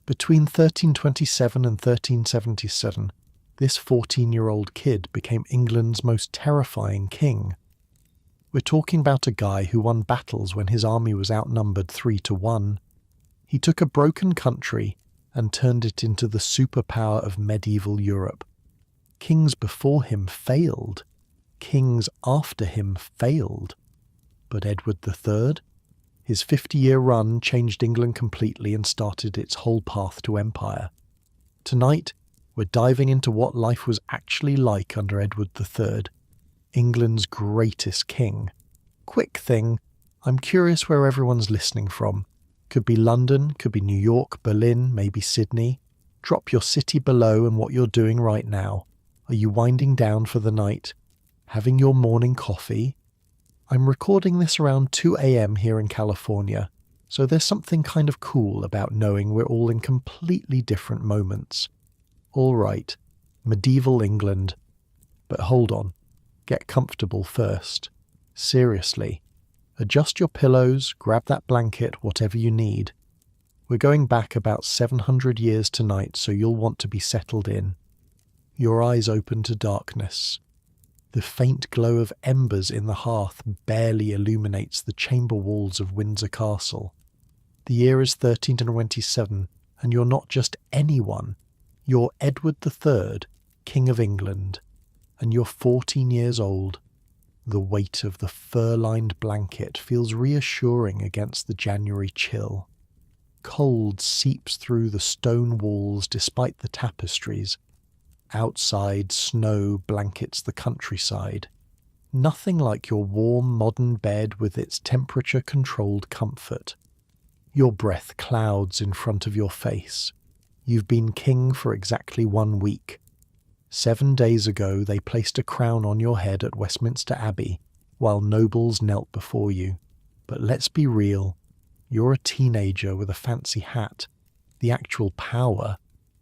Between 1327 and 1377, this 14-year-old kid became England's most terrifying king. We're talking about a guy who won battles when his army was outnumbered 3-1. He took a broken country and turned it into the superpower of medieval Europe. Kings before him failed. Kings after him failed. But Edward III? His 50-year run changed England completely and started its whole path to empire. Tonight, we're diving into what life was actually like under Edward III, England's greatest king. Quick thing, I'm curious where everyone's listening from. Could be London, could be New York, Berlin, maybe Sydney. Drop your city below and what you're doing right now. Are you winding down for the night? Having your morning coffee? I'm recording this around 2 a.m. here in California, so there's something kind of cool about knowing we're all in completely different moments. All right, medieval England. But hold on, get comfortable first. Seriously. Adjust your pillows, grab that blanket, whatever you need. We're going back about 700 years tonight, so you'll want to be settled in. Your eyes open to darkness. The faint glow of embers in the hearth barely illuminates the chamber walls of Windsor Castle. The year is 1327, and you're not just anyone. You're Edward III, King of England, and you're 14 years old. The weight of the fur-lined blanket feels reassuring against the January chill. Cold seeps through the stone walls despite the tapestries. Outside, snow blankets the countryside. Nothing like your warm modern bed with its temperature-controlled comfort. Your breath clouds in front of your face. You've been king for exactly 1 week. 7 days ago they placed a crown on your head at Westminster Abbey, while nobles knelt before you. But let's be real, you're a teenager with a fancy hat. The actual power,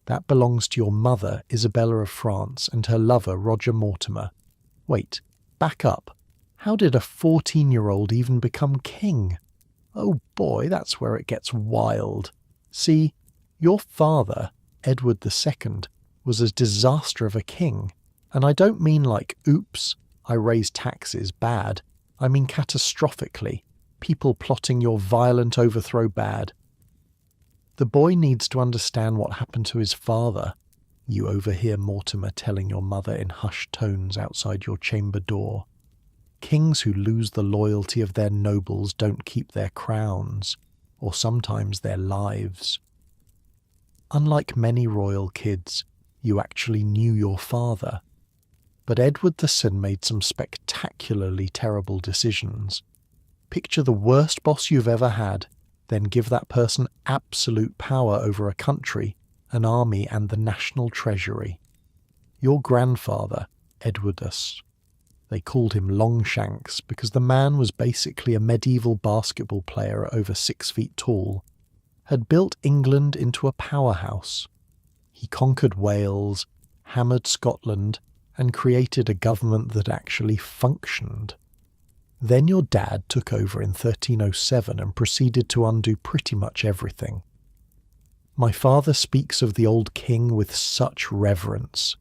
that belongs to your mother, Isabella of France, and her lover, Roger Mortimer. Wait, back up. How did a 14-year-old even become king? Oh boy, that's where it gets wild. See, your father, Edward II, was a disaster of a king. And I don't mean like, oops, I raised taxes bad. I mean catastrophically. People plotting your violent overthrow bad. The boy needs to understand what happened to his father. You overhear Mortimer telling your mother in hushed tones outside your chamber door. Kings who lose the loyalty of their nobles don't keep their crowns, or sometimes their lives. Unlike many royal kids, you actually knew your father. But Edward VI made some spectacularly terrible decisions. Picture the worst boss you've ever had, then give that person absolute power over a country, an army, and the national treasury. Your grandfather, Edwardus, they called him Longshanks because the man was basically a medieval basketball player over 6 feet tall, had built England into a powerhouse. He conquered Wales, hammered Scotland, and created a government that actually functioned. Then your dad took over in 1307 and proceeded to undo pretty much everything. My father speaks of the old king with such reverence.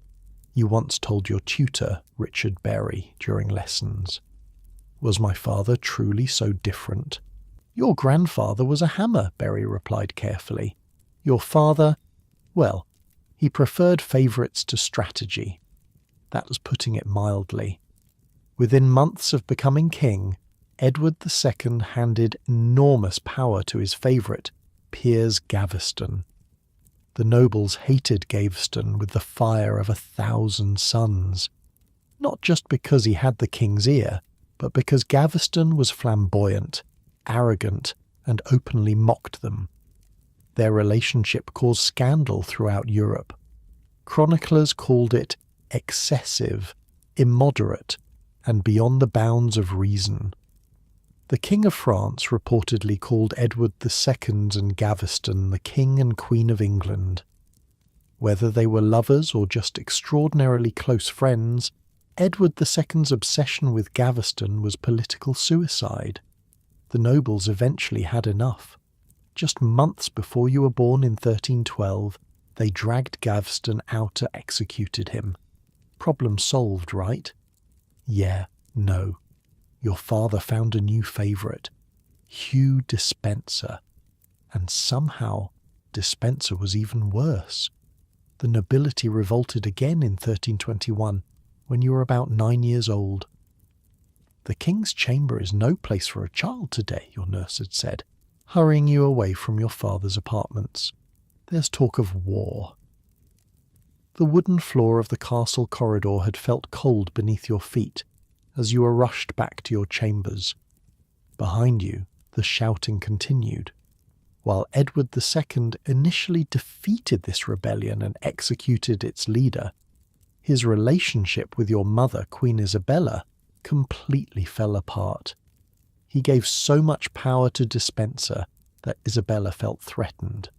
You once told your tutor, Richard Berry, during lessons. Was my father truly so different? Your grandfather was a hammer, Berry replied carefully. Your father, well, he preferred favourites to strategy. That was putting it mildly. Within months of becoming king, Edward II handed enormous power to his favourite, Piers Gaveston. The nobles hated Gaveston with the fire of 1,000 suns, not just because he had the king's ear, but because Gaveston was flamboyant, arrogant, and openly mocked them. Their relationship caused scandal throughout Europe. Chroniclers called it excessive, immoderate, and beyond the bounds of reason. The King of France reportedly called Edward II and Gaveston the King and Queen of England. Whether they were lovers or just extraordinarily close friends, Edward II's obsession with Gaveston was political suicide. The nobles eventually had enough. Just months before you were born in 1312, they dragged Gaveston out and executed him. Problem solved, right? Yeah, no. Your father found a new favourite, Hugh Despenser. And somehow, Despenser was even worse. The nobility revolted again in 1321, when you were about 9 years old. The king's chamber is no place for a child today, your nurse had said, hurrying you away from your father's apartments. There's talk of war. The wooden floor of the castle corridor had felt cold beneath your feet as you were rushed back to your chambers. Behind you, the shouting continued. While Edward II initially defeated this rebellion and executed its leader, his relationship with your mother, Queen Isabella, completely fell apart. He gave so much power to Despenser that Isabella felt threatened.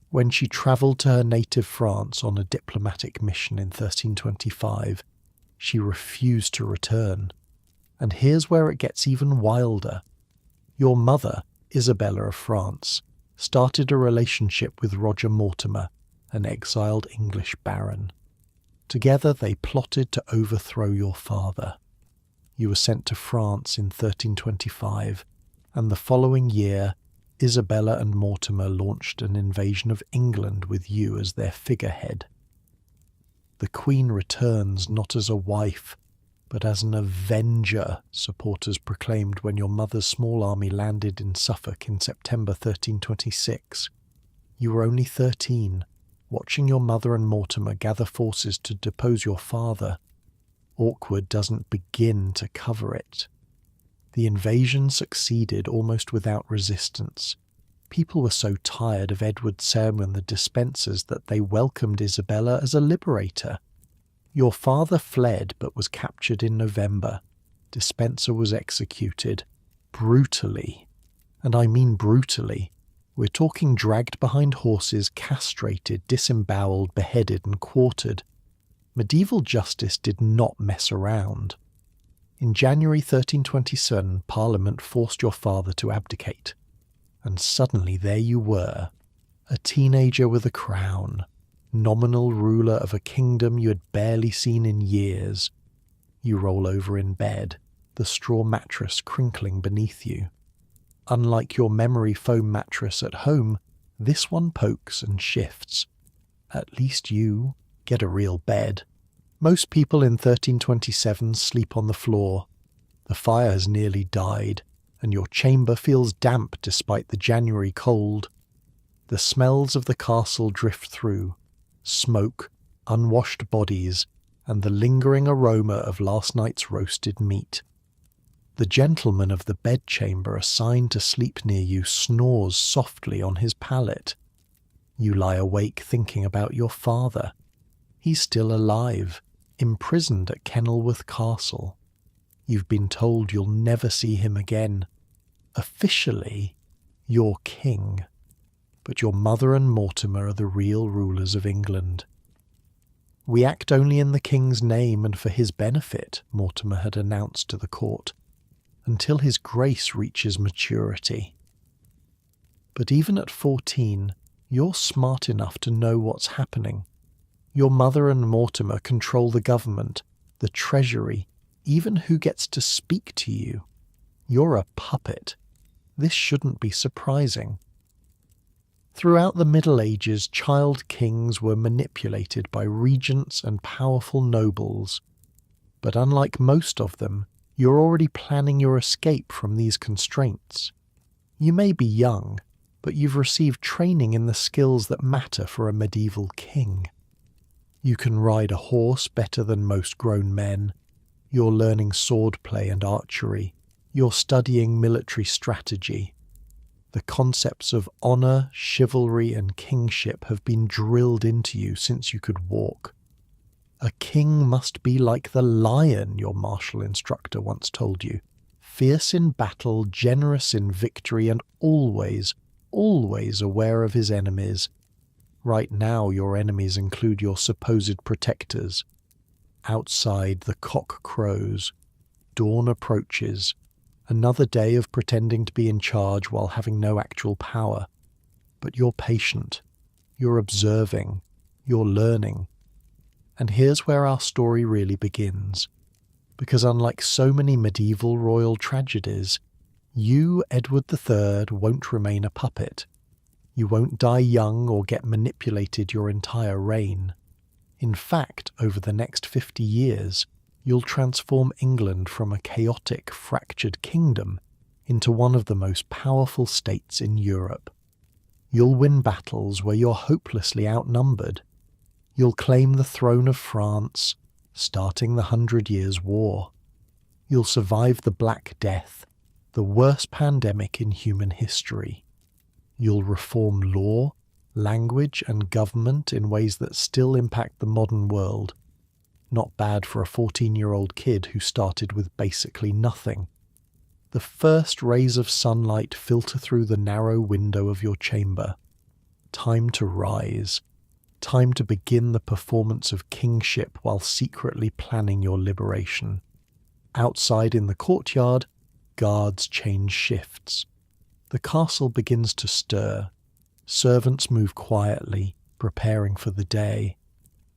When she travelled to her native France on a diplomatic mission in 1325, she refused to return. And here's where it gets even wilder. Your mother, Isabella of France, started a relationship with Roger Mortimer, an exiled English baron. Together they plotted to overthrow your father. You were sent to France in 1325, and the following year, Isabella and Mortimer launched an invasion of England with you as their figurehead. The Queen returns not as a wife, but as an avenger, supporters proclaimed when your mother's small army landed in Suffolk in September 1326. You were only 13, watching your mother and Mortimer gather forces to depose your father. Awkward doesn't begin to cover it. The invasion succeeded almost without resistance. People were so tired of Edward VII and the Despensers that they welcomed Isabella as a liberator. Your father fled but was captured in November. Despenser was executed. Brutally. And I mean brutally. We're talking dragged behind horses, castrated, disemboweled, beheaded and quartered. Medieval justice did not mess around. In January 1327, Parliament forced your father to abdicate. And suddenly there you were, a teenager with a crown, nominal ruler of a kingdom you had barely seen in years. You roll over in bed, the straw mattress crinkling beneath you. Unlike your memory foam mattress at home, this one pokes and shifts. At least you get a real bed. Most people in 1327 sleep on the floor. The fire has nearly died, and your chamber feels damp despite the January cold. The smells of the castle drift through. Smoke, unwashed bodies, and the lingering aroma of last night's roasted meat. The gentleman of the bedchamber assigned to sleep near you snores softly on his pallet. You lie awake thinking about your father. He's still alive, imprisoned at Kenilworth Castle. You've been told you'll never see him again. Officially, you're king. But your mother and Mortimer are the real rulers of England. We act only in the king's name and for his benefit, Mortimer had announced to the court, until his grace reaches maturity. But even at 14, you're smart enough to know what's happening. Your mother and Mortimer control the government, the treasury, even who gets to speak to you. You're a puppet. This shouldn't be surprising. Throughout the Middle Ages, child kings were manipulated by regents and powerful nobles. But unlike most of them, you're already planning your escape from these constraints. You may be young, but you've received training in the skills that matter for a medieval king. You can ride a horse better than most grown men. You're learning swordplay and archery. You're studying military strategy. The concepts of honour, chivalry and kingship have been drilled into you since you could walk. A king must be like the lion, your martial instructor once told you. Fierce in battle, generous in victory, and always, always aware of his enemies. Right now your enemies include your supposed protectors. Outside the cock crows, dawn approaches, Another day of pretending to be in charge while having no actual power. But you're patient, you're observing, you're learning. And here's where our story really begins. Because unlike so many medieval royal tragedies, you, Edward III, won't remain a puppet. You won't die young or get manipulated your entire reign. In fact, over the next 50 years, you'll transform England from a chaotic, fractured kingdom into one of the most powerful states in Europe. You'll win battles where you're hopelessly outnumbered. You'll claim the throne of France, starting the 100 Years' War. You'll survive the Black Death, the worst pandemic in human history. You'll reform law, language, and government in ways that still impact the modern world. Not bad for a 14-year-old kid who started with basically nothing. The first rays of sunlight filter through the narrow window of your chamber. Time to rise. Time to begin the performance of kingship while secretly planning your liberation. Outside in the courtyard, guards change shifts. The castle begins to stir. Servants move quietly, preparing for the day.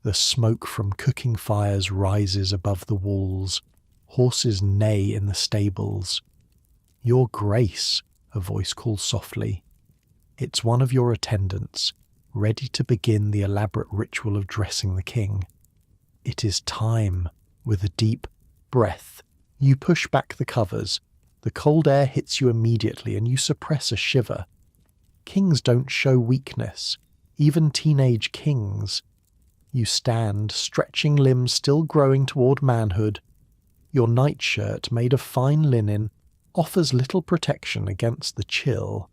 The smoke from cooking fires rises above the walls. Horses neigh in the stables. "Your Grace," a voice calls softly. It's one of your attendants, ready to begin the elaborate ritual of dressing the king. It is time. With a deep breath, you push back the covers. The cold air hits you immediately and you suppress a shiver. Kings don't show weakness, even teenage kings. You stand, stretching limbs still growing toward manhood. Your nightshirt, made of fine linen, offers little protection against the chill.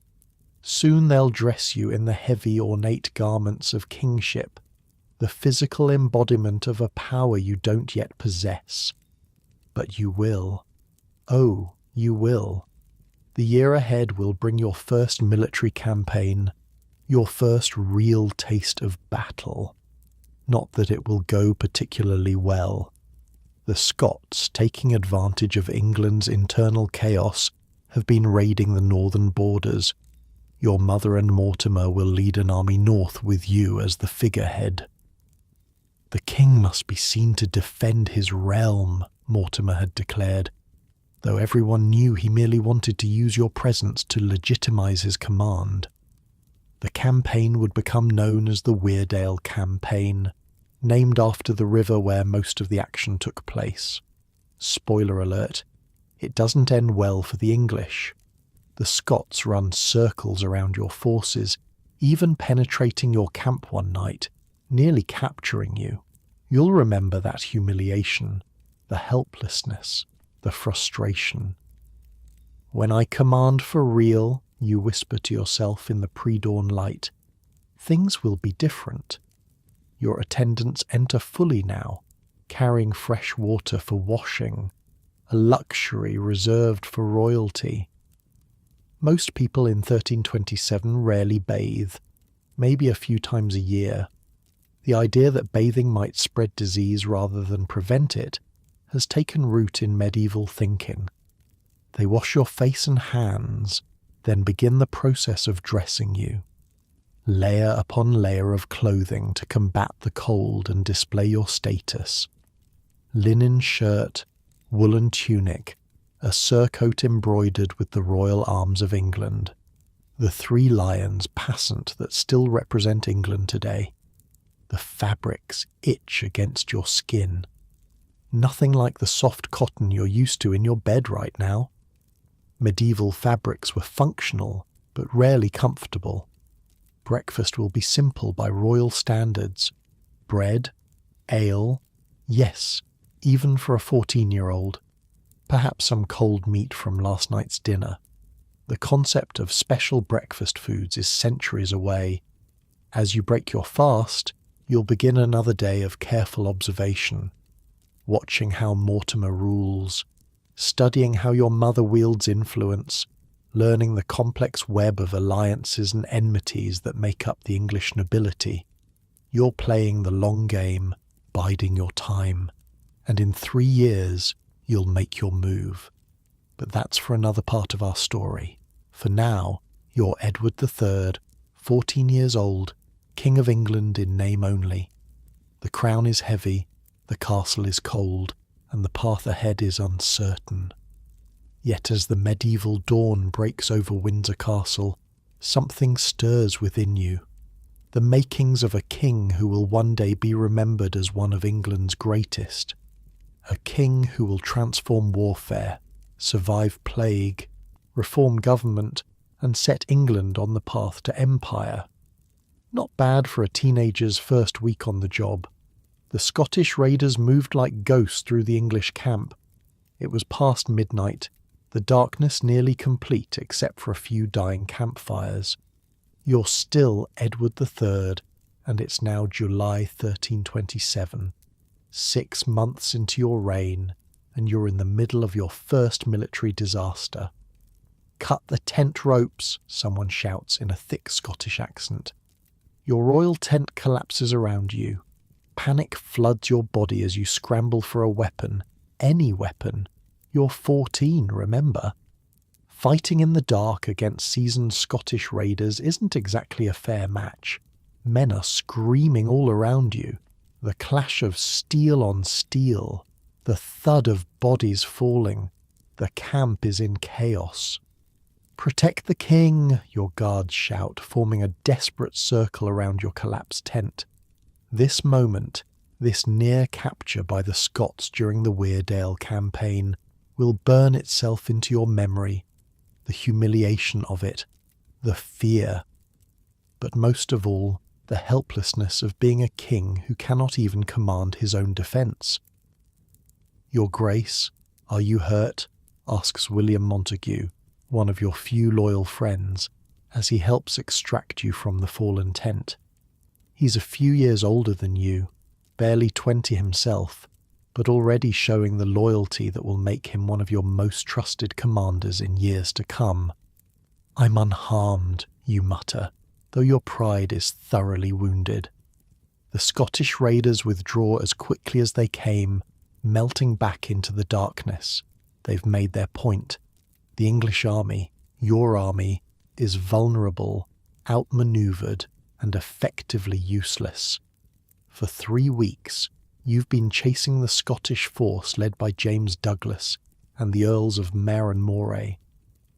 Soon they'll dress you in the heavy, ornate garments of kingship, the physical embodiment of a power you don't yet possess. But you will. Oh, you will. The year ahead will bring your first military campaign, your first real taste of battle. Not that it will go particularly well. The Scots, taking advantage of England's internal chaos, have been raiding the northern borders. Your mother and Mortimer will lead an army north with you as the figurehead. The king must be seen to defend his realm, Mortimer had declared, though everyone knew he merely wanted to use your presence to legitimize his command. The campaign would become known as the Weardale Campaign, named after the river where most of the action took place. Spoiler alert, it doesn't end well for the English. The Scots run circles around your forces, even penetrating your camp one night, nearly capturing you. You'll remember that humiliation, the helplessness, the frustration. "When I command for real," you whisper to yourself in the pre-dawn light, "things will be different." Your attendants enter fully now, carrying fresh water for washing, a luxury reserved for royalty. Most people in 1327 rarely bathe, maybe a few times a year. The idea that bathing might spread disease rather than prevent it has taken root in medieval thinking. They wash your face and hands, then begin the process of dressing you. Layer upon layer of clothing to combat the cold and display your status. Linen shirt, woolen tunic, a surcoat embroidered with the royal arms of England. The 3 lions passant that still represent England today. The fabrics itch against your skin. Nothing like the soft cotton you're used to in your bed right now. Medieval fabrics were functional, but rarely comfortable. Breakfast will be simple by royal standards. Bread, ale, yes, even for a 14-year-old. Perhaps some cold meat from last night's dinner. The concept of special breakfast foods is centuries away. As you break your fast, you'll begin another day of careful observation, watching how Mortimer rules, studying how your mother wields influence, learning the complex web of alliances and enmities that make up the English nobility. You're playing the long game, biding your time, and in 3 years you'll make your move. But that's for another part of our story. For now, you're Edward III, 14 years old, King of England in name only. The crown is heavy, the castle is cold, and the path ahead is uncertain. Yet as the medieval dawn breaks over Windsor Castle, something stirs within you. The makings of a king who will one day be remembered as one of England's greatest. A king who will transform warfare, survive plague, reform government, and set England on the path to empire. Not bad for a teenager's first week on the job. The Scottish raiders moved like ghosts through the English camp. It was past midnight, the darkness nearly complete except for a few dying campfires. You're still Edward III, and it's now July 1327. 6 months into your reign, and you're in the middle of your first military disaster. "Cut the tent ropes," someone shouts in a thick Scottish accent. Your royal tent collapses around you. Panic floods your body as you scramble for a weapon, any weapon. You're 14, remember? Fighting in the dark against seasoned Scottish raiders isn't exactly a fair match. Men are screaming all around you. The clash of steel on steel, the thud of bodies falling. The camp is in chaos. "Protect the king," your guards shout, forming a desperate circle around your collapsed tent. This moment, this near capture by the Scots during the Weardale campaign, will burn itself into your memory. The humiliation of it, the fear, but most of all, the helplessness of being a king who cannot even command his own defence. "Your Grace, are you hurt?" asks William Montague, one of your few loyal friends, as he helps extract you from the fallen tent. He's a few years older than you, barely 20 himself, but already showing the loyalty that will make him one of your most trusted commanders in years to come. "I'm unharmed," you mutter, though your pride is thoroughly wounded. The Scottish raiders withdraw as quickly as they came, melting back into the darkness. They've made their point. The English army, your army, is vulnerable, outmaneuvered, and effectively useless. For 3 weeks, you've been chasing the Scottish force led by James Douglas and the Earls of Mer and Moray.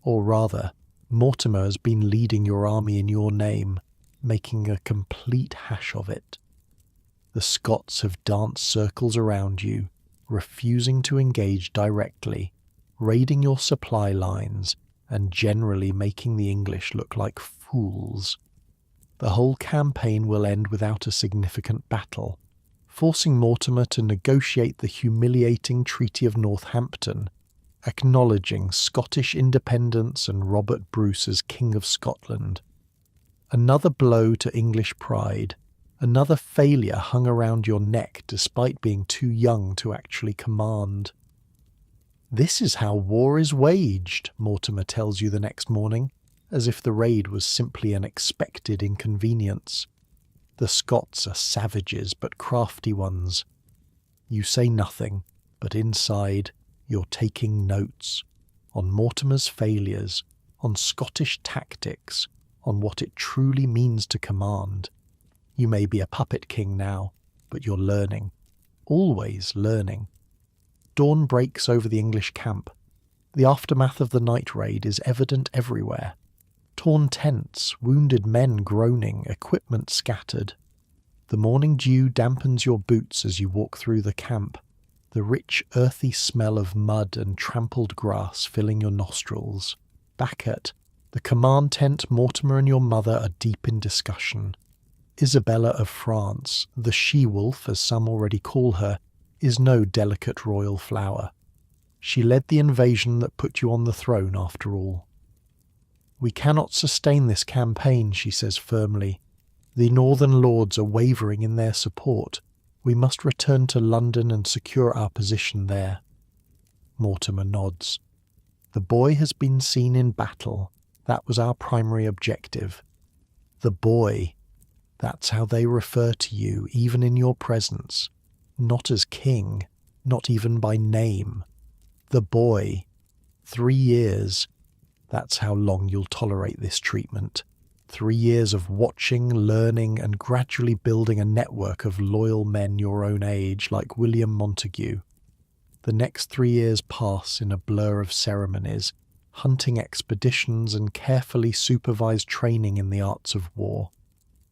Or rather, Mortimer has been leading your army in your name, making a complete hash of it. The Scots have danced circles around you, refusing to engage directly, raiding your supply lines, and generally making the English look like fools. The whole campaign will end without a significant battle, forcing Mortimer to negotiate the humiliating Treaty of Northampton, acknowledging Scottish independence and Robert Bruce as King of Scotland. Another blow to English pride, another failure hung around your neck despite being too young to actually command. "This is how war is waged," Mortimer tells you the next morning, as if the raid was simply an expected inconvenience. "The Scots are savages, but crafty ones." You say nothing, but inside, you're taking notes on Mortimer's failures, on Scottish tactics, on what it truly means to command. You may be a puppet king now, but you're learning, always learning. Dawn breaks over the English camp. The aftermath of the night raid is evident everywhere. Torn tents, wounded men groaning, equipment scattered. The morning dew dampens your boots as you walk through the camp, the rich earthy smell of mud and trampled grass filling your nostrils. Back at the command tent, Mortimer and your mother are deep in discussion. Isabella of France, the she-wolf as some already call her, is no delicate royal flower. She led the invasion that put you on the throne after all. "We cannot sustain this campaign," she says firmly. "The northern lords are wavering in their support. We must return to London and secure our position there." Mortimer nods. "The boy has been seen in battle. That was our primary objective." The boy. That's how they refer to you, even in your presence. Not as king, not even by name. The boy. 3 years. That's how long you'll tolerate this treatment. 3 years of watching, learning, and gradually building a network of loyal men your own age, like William Montagu. The next 3 years pass in a blur of ceremonies, hunting expeditions, and carefully supervised training in the arts of war.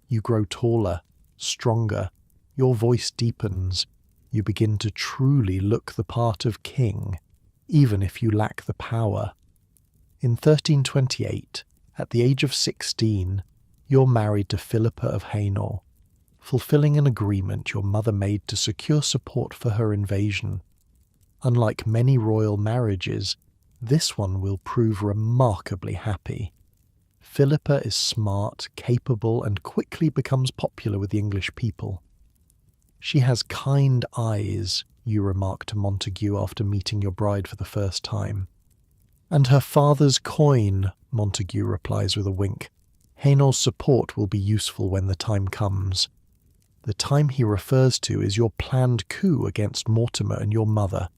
You grow taller, stronger, your voice deepens, you begin to truly look the part of king, even if you lack the power. In 1328, at the age of 16, you're married to Philippa of Hainault, fulfilling an agreement your mother made to secure support for her invasion. Unlike many royal marriages, this one will prove remarkably happy. Philippa is smart, capable, and quickly becomes popular with the English people. She has kind eyes, you remark to Montagu after meeting your bride for the first time. And her father's coin, Montagu replies with a wink. Hainault's support will be useful when the time comes. The time he refers to is your planned coup against Mortimer and your mother.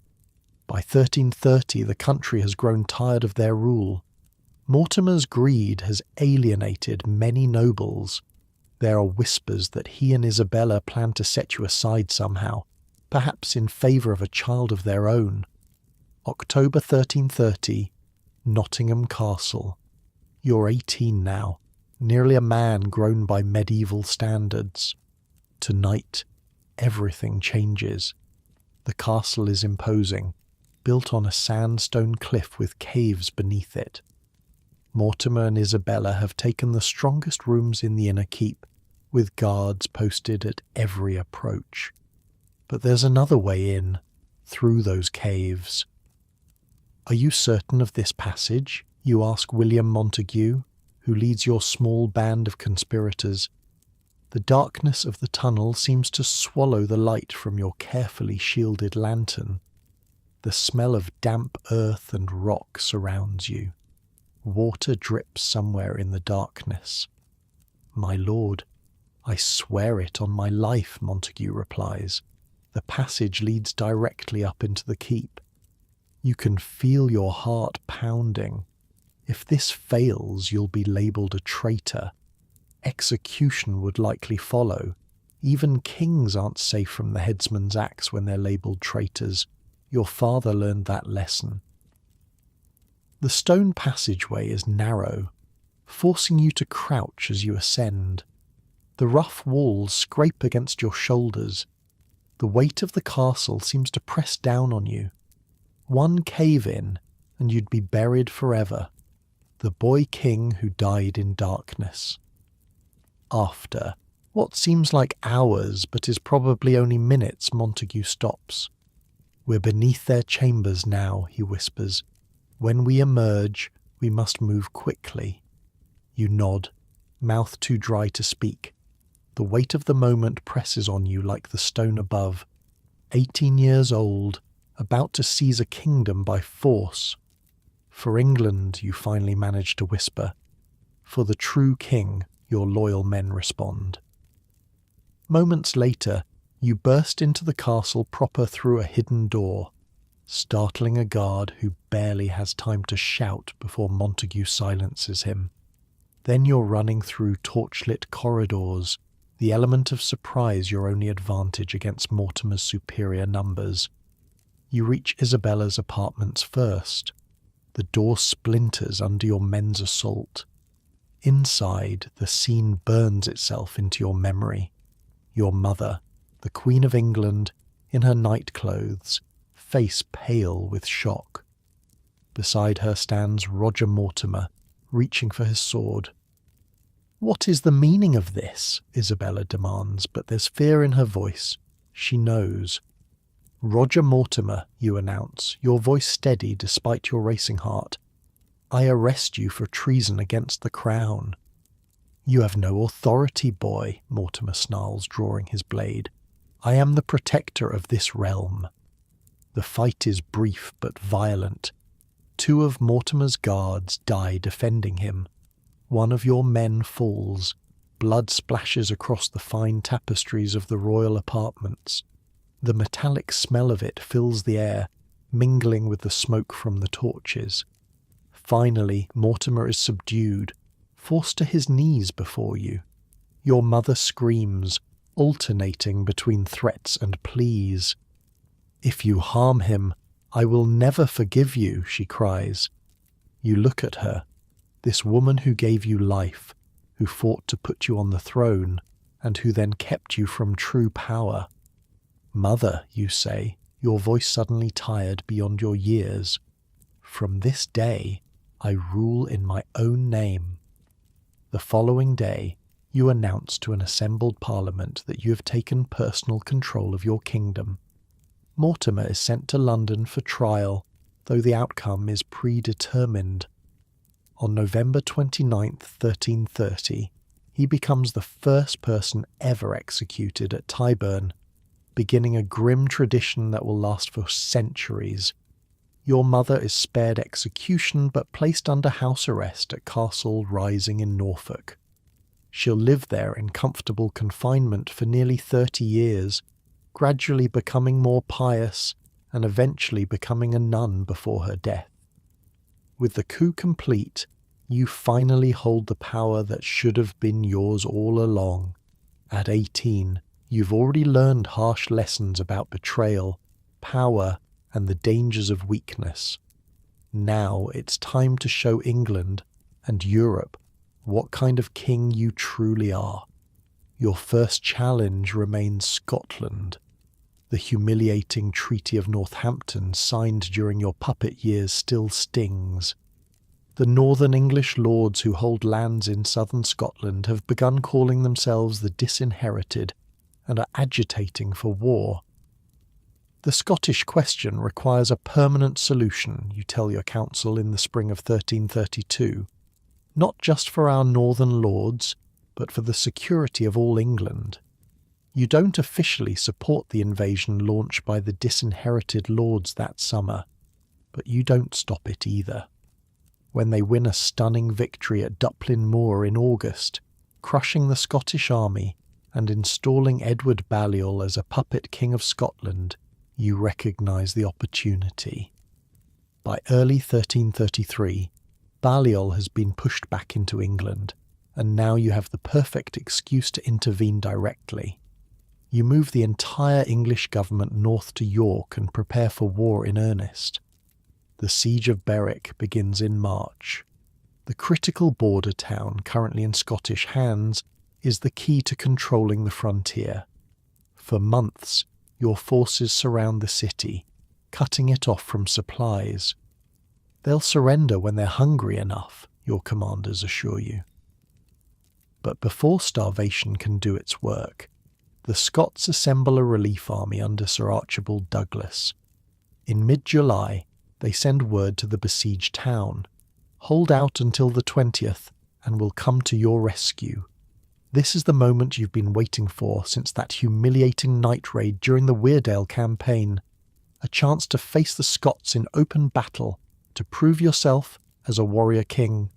By 1330, the country has grown tired of their rule. Mortimer's greed has alienated many nobles. There are whispers that he and Isabella plan to set you aside somehow, perhaps in favour of a child of their own. October 1330, Nottingham Castle. You're 18 now, nearly a man grown by medieval standards. Tonight, everything changes. The castle is imposing, built on a sandstone cliff with caves beneath it. Mortimer and Isabella have taken the strongest rooms in the inner keep, with guards posted at every approach. But there's another way in, through those caves. Are you certain of this passage? You ask William Montagu, who leads your small band of conspirators. The darkness of the tunnel seems to swallow the light from your carefully shielded lantern. The smell of damp earth and rock surrounds you. Water drips somewhere in the darkness. My lord, I swear it on my life, Montagu replies. The passage leads directly up into the keep. You can feel your heart pounding. If this fails, you'll be labelled a traitor. Execution would likely follow. Even kings aren't safe from the headsman's axe when they're labelled traitors. Your father learned that lesson. The stone passageway is narrow, forcing you to crouch as you ascend. The rough walls scrape against your shoulders. The weight of the castle seems to press down on you. One cave in, and you'd be buried forever. The boy king who died in darkness. After what seems like hours but is probably only minutes, Montagu stops. We're beneath their chambers now, he whispers. When we emerge, we must move quickly. You nod, mouth too dry to speak. The weight of the moment presses on you like the stone above. 18 years old, about to seize a kingdom by force. For England, you finally manage to whisper. For the true king, your loyal men respond. Moments later, you burst into the castle proper through a hidden door, startling a guard who barely has time to shout before Montagu silences him. Then you're running through torchlit corridors, the element of surprise your only advantage against Mortimer's superior numbers. You reach Isabella's apartments first. The door splinters under your men's assault. Inside, the scene burns itself into your memory. Your mother, the Queen of England, in her night clothes, face pale with shock. Beside her stands Roger Mortimer, reaching for his sword. "What is the meaning of this?" Isabella demands, but there's fear in her voice. She knows. "Roger Mortimer," you announce, your voice steady despite your racing heart. "I arrest you for treason against the crown." "You have no authority, boy," Mortimer snarls, drawing his blade. "I am the protector of this realm." The fight is brief but violent. 2 of Mortimer's guards die defending him. One of your men falls. Blood splashes across the fine tapestries of the royal apartments. The metallic smell of it fills the air. mingling with the smoke from the torches. Finally, Mortimer is subdued, forced to his knees before you. Your mother screams, alternating between threats and pleas. "If you harm him, I will never forgive you," she cries. You look at her, this woman who gave you life, who fought to put you on the throne, and who then kept you from true power. "Mother," you say, your voice suddenly tired beyond your years. "From this day, I rule in my own name." The following day, you announce to an assembled parliament that you have taken personal control of your kingdom. Mortimer is sent to London for trial, though the outcome is predetermined. On November 29th, 1330, he becomes the first person ever executed at Tyburn, beginning a grim tradition that will last for centuries. Your mother is spared execution but placed under house arrest at Castle Rising in Norfolk. She'll live there in comfortable confinement for nearly 30 years, gradually becoming more pious and eventually becoming a nun before her death. With the coup complete, you finally hold the power that should have been yours all along. At 18, you've already learned harsh lessons about betrayal, power, and the dangers of weakness. Now it's time to show England and Europe what kind of king you truly are. Your first challenge remains Scotland. The humiliating Treaty of Northampton signed during your puppet years still stings. The northern English lords who hold lands in southern Scotland have begun calling themselves the Disinherited and are agitating for war. The Scottish question requires a permanent solution, you tell your council in the spring of 1332, not just for our northern lords, but for the security of all England. You don't officially support the invasion launched by the disinherited lords that summer, but you don't stop it either. When they win a stunning victory at Duplin Moor in August, crushing the Scottish army and installing Edward Balliol as a puppet king of Scotland, you recognise the opportunity. By early 1333, Balliol has been pushed back into England, and now you have the perfect excuse to intervene directly. You move the entire English government north to York and prepare for war in earnest. The siege of Berwick begins in March. The critical border town, currently in Scottish hands, is the key to controlling the frontier. For months, your forces surround the city, cutting it off from supplies. They'll surrender when they're hungry enough, your commanders assure you. But before starvation can do its work, the Scots assemble a relief army under Sir Archibald Douglas. In mid-July, they send word to the besieged town, "Hold out until the 20th, and we'll come to your rescue." This is the moment you've been waiting for since that humiliating night raid during the Weardale campaign, a chance to face the Scots in open battle, to prove yourself as a warrior king.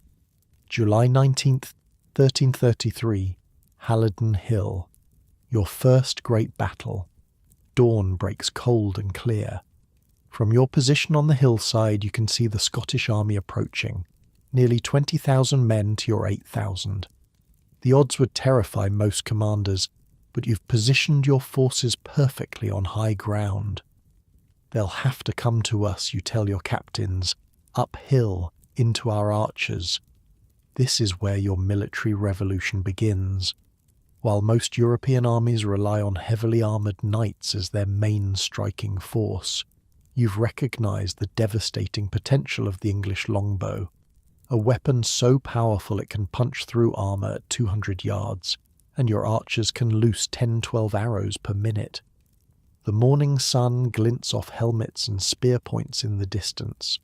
July 19th, 1333, Halidon Hill. Your first great battle. Dawn breaks cold and clear. From your position on the hillside, you can see the Scottish army approaching, nearly 20,000 men to your 8,000. The odds would terrify most commanders, but you've positioned your forces perfectly on high ground. They'll have to come to us, you tell your captains, uphill into our archers. This is where your military revolution begins. While most European armies rely on heavily armoured knights as their main striking force, you've recognised the devastating potential of the English longbow, a weapon so powerful it can punch through armour at 200 yards, and your archers can loose 10-12 arrows per minute. The morning sun glints off helmets and spear points in the distance.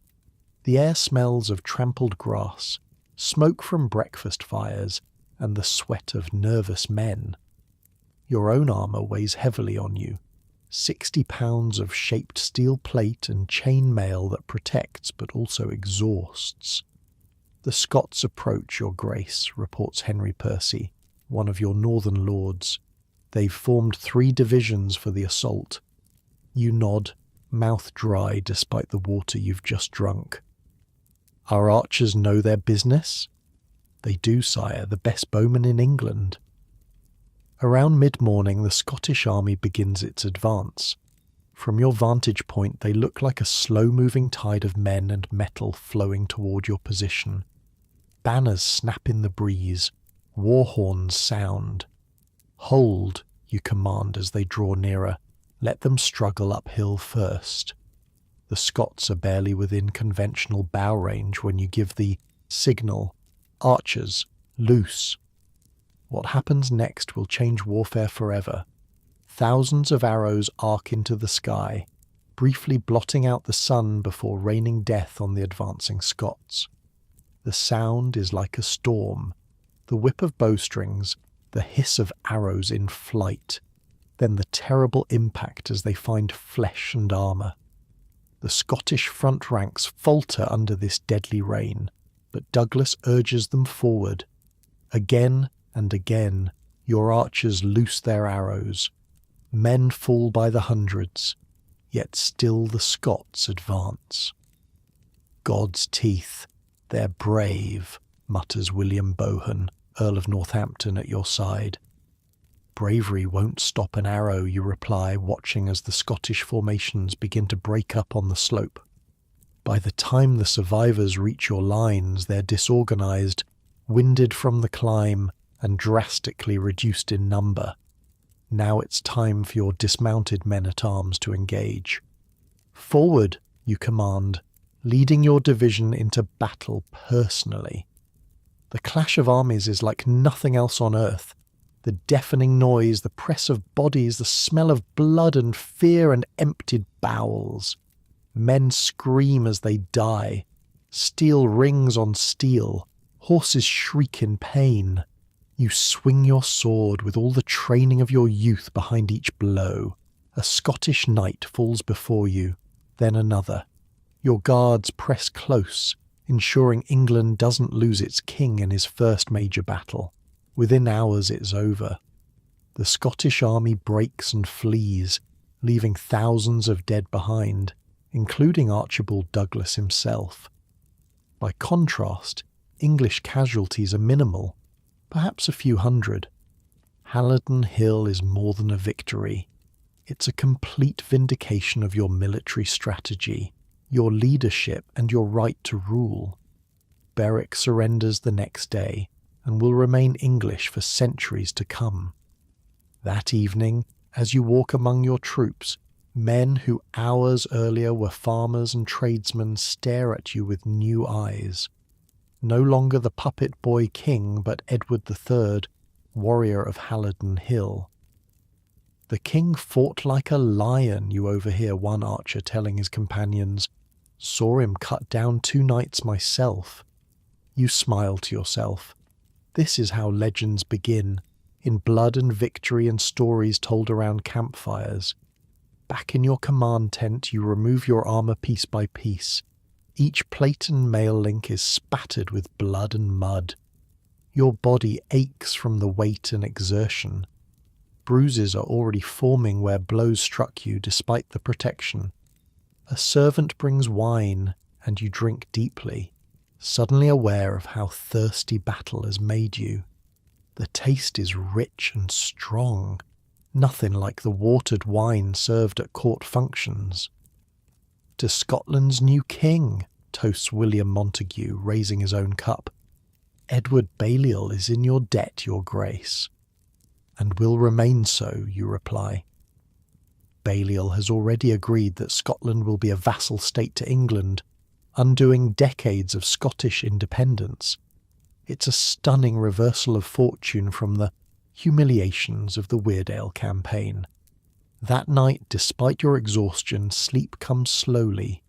The air smells of trampled grass, smoke from breakfast fires, and the sweat of nervous men. Your own armour weighs heavily on you, 60 pounds of shaped steel plate and chain mail that protects but also exhausts. "The Scots approach, your grace," reports Henry Percy, one of your northern lords. "They've formed 3 divisions for the assault." You nod, mouth dry despite the water you've just drunk. Our archers know their business? They do, sire, the best bowmen in England. Around mid-morning, the Scottish army begins its advance. From your vantage point, they look like a slow-moving tide of men and metal flowing toward your position. Banners snap in the breeze, war horns sound. Hold, you command as they draw nearer. Let them struggle uphill first. The Scots are barely within conventional bow range when you give the signal, archers, loose. What happens next will change warfare forever. Thousands of arrows arc into the sky, briefly blotting out the sun before raining death on the advancing Scots. The sound is like a storm, the whip of bowstrings, the hiss of arrows in flight, then the terrible impact as they find flesh and armour. The Scottish front ranks falter under this deadly rain, but Douglas urges them forward. Again and again, your archers loose their arrows. Men fall by the hundreds, yet still the Scots advance. God's teeth, they're brave, mutters William Bohun, Earl of Northampton, at your side. Bravery won't stop an arrow, you reply, watching as the Scottish formations begin to break up on the slope. By the time the survivors reach your lines, they're disorganized, winded from the climb, and drastically reduced in number. Now it's time for your dismounted men-at-arms to engage. Forward, you command, leading your division into battle personally. The clash of armies is like nothing else on earth. The deafening noise, the press of bodies, the smell of blood and fear and emptied bowels. Men scream as they die. Steel rings on steel. Horses shriek in pain. You swing your sword with all the training of your youth behind each blow. A Scottish knight falls before you, then another. Your guards press close, ensuring England doesn't lose its king in his first major battle. Within hours it's over. The Scottish army breaks and flees, leaving thousands of dead behind, including Archibald Douglas himself. By contrast, English casualties are minimal, perhaps a few hundred. Halidon Hill is more than a victory. It's a complete vindication of your military strategy, your leadership, and your right to rule. Berwick surrenders the next day and will remain English for centuries to come. That evening, as you walk among your troops, men who hours earlier were farmers and tradesmen stare at you with new eyes. No longer the puppet boy king, but Edward III, warrior of Halidon Hill. The king fought like a lion, you overhear one archer telling his companions. Saw him cut down 2 knights myself. You smile to yourself. This is how legends begin, in blood and victory and stories told around campfires. Back in your command tent, you remove your armour piece by piece. Each plate and mail link is spattered with blood and mud. Your body aches from the weight and exertion. Bruises are already forming where blows struck you despite the protection. A servant brings wine, and you drink deeply, suddenly aware of how thirsty battle has made you. The taste is rich and strong, nothing like the watered wine served at court functions. To Scotland's new king, toasts William Montague, raising his own cup. Edward Balliol is in your debt, your grace. And will remain so, you reply. Balliol has already agreed that Scotland will be a vassal state to England, undoing decades of Scottish independence. It's a stunning reversal of fortune from the humiliations of the Weardale campaign. That night, despite your exhaustion, sleep comes slowly.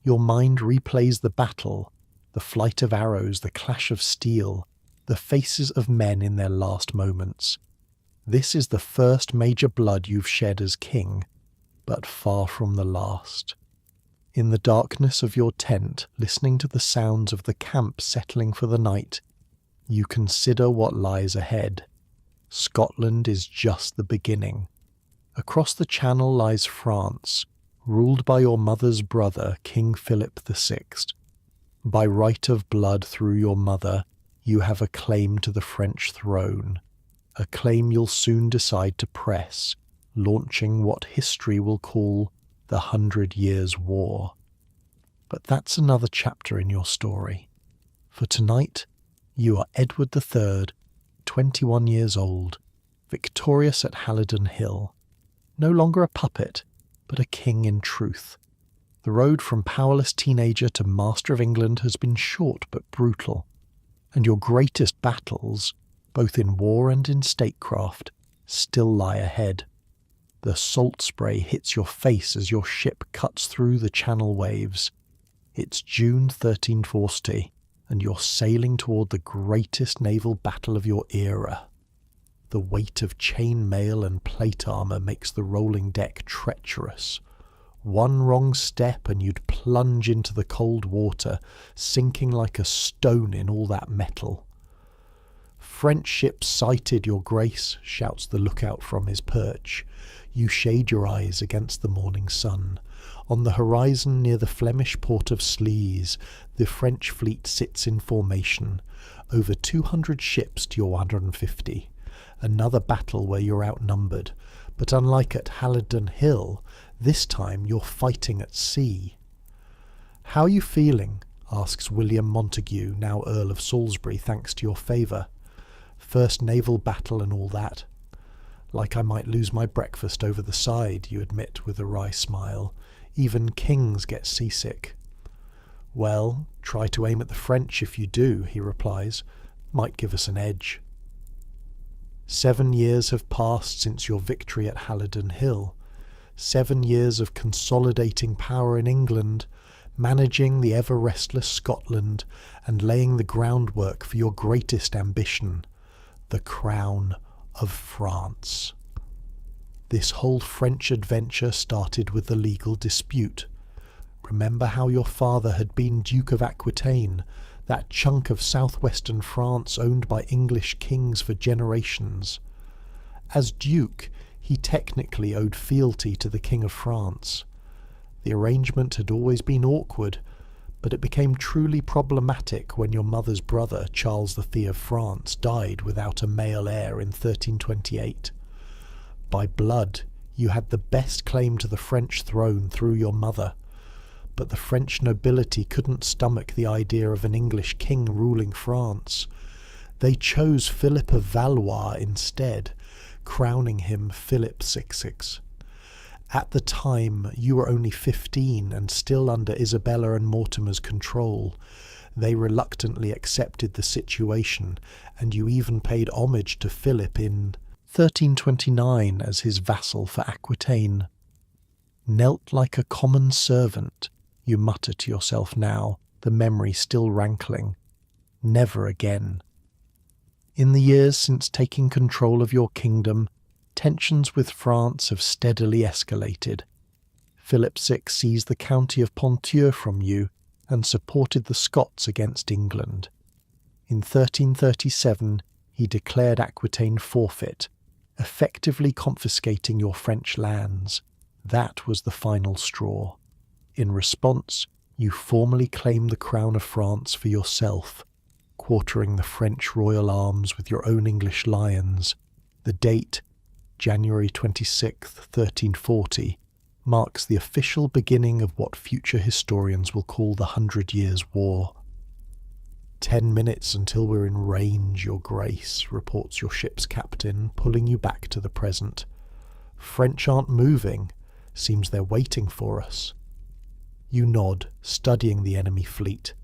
Your mind replays the battle, the flight of arrows, the clash of steel, the faces of men in their last moments. This is the first major blood you've shed as king, but far from the last. In the darkness of your tent, listening to the sounds of the camp settling for the night, you consider what lies ahead. Scotland is just the beginning. Across the Channel lies France, ruled by your mother's brother, King Philip VI. By right of blood through your mother, you have a claim to the French throne, a claim you'll soon decide to press, launching what history will call the 100 Years' War. But that's another chapter in your story. For tonight, you are Edward III, 21 years old, victorious at Halidon Hill. No longer a puppet, but a king in truth. The road from powerless teenager to master of England has been short but brutal, and your greatest battles, both in war and in statecraft, still lie ahead. The salt spray hits your face as your ship cuts through the channel waves. It's June 1340, and you're sailing toward the greatest naval battle of your era. The weight of chain mail and plate armour makes the rolling deck treacherous. One wrong step and you'd plunge into the cold water, sinking like a stone in all that metal. "French ships sighted, your grace," shouts the lookout from his perch. You shade your eyes against the morning sun. On the horizon near the Flemish port of Slees, the French fleet sits in formation, over 200 ships to your 150. Another battle where you're outnumbered, but unlike at Halidon Hill, this time you're fighting at sea. "How are you feeling?" asks William Montague, now Earl of Salisbury, thanks to your favour. "First naval battle and all that." "Like I might lose my breakfast over the side," you admit with a wry smile. "Even kings get seasick." "Well, try to aim at the French if you do," he replies. "Might give us an edge." 7 years have passed since your victory at Halidon Hill. 7 years of consolidating power in England, managing the ever-restless Scotland, and laying the groundwork for your greatest ambition, the crown of France. This whole French adventure started with the legal dispute. Remember how your father had been Duke of Aquitaine, that chunk of southwestern France owned by English kings for generations. As Duke, he technically owed fealty to the King of France. The arrangement had always been awkward, but it became truly problematic when your mother's brother, Charles III of France, died without a male heir in 1328. By blood, you had the best claim to the French throne through your mother, but the French nobility couldn't stomach the idea of an English king ruling France. They chose Philip of Valois instead, crowning him Philip VI. At the time, you were only 15 and still under Isabella and Mortimer's control. They reluctantly accepted the situation, and you even paid homage to Philip in 1329 as his vassal for Aquitaine. "Knelt like a common servant," you mutter to yourself now, the memory still rankling. Never again. In the years since taking control of your kingdom, tensions with France have steadily escalated. Philip VI seized the county of Ponthieu from you and supported the Scots against England. In 1337, he declared Aquitaine forfeit, effectively confiscating your French lands. That was the final straw. In response, you formally claimed the crown of France for yourself, quartering the French royal arms with your own English lions. The date, January 26, 1340, marks the official beginning of what future historians will call the 100 Years' War. 10 minutes until we're in range, your grace, reports your ship's captain, pulling you back to the present. French aren't moving. Seems they're waiting for us. You nod, studying the enemy fleet.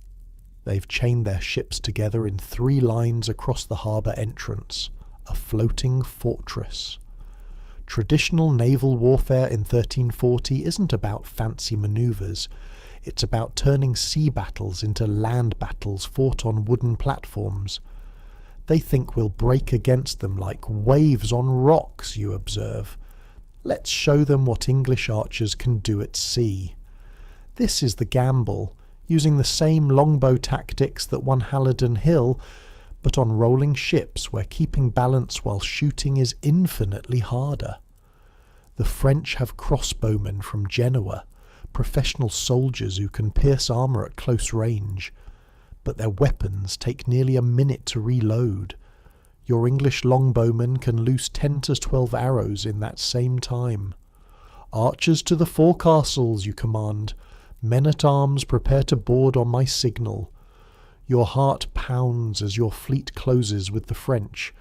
They've chained their ships together in 3 lines across the harbour entrance, a floating fortress. Traditional naval warfare in 1340 isn't about fancy manoeuvres. It's about turning sea battles into land battles fought on wooden platforms. They think we'll break against them like waves on rocks, you observe. Let's show them what English archers can do at sea. This is the gamble, using the same longbow tactics that won Halidon Hill, but on rolling ships where keeping balance while shooting is infinitely harder. The French have crossbowmen from Genoa, professional soldiers who can pierce armour at close range, but their weapons take nearly a minute to reload. Your English longbowmen can loose 10 to 12 arrows in that same time. Archers to the forecastles, you command. Men-at-arms, prepare to board on my signal. Your heart pounds as your fleet closes with the French.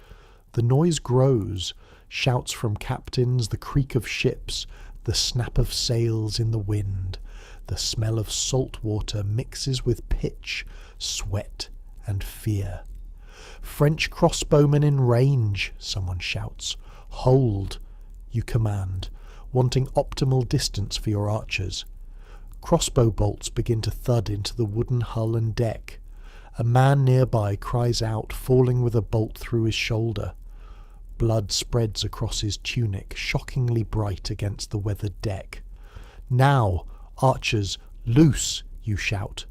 The noise grows, shouts from captains, the creak of ships, the snap of sails in the wind. The smell of salt water mixes with pitch, sweat, and fear. French crossbowmen in range, someone shouts. Hold, you command, wanting optimal distance for your archers. Crossbow bolts begin to thud into the wooden hull and deck. A man nearby cries out, falling with a bolt through his shoulder. Blood spreads across his tunic, shockingly bright against the weathered deck. Now, archers, loose, you shout.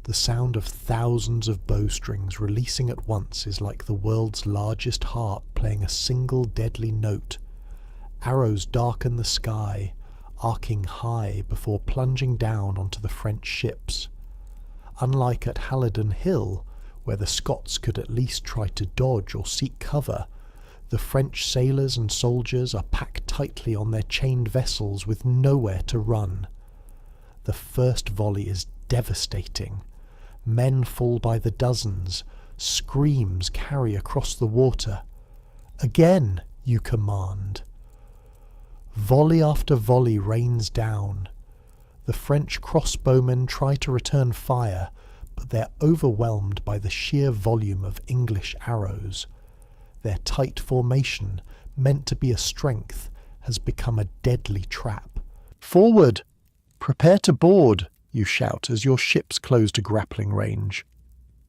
The sound of thousands of bowstrings releasing at once is like the world's largest harp playing a single deadly note. Arrows darken the sky, arcing high before plunging down onto the French ships. Unlike at Halidon Hill, where the Scots could at least try to dodge or seek cover, the French sailors and soldiers are packed tightly on their chained vessels with nowhere to run. The first volley is devastating. Men fall by the dozens. Screams carry across the water. Again, you command. Volley after volley rains down. The French crossbowmen try to return fire, but they're overwhelmed by the sheer volume of English arrows. Their tight formation, meant to be a strength, has become a deadly trap. Forward! Prepare to board, you shout as your ships close to grappling range.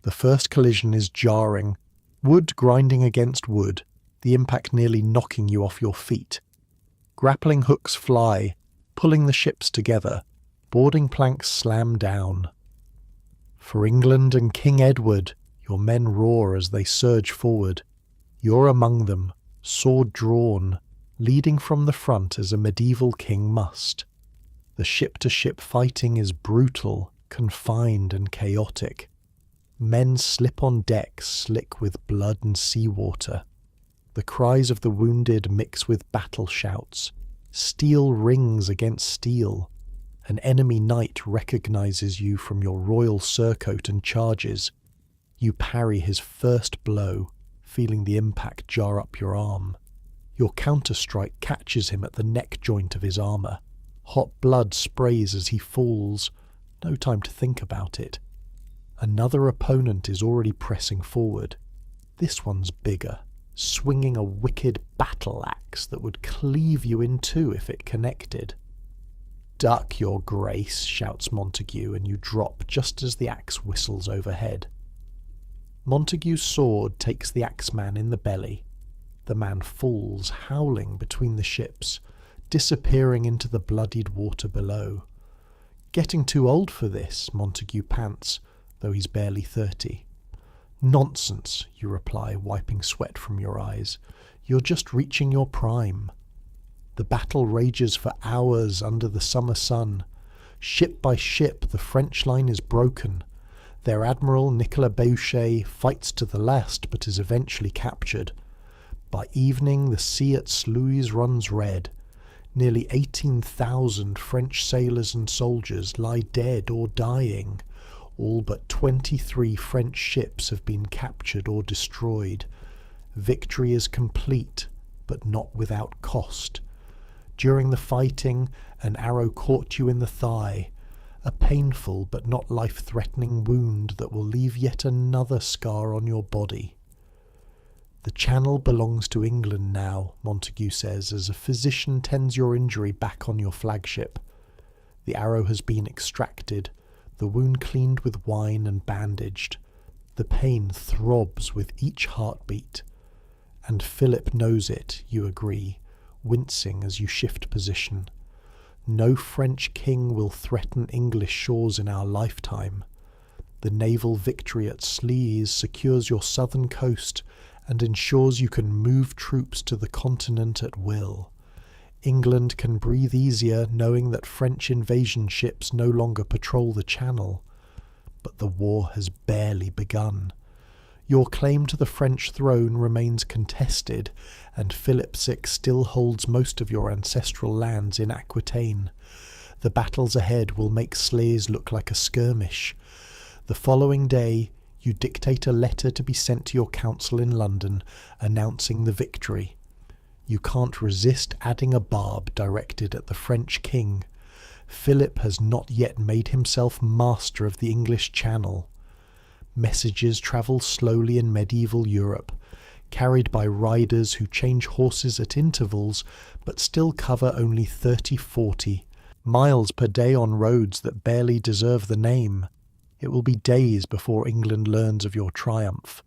The first collision is jarring, wood grinding against wood, the impact nearly knocking you off your feet. Grappling hooks fly, pulling the ships together. Boarding planks slam down. For England and King Edward, your men roar as they surge forward. You're among them, sword drawn, leading from the front as a medieval king must. The ship-to-ship fighting is brutal, confined and chaotic. Men slip on decks slick with blood and seawater. The cries of the wounded mix with battle shouts. Steel rings against steel. An enemy knight recognizes you from your royal surcoat and charges. You parry his first blow, feeling the impact jar up your arm. Your counter-strike catches him at the neck joint of his armour. Hot blood sprays as he falls. No time to think about it. Another opponent is already pressing forward. This one's bigger, swinging a wicked battle axe that would cleave you in two if it connected. "Duck, your grace," shouts Montague, and you drop just as the axe whistles overhead. Montague's sword takes the axeman in the belly. The man falls, howling between the ships, disappearing into the bloodied water below. "Getting too old for this," Montague pants, though he's barely 30. "Nonsense," you reply, wiping sweat from your eyes. "You're just reaching your prime." The battle rages for hours under the summer sun. Ship by ship, the French line is broken. Their admiral, Nicolas Beauchet, fights to the last but is eventually captured. By evening, the sea at Sluys runs red. Nearly 18,000 French sailors and soldiers lie dead or dying. All but 23 French ships have been captured or destroyed. Victory is complete, but not without cost. During the fighting, an arrow caught you in the thigh, a painful but not life-threatening wound that will leave yet another scar on your body. "The Channel belongs to England now," Montague says, as a physician tends your injury back on your flagship. The arrow has been extracted, the wound cleaned with wine and bandaged. The pain throbs with each heartbeat. And Philip knows it, you agree, wincing as you shift position. No French king will threaten English shores in our lifetime. The naval victory at Sluys secures your southern coast and ensures you can move troops to the continent at will. England can breathe easier knowing that French invasion ships no longer patrol the Channel. But the war has barely begun. Your claim to the French throne remains contested, and Philip VI still holds most of your ancestral lands in Aquitaine. The battles ahead will make Slays look like a skirmish. The following day, you dictate a letter to be sent to your council in London, announcing the victory. You can't resist adding a barb directed at the French king. Philip has not yet made himself master of the English Channel. Messages travel slowly in medieval Europe, carried by riders who change horses at intervals but still cover only 30-40 miles per day on roads that barely deserve the name. It will be days before England learns of your triumph.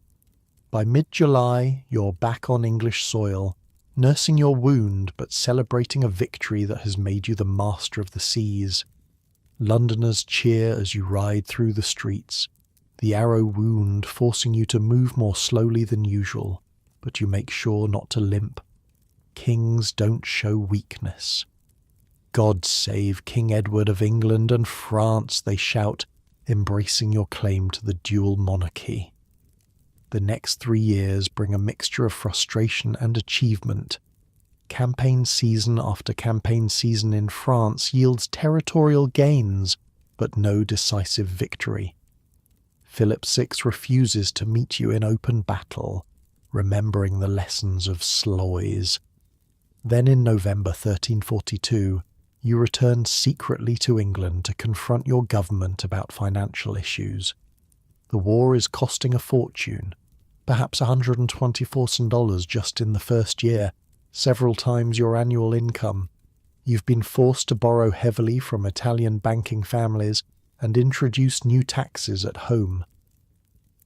By mid-July, you're back on English soil, nursing your wound but celebrating a victory that has made you the master of the seas. Londoners cheer as you ride through the streets, the arrow wound forcing you to move more slowly than usual, but you make sure not to limp. Kings don't show weakness. God save King Edward of England and France, they shout, embracing your claim to the dual monarchy. The next 3 years bring a mixture of frustration and achievement. Campaign season after campaign season in France yields territorial gains, but no decisive victory. Philip VI refuses to meet you in open battle, remembering the lessons of Sluys. Then in November 1342, you return secretly to England to confront your government about financial issues. The war is costing a fortune, perhaps $124 just in the first year, several times your annual income. You've been forced to borrow heavily from Italian banking families and introduce new taxes at home.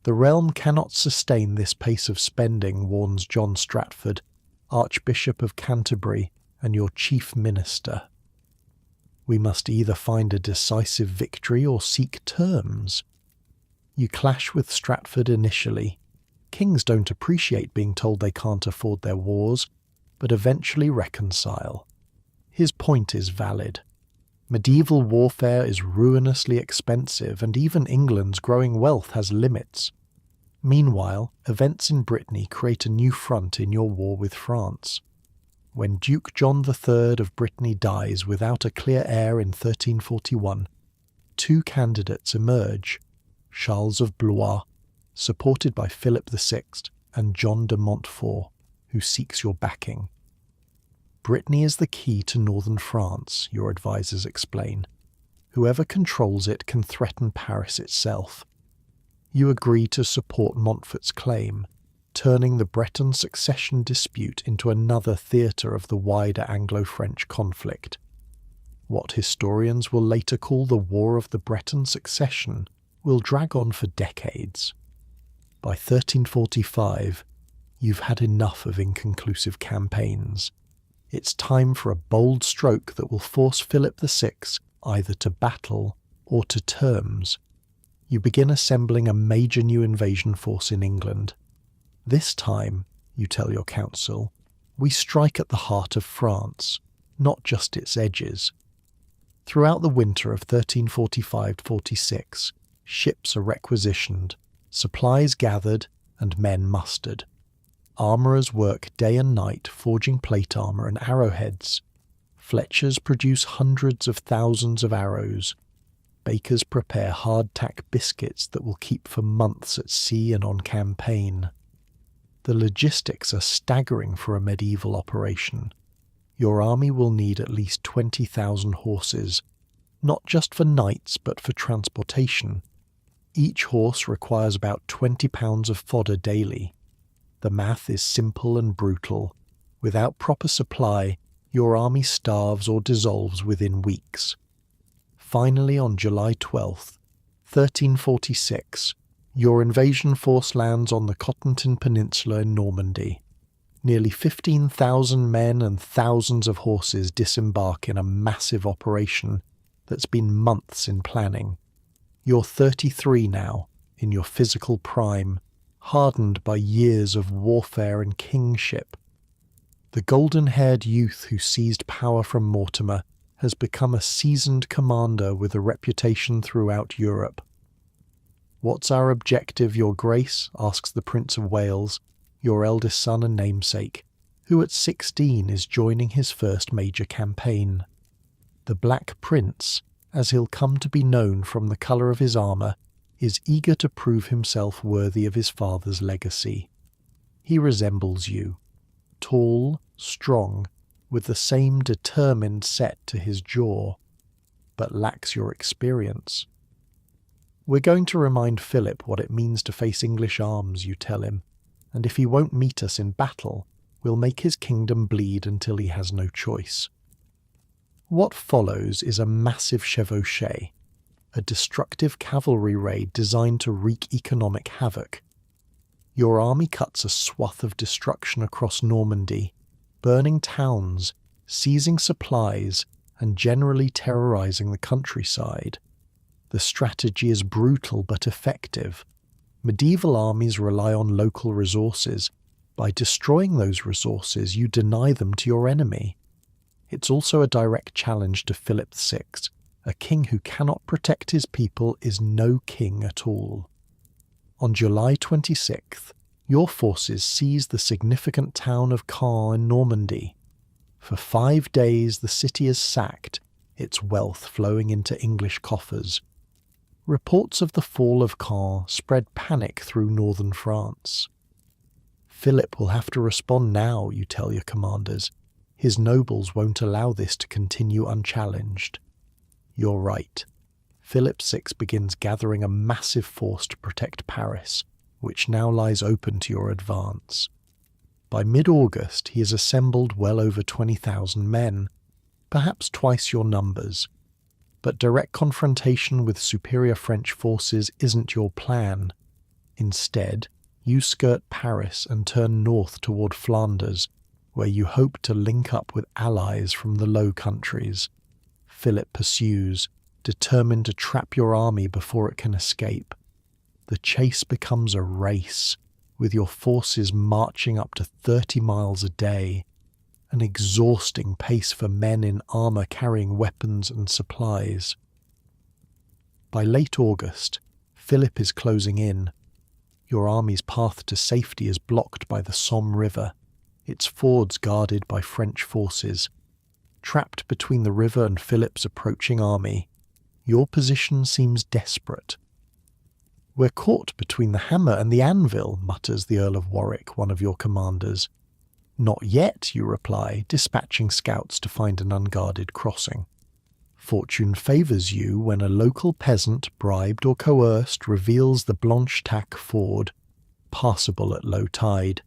The realm cannot sustain this pace of spending, warns John Stratford, Archbishop of Canterbury and your chief minister. We must either find a decisive victory or seek terms. You clash with Stratford initially. Kings don't appreciate being told they can't afford their wars, but eventually reconcile. His point is valid. Medieval warfare is ruinously expensive, and even England's growing wealth has limits. Meanwhile, events in Brittany create a new front in your war with France. When Duke John III of Brittany dies without a clear heir in 1341, 2 candidates emerge, Charles of Blois, supported by Philip VI, and John de Montfort, who seeks your backing. Brittany is the key to northern France, your advisors explain. Whoever controls it can threaten Paris itself. You agree to support Montfort's claim, turning the Breton succession dispute into another theatre of the wider Anglo-French conflict. What historians will later call the War of the Breton Succession will drag on for decades. By 1345, you've had enough of inconclusive campaigns. It's time for a bold stroke that will force Philip VI either to battle or to terms. You begin assembling a major new invasion force in England. This time, you tell your council, we strike at the heart of France, not just its edges. Throughout the winter of 1345-46, ships are requisitioned, supplies gathered, and men mustered. Armourers work day and night forging plate armour and arrowheads. Fletchers produce hundreds of thousands of arrows. Bakers prepare hardtack biscuits that will keep for months at sea and on campaign. The logistics are staggering for a medieval operation. Your army will need at least 20,000 horses, not just for knights but for transportation. Each horse requires about 20 pounds of fodder daily. The math is simple and brutal. Without proper supply, your army starves or dissolves within weeks. Finally, on July 12th, 1346, your invasion force lands on the Cotentin Peninsula in Normandy. Nearly 15,000 men and thousands of horses disembark in a massive operation that's been months in planning. You're 33 now, in your physical prime, hardened by years of warfare and kingship. The golden-haired youth who seized power from Mortimer has become a seasoned commander with a reputation throughout Europe. "What's our objective, Your Grace?" asks the Prince of Wales, your eldest son and namesake, who at 16 is joining his first major campaign. The Black Prince, as he'll come to be known from the colour of his armour, is eager to prove himself worthy of his father's legacy. He resembles you, tall, strong, with the same determined set to his jaw, but lacks your experience. "We're going to remind Philip what it means to face English arms," you tell him, "and if he won't meet us in battle, we'll make his kingdom bleed until he has no choice." What follows is a massive chevauchée, a destructive cavalry raid designed to wreak economic havoc. Your army cuts a swath of destruction across Normandy, burning towns, seizing supplies, and generally terrorizing the countryside. The strategy is brutal but effective. Medieval armies rely on local resources. By destroying those resources, you deny them to your enemy. It's also a direct challenge to Philip VI. A king who cannot protect his people is no king at all. On July 26th, your forces seize the significant town of Caen in Normandy. For 5 days the city is sacked, its wealth flowing into English coffers. Reports of the fall of Caen spread panic through northern France. Philip will have to respond now, you tell your commanders. His nobles won't allow this to continue unchallenged. You're right. Philip VI begins gathering a massive force to protect Paris, which now lies open to your advance. By mid-August he has assembled well over 20,000 men, perhaps twice your numbers. But direct confrontation with superior French forces isn't your plan. Instead, you skirt Paris and turn north toward Flanders, where you hope to link up with allies from the Low Countries. Philip pursues, determined to trap your army before it can escape. The chase becomes a race, with your forces marching up to 30 miles a day, an exhausting pace for men in armour carrying weapons and supplies. By late August, Philip is closing in. Your army's path to safety is blocked by the Somme River, its fords guarded by French forces. Trapped between the river and Philip's approaching army, your position seems desperate. "We're caught between the hammer and the anvil," mutters the Earl of Warwick, one of your commanders. "Not yet," you reply, dispatching scouts to find an unguarded crossing. Fortune favours you when a local peasant, bribed or coerced, reveals the Blanchetaque ford, passable at low tide.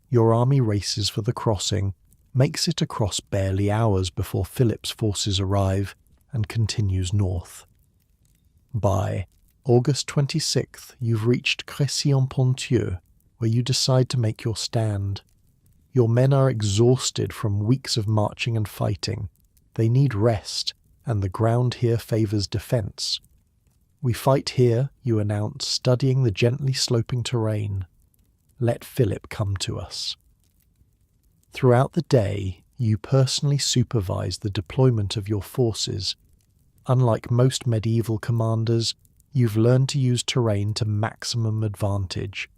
Your army races for the crossing, makes it across barely hours before Philip's forces arrive, and continues north. By August 26th, you've reached Crécy-en-Ponthieu, where you decide to make your stand. Your men are exhausted from weeks of marching and fighting. They need rest, and the ground here favours defence. "We fight here," you announce, studying the gently sloping terrain. "Let Philip come to us." Throughout the day, you personally supervise the deployment of your forces. Unlike most medieval commanders, you've learned to use terrain to maximum advantage.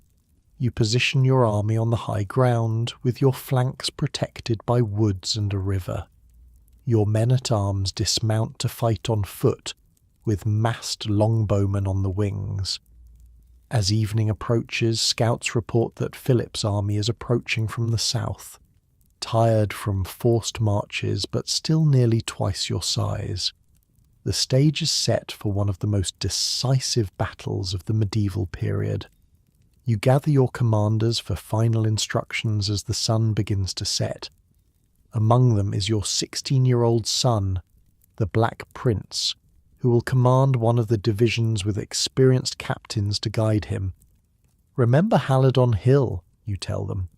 You position your army on the high ground, with your flanks protected by woods and a river. Your men-at-arms dismount to fight on foot, with massed longbowmen on the wings. As evening approaches, scouts report that Philip's army is approaching from the south, tired from forced marches but still nearly twice your size. The stage is set for one of the most decisive battles of the medieval period. You gather your commanders for final instructions as the sun begins to set. Among them is your 16-year-old son, the Black Prince, who will command one of the divisions with experienced captains to guide him. "Remember Halidon Hill," you tell them.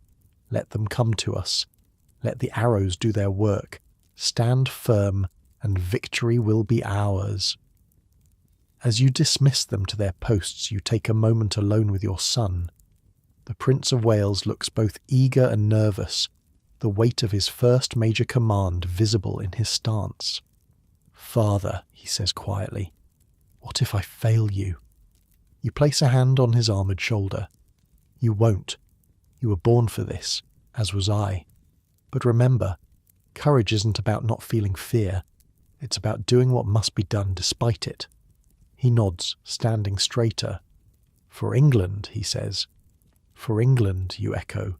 "Let them come to us. Let the arrows do their work. Stand firm, and victory will be ours." As you dismiss them to their posts, you take a moment alone with your son. The Prince of Wales looks both eager and nervous. the weight of his first major command visible in his stance. "Father," he says quietly, "what if I fail you?" You place a hand on his armoured shoulder. "You won't. You were born for this, as was I. But remember, courage isn't about not feeling fear. It's about doing what must be done despite it." He nods, standing straighter. "For England," he says. "For England," you echo.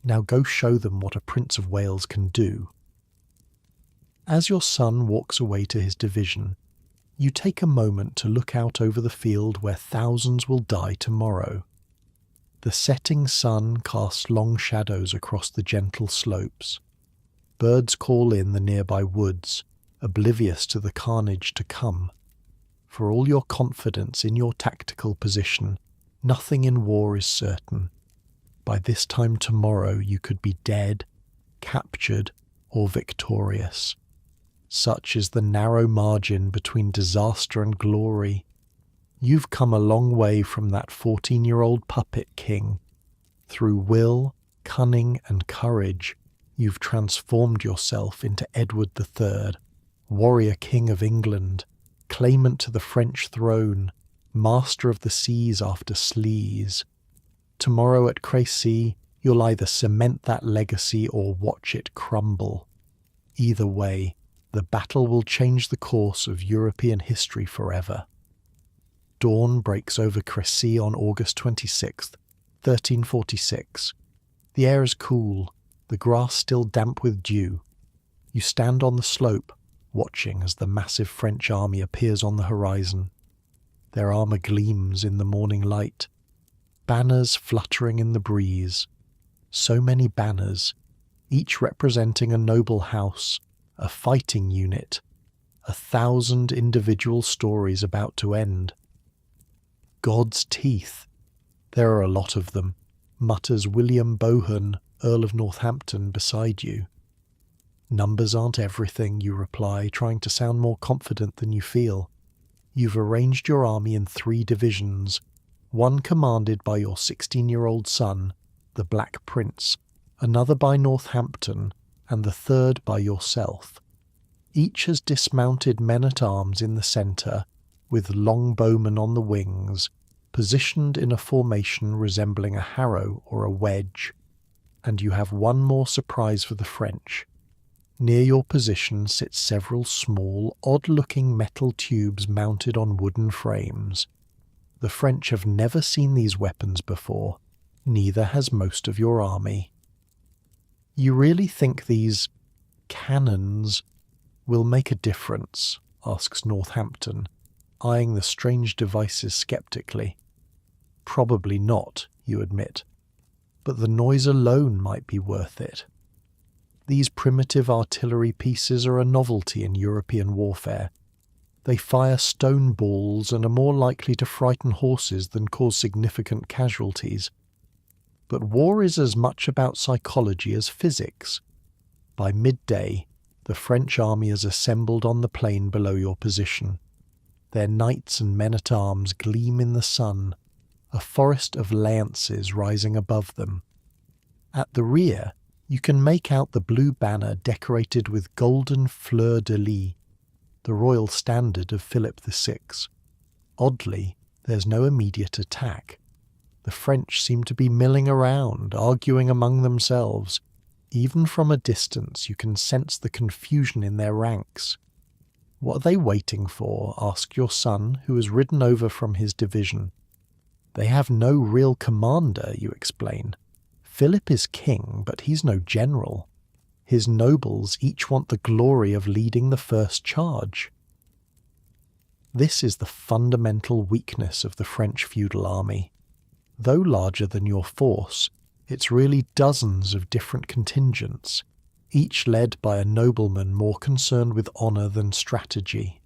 "Now go show them what a Prince of Wales can do." As your son walks away to his division, you take a moment to look out over the field where thousands will die tomorrow. The setting sun casts long shadows across the gentle slopes. Birds call in the nearby woods, oblivious to the carnage to come. For all your confidence in your tactical position, nothing in war is certain. By this time tomorrow you could be dead, captured, or victorious. Such is the narrow margin between disaster and glory. You've come a long way from that 14-year-old puppet king. Through will, cunning, and courage, you've transformed yourself into Edward III, warrior king of England, claimant to the French throne, master of the seas after Slees. Tomorrow at Crécy, you'll either cement that legacy or watch it crumble. Either way, the battle will change the course of European history forever. Dawn breaks over Crécy on August 26th, 1346. The air is cool, the grass still damp with dew. You stand on the slope, watching as the massive French army appears on the horizon. Their armour gleams in the morning light, banners fluttering in the breeze. So many banners, each representing a noble house, a fighting unit, 1,000 individual stories about to end. "God's teeth. There are a lot of them," mutters William Bohun, Earl of Northampton, beside you. "Numbers aren't everything," you reply, trying to sound more confident than you feel. You've arranged your army in 3 divisions, one commanded by your 16-year-old son, the Black Prince, another by Northampton, and the third by yourself. Each has dismounted men-at-arms in the centre, with longbowmen on the wings, positioned in a formation resembling a harrow or a wedge. And you have one more surprise for the French. Near your position sit several small, odd-looking metal tubes mounted on wooden frames. The French have never seen these weapons before, neither has most of your army. "You really think these cannons will make a difference?" asks Northampton, eyeing the strange devices sceptically. "Probably not," you admit, "but the noise alone might be worth it." These primitive artillery pieces are a novelty in European warfare. They fire stone balls and are more likely to frighten horses than cause significant casualties. But war is as much about psychology as physics. By midday, the French army is assembled on the plain below your position. Their knights and men-at-arms gleam in the sun, a forest of lances rising above them. At the rear, you can make out the blue banner decorated with golden fleur-de-lis, the royal standard of Philip VI. Oddly, there's no immediate attack. The French seem to be milling around, arguing among themselves. Even from a distance you can sense the confusion in their ranks. "What are they waiting for?" asks your son, who has ridden over from his division. "They have no real commander," you explain. "Philip is king, but he's no general. His nobles each want the glory of leading the first charge." This is the fundamental weakness of the French feudal army. Though larger than your force, it's really dozens of different contingents, each led by a nobleman more concerned with honour than strategy.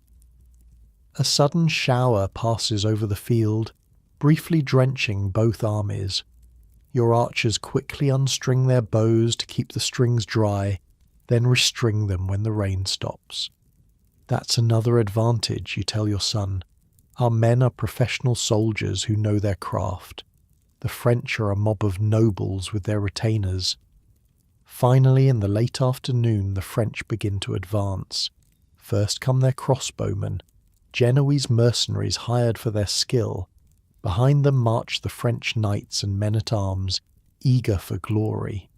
A sudden shower passes over the field, briefly drenching both armies. Your archers quickly unstring their bows to keep the strings dry, then restring them when the rain stops. "That's another advantage," you tell your son. "Our men are professional soldiers who know their craft. The French are a mob of nobles with their retainers." Finally, in the late afternoon, the French begin to advance. First come their crossbowmen, Genoese mercenaries hired for their skill. Behind them march the French knights and men-at-arms, eager for glory.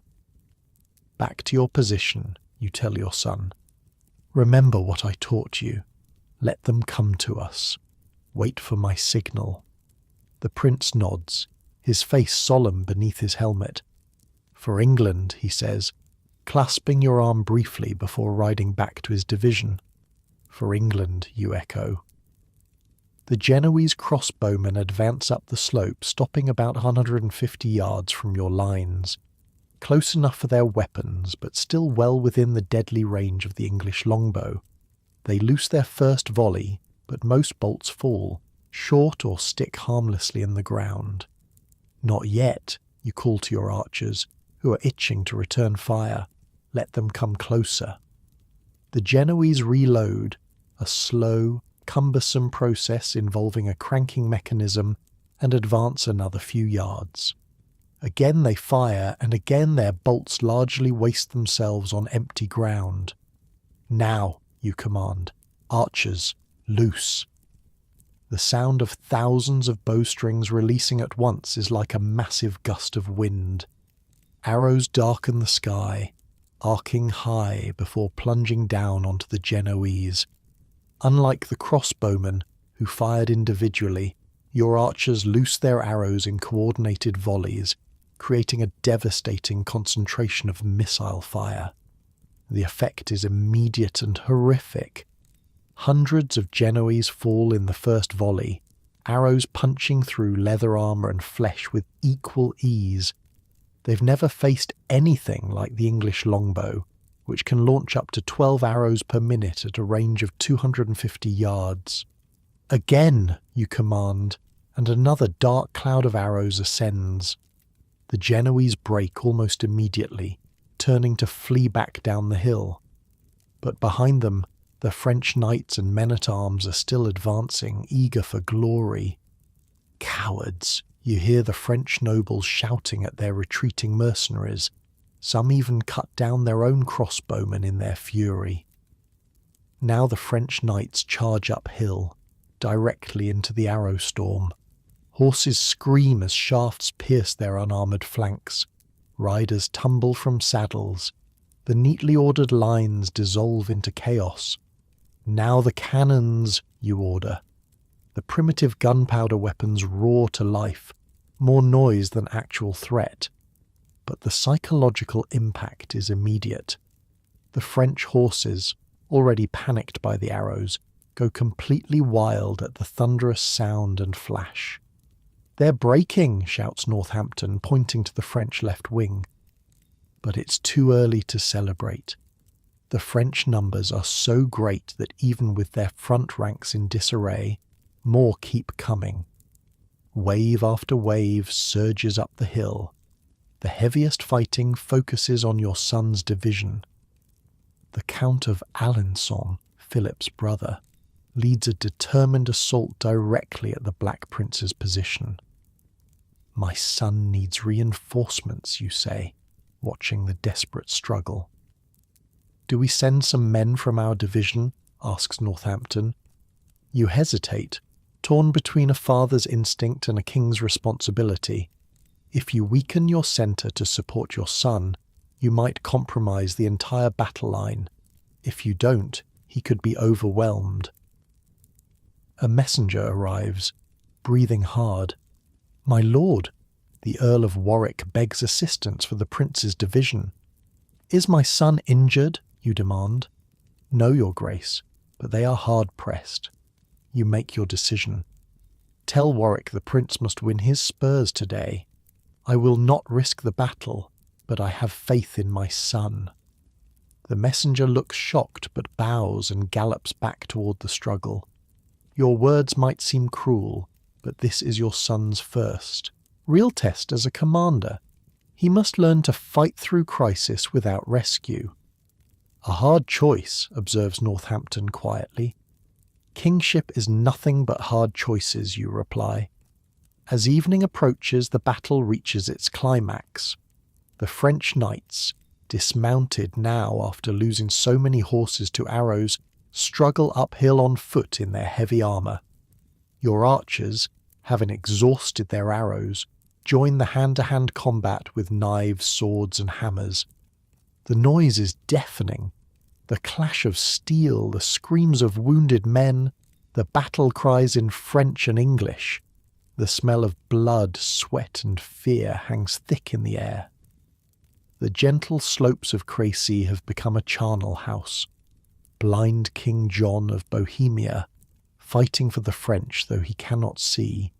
Back to your position, you tell your son. Remember what I taught you. Let them come to us. Wait for my signal. The prince nods, his face solemn beneath his helmet. For England, he says, clasping your arm briefly before riding back to his division. For England, you echo. The Genoese crossbowmen advance up the slope, stopping about 150 yards from your lines. Close enough for their weapons, but still well within the deadly range of the English longbow. They loose their first volley, but most bolts fall, short or stick harmlessly in the ground. Not yet, you call to your archers, who are itching to return fire. Let them come closer. The Genoese reload, a slow, cumbersome process involving a cranking mechanism, and advance another few yards. Again they fire, and again their bolts largely waste themselves on empty ground. Now, you command, archers, loose. The sound of thousands of bowstrings releasing at once is like a massive gust of wind. Arrows darken the sky, arcing high before plunging down onto the Genoese. Unlike the crossbowmen, who fired individually, your archers loose their arrows in coordinated volleys, creating a devastating concentration of missile fire. The effect is immediate and horrific. Hundreds of Genoese fall in the first volley, arrows punching through leather armour and flesh with equal ease. They've never faced anything like the English longbow, which can launch up to 12 arrows per minute at a range of 250 yards. Again, you command, and another dark cloud of arrows ascends. The Genoese break almost immediately, turning to flee back down the hill. But behind them, the French knights and men-at-arms are still advancing, eager for glory. Cowards, you hear the French nobles shouting at their retreating mercenaries. Some even cut down their own crossbowmen in their fury. Now the French knights charge uphill, directly into the arrow storm. Horses scream as shafts pierce their unarmoured flanks. Riders tumble from saddles. The neatly ordered lines dissolve into chaos. Now the cannons, you order. The primitive gunpowder weapons roar to life, more noise than actual threat. But the psychological impact is immediate. The French horses, already panicked by the arrows, go completely wild at the thunderous sound and flash. "They're breaking," shouts Northampton, pointing to the French left wing. But it's too early to celebrate. The French numbers are so great that even with their front ranks in disarray, more keep coming. Wave after wave surges up the hill. The heaviest fighting focuses on your son's division. The Count of Alençon, Philip's brother, leads a determined assault directly at the Black Prince's position. "My son needs reinforcements," you say, watching the desperate struggle. "Do we send some men from our division?" asks Northampton. You hesitate, torn between a father's instinct and a king's responsibility. If you weaken your centre to support your son, you might compromise the entire battle line. If you don't, he could be overwhelmed. A messenger arrives, breathing hard. "My lord, the Earl of Warwick begs assistance for the prince's division." "Is my son injured?" you demand. "No, your grace, but they are hard-pressed." You make your decision. "Tell Warwick the prince must win his spurs today. I will not risk the battle, but I have faith in my son." The messenger looks shocked but bows and gallops back toward the struggle. Your words might seem cruel, but this is your son's first real test as a commander. He must learn to fight through crisis without rescue. "A hard choice," observes Northampton quietly. "Kingship is nothing but hard choices," you reply. As evening approaches, the battle reaches its climax. The French knights, dismounted now after losing so many horses to arrows, struggle uphill on foot in their heavy armour. Your archers, having exhausted their arrows, join the hand-to-hand combat with knives, swords and hammers. The noise is deafening. The clash of steel, the screams of wounded men, the battle cries in French and English. The smell of blood, sweat and fear hangs thick in the air. The gentle slopes of Crécy have become a charnel house. Blind King John of Bohemia, fighting for the French though he cannot see,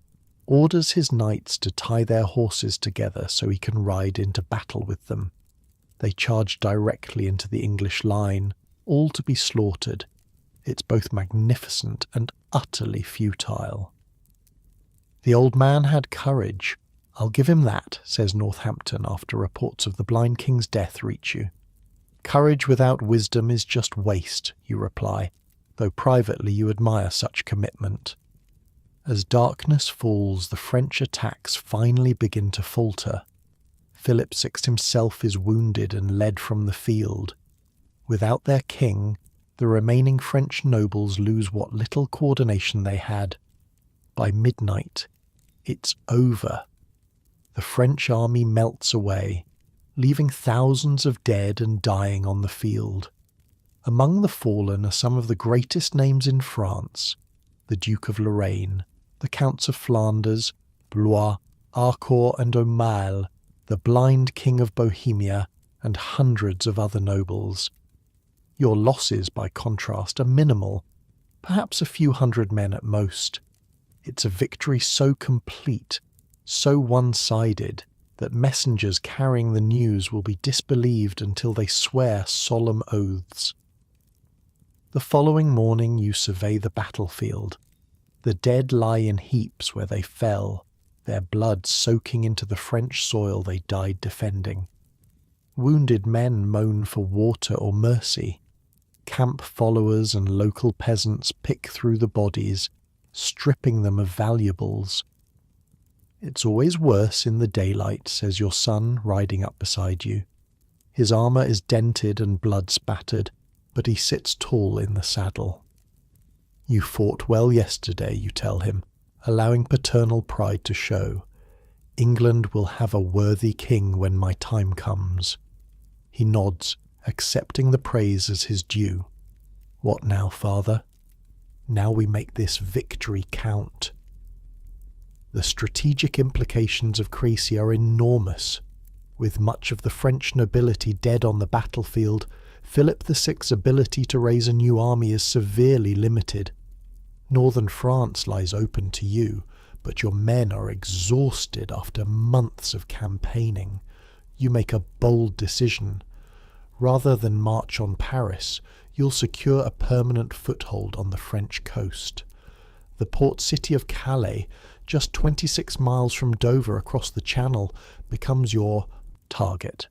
orders his knights to tie their horses together so he can ride into battle with them. They charge directly into the English line, all to be slaughtered. It's both magnificent and utterly futile. The old man had courage. I'll give him that, says Northampton after reports of the blind king's death reach you. Courage without wisdom is just waste, you reply, though privately you admire such commitment. As darkness falls, the French attacks finally begin to falter. Philip VI himself is wounded and led from the field. Without their king, the remaining French nobles lose what little coordination they had. By midnight, it's over. The French army melts away, leaving thousands of dead and dying on the field. Among the fallen are some of the greatest names in France: the Duke of Lorraine, the Counts of Flanders, Blois, Harcourt and Aumale, the blind King of Bohemia, and hundreds of other nobles. Your losses, by contrast, are minimal, perhaps a few hundred men at most. It's a victory so complete, so one-sided, that messengers carrying the news will be disbelieved until they swear solemn oaths. The following morning you survey the battlefield. The dead lie in heaps where they fell, their blood soaking into the French soil they died defending. Wounded men moan for water or mercy. Camp followers and local peasants pick through the bodies, stripping them of valuables. It's always worse in the daylight, says your son, riding up beside you. His armour is dented and blood-spattered, but he sits tall in the saddle. You fought well yesterday, you tell him, allowing paternal pride to show. England will have a worthy king when my time comes. He nods, accepting the praise as his due. What now, father? Now we make this victory count. The strategic implications of Crécy are enormous. With much of the French nobility dead on the battlefield, Philip VI's ability to raise a new army is severely limited. Northern France lies open to you, but your men are exhausted after months of campaigning. You make a bold decision. Rather than march on Paris, you'll secure a permanent foothold on the French coast. The port city of Calais, just 26 miles from Dover across the Channel, becomes your target.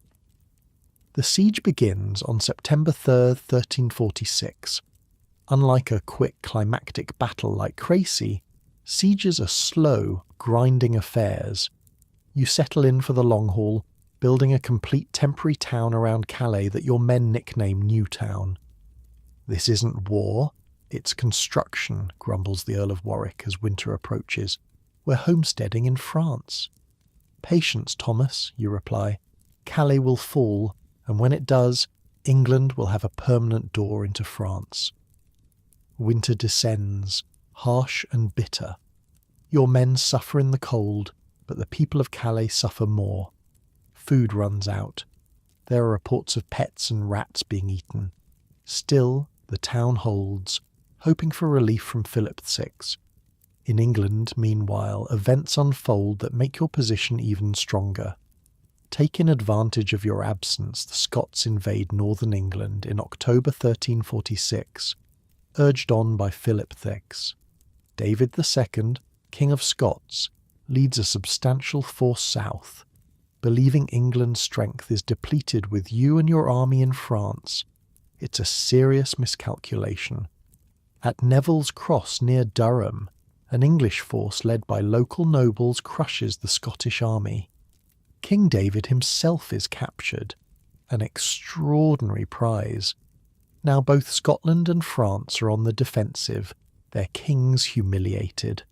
The siege begins on September 3rd, 1346. Unlike a quick climactic battle like Crécy, sieges are slow, grinding affairs. You settle in for the long haul, building a complete temporary town around Calais that your men nickname Newtown. This isn't war, it's construction, grumbles the Earl of Warwick as winter approaches. We're homesteading in France. Patience, Thomas, you reply. Calais will fall, and when it does, England will have a permanent door into France. Winter descends, harsh and bitter. Your men suffer in the cold, but the people of Calais suffer more. Food runs out. There are reports of pets and rats being eaten. Still, the town holds, hoping for relief from Philip VI. In England, meanwhile, events unfold that make your position even stronger. Taking advantage of your absence, the Scots invade northern England in October 1346, urged on by Philip VI. David II, King of Scots, leads a substantial force south. Believing England's strength is depleted with you and your army in France, it's a serious miscalculation. At Neville's Cross near Durham, an English force led by local nobles crushes the Scottish army. King David himself is captured. an extraordinary prize. Now both Scotland and France are on the defensive, their kings humiliated.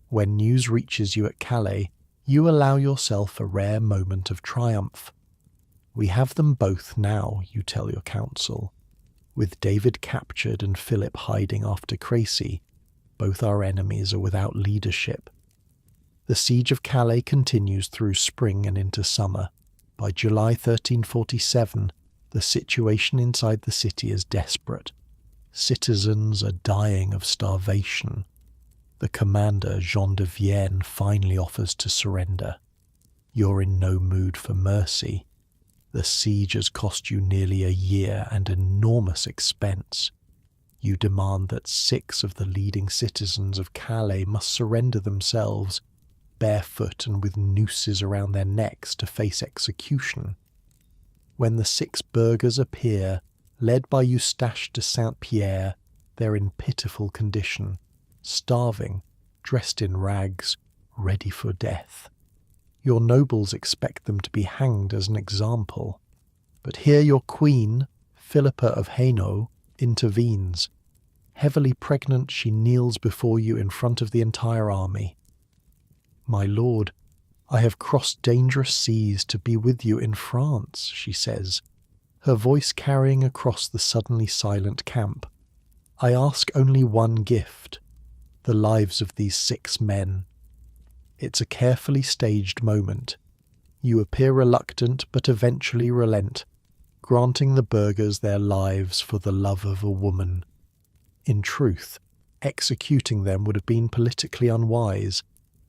When news reaches you at Calais, you allow yourself a rare moment of triumph. We have them both now, you tell your council. With David captured and Philip hiding after Crécy, both our enemies are without leadership. The siege of Calais continues through spring and into summer. By July 1347, the situation inside the city is desperate. Citizens are dying of starvation. The commander, Jean de Vienne, finally offers to surrender. You're in no mood for mercy. The siege has cost you nearly a year and enormous expense. You demand that 6 of the leading citizens of Calais must surrender themselves, barefoot and with nooses around their necks, to face execution. When the 6 burghers appear, led by Eustache de Saint-Pierre, they're in pitiful condition, starving, dressed in rags, ready for death. Your nobles expect them to be hanged as an example. But here your queen, Philippa of Hainaut, intervenes. Heavily pregnant, she kneels before you in front of the entire army. "My lord, I have crossed dangerous seas to be with you in France," she says, her voice carrying across the suddenly silent camp. "I ask only one gift, the lives of these 6 men." It's a carefully staged moment. You appear reluctant but eventually relent, granting the burghers their lives for the love of a woman. In truth, executing them would have been politically unwise,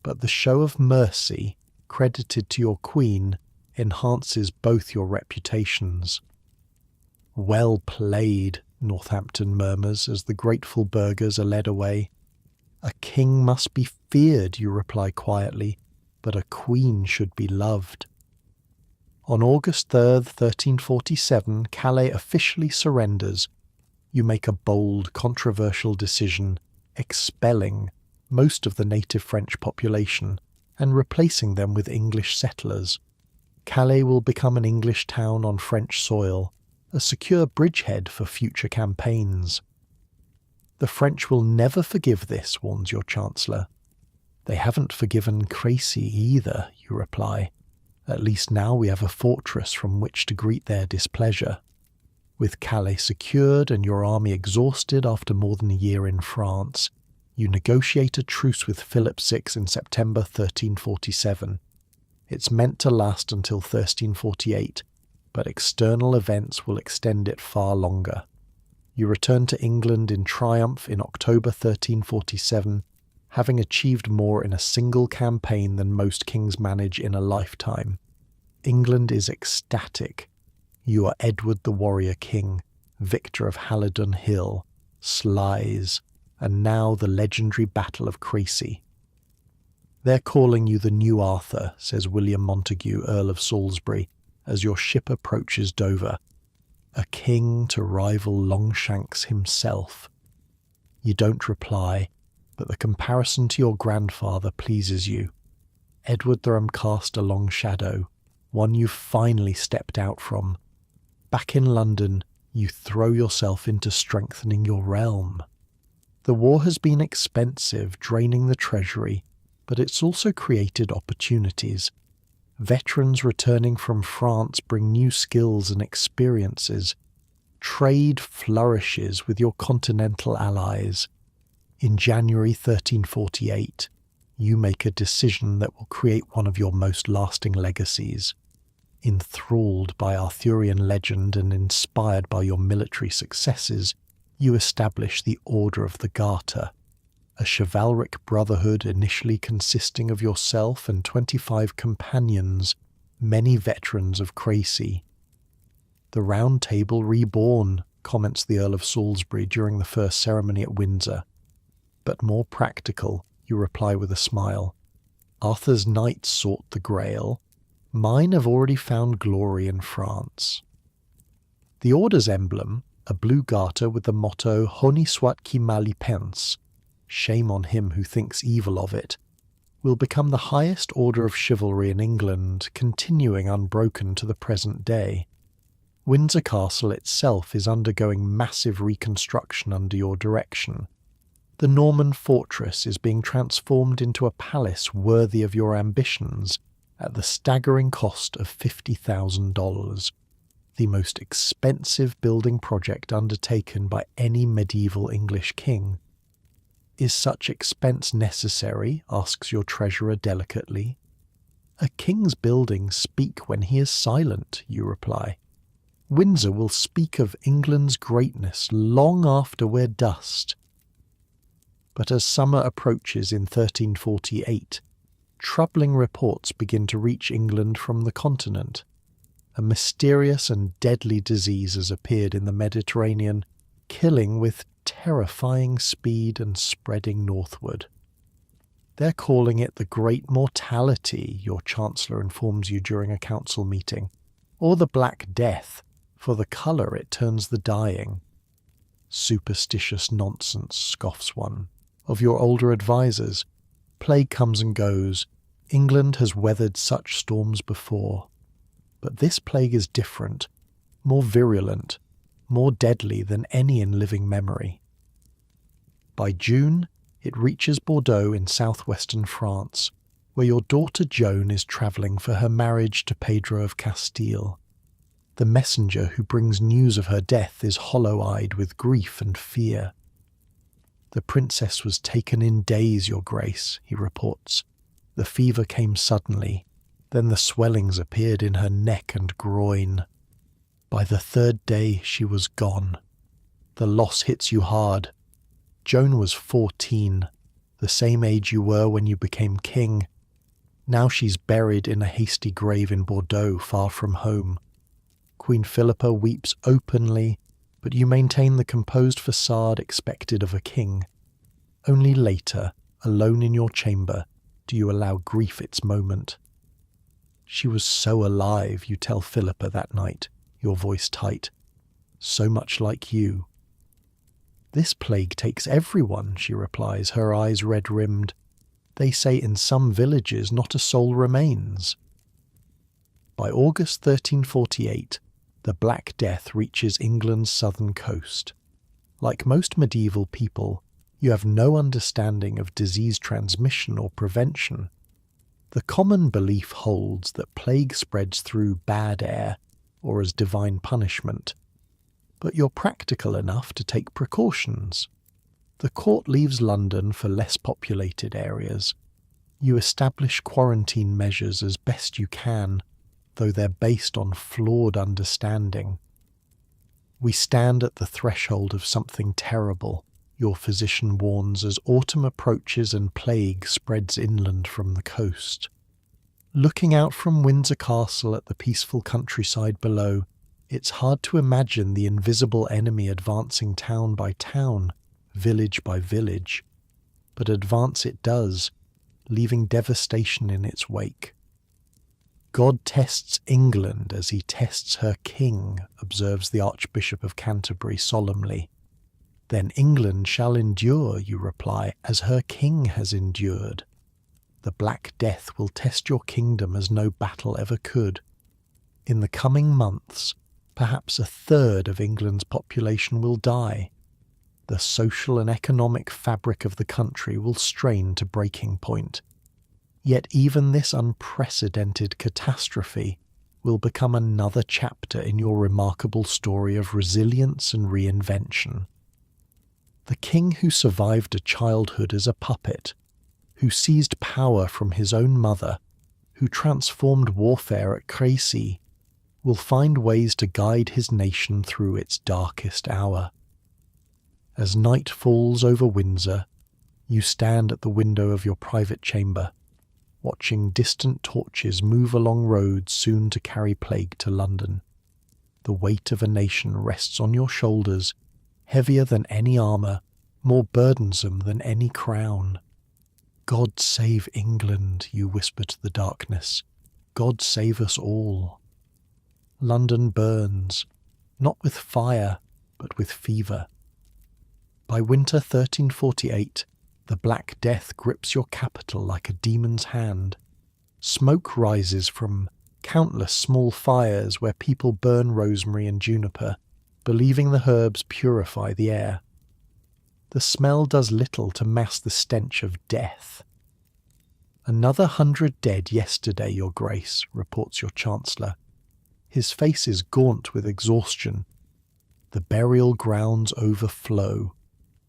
but the show of mercy, credited to your queen, enhances both your reputations. "Well played," Northampton murmurs as the grateful burghers are led away. "A king must be feared," you reply quietly, "but a queen should be loved." On August 3rd, 1347, Calais officially surrenders. You make a bold, controversial decision, expelling most of the native French population and replacing them with English settlers. Calais will become an English town on French soil, a secure bridgehead for future campaigns. "The French will never forgive this," warns your Chancellor. "They haven't forgiven Crécy either," you reply. "At least now we have a fortress from which to greet their displeasure." With Calais secured and your army exhausted after more than a year in France, you negotiate a truce with Philip VI in September 1347. It's meant to last until 1348, but external events will extend it far longer. You return to England in triumph in October 1347, having achieved more in a single campaign than most kings manage in a lifetime. England is ecstatic. You are Edward the Warrior King, victor of Halidon Hill, Slies, and now the legendary Battle of Crécy. "They're calling you the new Arthur," says William Montague, Earl of Salisbury, as your ship approaches Dover. "A king to rival Longshanks himself." You don't reply, but the comparison to your grandfather pleases you. Edward cast a long shadow, one you've finally stepped out from. Back in London, you throw yourself into strengthening your realm. The war has been expensive, draining the treasury, but it's also created opportunities. Veterans returning from France bring new skills and experiences. Trade flourishes with your continental allies. In January 1348, you make a decision that will create one of your most lasting legacies. Enthralled by Arthurian legend and inspired by your military successes, you establish the Order of the Garter, a chivalric brotherhood initially consisting of yourself and 25 companions, many veterans of Crécy. "The Round Table reborn," comments the Earl of Salisbury during the first ceremony at Windsor. "But more practical," you reply with a smile. "Arthur's knights sought the Grail. Mine have already found glory in France." The Order's emblem, a blue garter with the motto "Honi soit qui mal y pense," shame on him who thinks evil of it, will become the highest order of chivalry in England, continuing unbroken to the present day. Windsor Castle itself is undergoing massive reconstruction under your direction. The Norman fortress is being transformed into a palace worthy of your ambitions at the staggering cost of $50,000, the most expensive building project undertaken by any medieval English king. Is such expense necessary? Asks your treasurer delicately. A king's buildings speak when he is silent, you reply. Windsor will speak of England's greatness long after we're dust. But as summer approaches in 1348, troubling reports begin to reach England from the continent. A mysterious and deadly disease has appeared in the Mediterranean, killing with terrifying speed and spreading northward. They're calling it the Great Mortality, your Chancellor informs you during a council meeting, or the Black Death, for the colour it turns the dying. Superstitious nonsense, scoffs one of your older advisers. Plague comes and goes. England has weathered such storms before. But this plague is different, more virulent, more deadly than any in living memory. By June, it reaches Bordeaux in southwestern France, where your daughter Joan is travelling for her marriage to Pedro of Castile. The messenger who brings news of her death is hollow-eyed with grief and fear. The princess was taken in days, your grace, he reports. The fever came suddenly, then the swellings appeared in her neck and groin. By the third day she was gone. The loss hits you hard. Joan was 14, the same age you were when you became king. Now she's buried in a hasty grave in Bordeaux, far from home. Queen Philippa weeps openly, but you maintain the composed facade expected of a king. Only later, alone in your chamber, do you allow grief its moment. She was so alive, you tell Philippa that night, your voice tight. So much like you. This plague takes everyone, she replies, her eyes red-rimmed. They say in some villages not a soul remains. By August 1348, the Black Death reaches England's southern coast. Like most medieval people, you have no understanding of disease transmission or prevention. The common belief holds that plague spreads through bad air or as divine punishment. But you're practical enough to take precautions. The court leaves London for less populated areas. You establish quarantine measures as best you can, though they're based on flawed understanding. We stand at the threshold of something terrible, your physician warns as autumn approaches and plague spreads inland from the coast. Looking out from Windsor Castle at the peaceful countryside below, it's hard to imagine the invisible enemy advancing town by town, village by village. But advance it does, leaving devastation in its wake. God tests England as he tests her king, observes the Archbishop of Canterbury solemnly. Then England shall endure, you reply, as her king has endured. The Black Death will test your kingdom as no battle ever could. In the coming months, perhaps a third of England's population will die. The social and economic fabric of the country will strain to breaking point. Yet even this unprecedented catastrophe will become another chapter in your remarkable story of resilience and reinvention. The king who survived a childhood as a puppet, who seized power from his own mother, who transformed warfare at Crécy, will find ways to guide his nation through its darkest hour. As night falls over Windsor, you stand at the window of your private chamber, watching distant torches move along roads soon to carry plague to London. The weight of a nation rests on your shoulders, heavier than any armour, more burdensome than any crown. God save England, you whisper to the darkness. God save us all. London burns, not with fire, but with fever. By winter 1348, the Black Death grips your capital like a demon's hand. Smoke rises from Countless small fires where people burn rosemary and juniper, believing the herbs purify the air. The smell does little to mask the stench of death. "Another 100 dead yesterday, Your Grace," reports your Chancellor. His face is gaunt with exhaustion. The burial grounds overflow.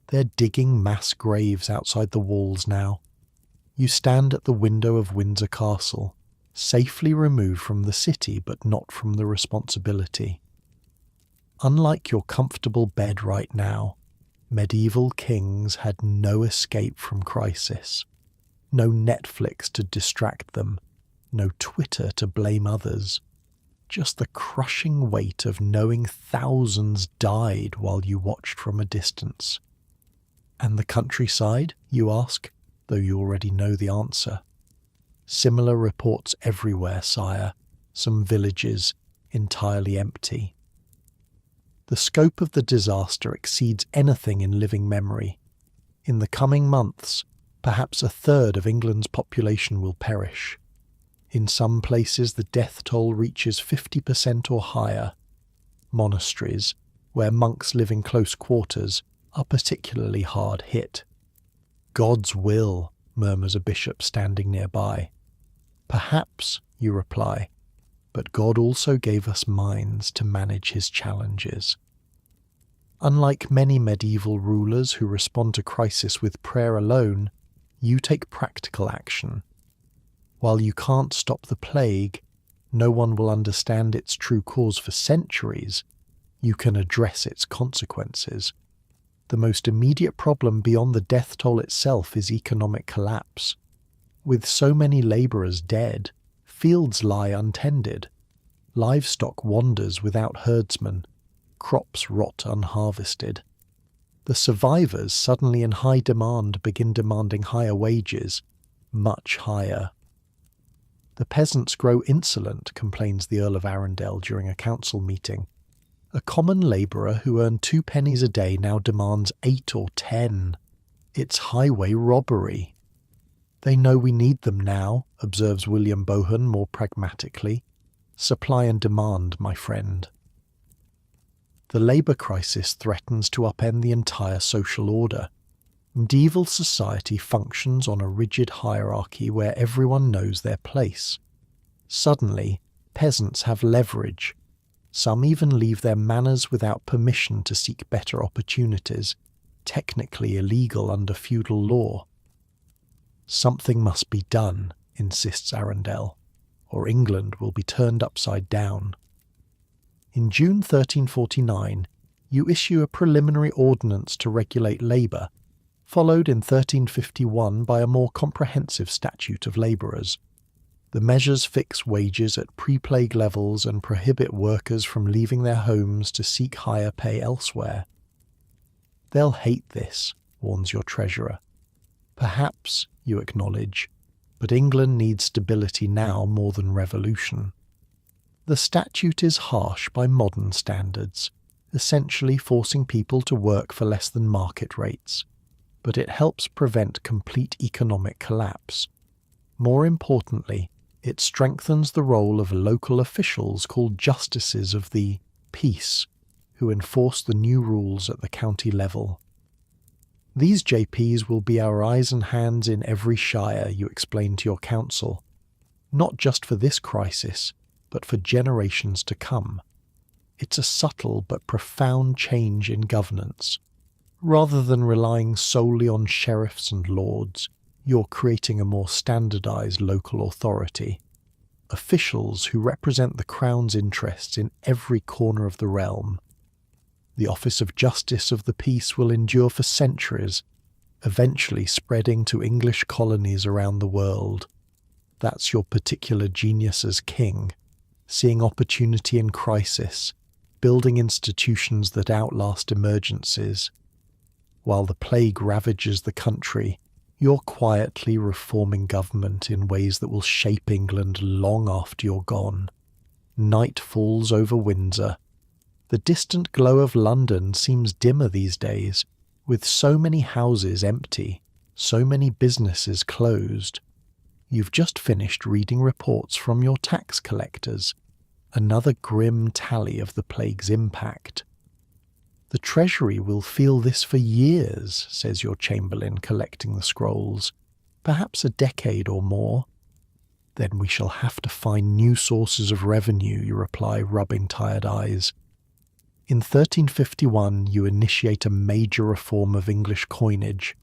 They're digging mass graves outside the walls now. You stand at the window of Windsor Castle, safely removed from the city but not from the responsibility. Unlike your comfortable bed right now, medieval kings had no escape from crisis. No Netflix to distract them, no Twitter to blame others. Just the crushing weight of knowing thousands died while you watched from a distance. And the countryside, you ask, though you already know the answer. Similar reports everywhere, sire, some villages entirely empty. The scope of the disaster exceeds anything in living memory. In the coming months, perhaps a third of England's population will perish. In some places the death toll reaches 50% or higher. Monasteries, where monks live in close quarters, are particularly hard hit. "God's will," murmurs a bishop standing nearby. "Perhaps," you reply, "but God also gave us minds to manage his challenges." Unlike many medieval rulers who respond to crisis with prayer alone, you take practical action. While you can't stop the plague, no one will understand its true cause for centuries, you can address its consequences. The most immediate problem beyond the death toll itself is economic collapse. With so many labourers dead, fields lie untended. Livestock wanders without herdsmen. Crops rot unharvested. The survivors, suddenly in high demand, begin demanding higher wages, much higher. "The peasants grow insolent," complains the Earl of Arundel during a council meeting. "A common labourer who earned 2 pennies a day now demands 8 or 10. It's highway robbery." "They know we need them now," observes William Bohun more pragmatically. "Supply and demand, my friend." The labour crisis threatens to upend the entire social order. Medieval society functions on a rigid hierarchy where everyone knows their place. Suddenly, peasants have leverage. Some even leave their manors without permission to seek better opportunities, technically illegal under feudal law. "Something must be done," insists Arundel, "or England will be turned upside down." In June 1349, you issue a preliminary ordinance to regulate labour, followed in 1351 by a more comprehensive statute of labourers. The measures fix wages at pre-plague levels and prohibit workers from leaving their homes to seek higher pay elsewhere. "They'll hate this," warns your treasurer. "Perhaps," you acknowledge, "but England needs stability now more than revolution." The statute is harsh by modern standards, essentially forcing people to work for less than market rates, but it helps prevent complete economic collapse. More importantly, it strengthens the role of local officials called justices of the peace, who enforce the new rules at the county level. "These JPs will be our eyes and hands in every shire," you explain to your council, "not just for this crisis, but for generations to come." It's a subtle but profound change in governance. Rather than relying solely on sheriffs and lords, you're creating a more standardized local authority. Officials who represent the Crown's interests in every corner of the realm. The office of Justice of the Peace will endure for centuries, eventually spreading to English colonies around the world. That's your particular genius as king, seeing opportunity in crisis, building institutions that outlast emergencies. While the plague ravages the country, you're quietly reforming government in ways that will shape England long after you're gone. Night falls over Windsor. The distant glow of London seems dimmer these days, with so many houses empty, so many businesses closed. You've just finished reading reports from your tax collectors, another grim tally of the plague's impact. The Treasury will feel this for years, says your Chamberlain, collecting the scrolls, perhaps a decade or more. Then we shall have to find new sources of revenue, you reply, rubbing tired eyes. In 1351, you initiate a major reform of English coinage,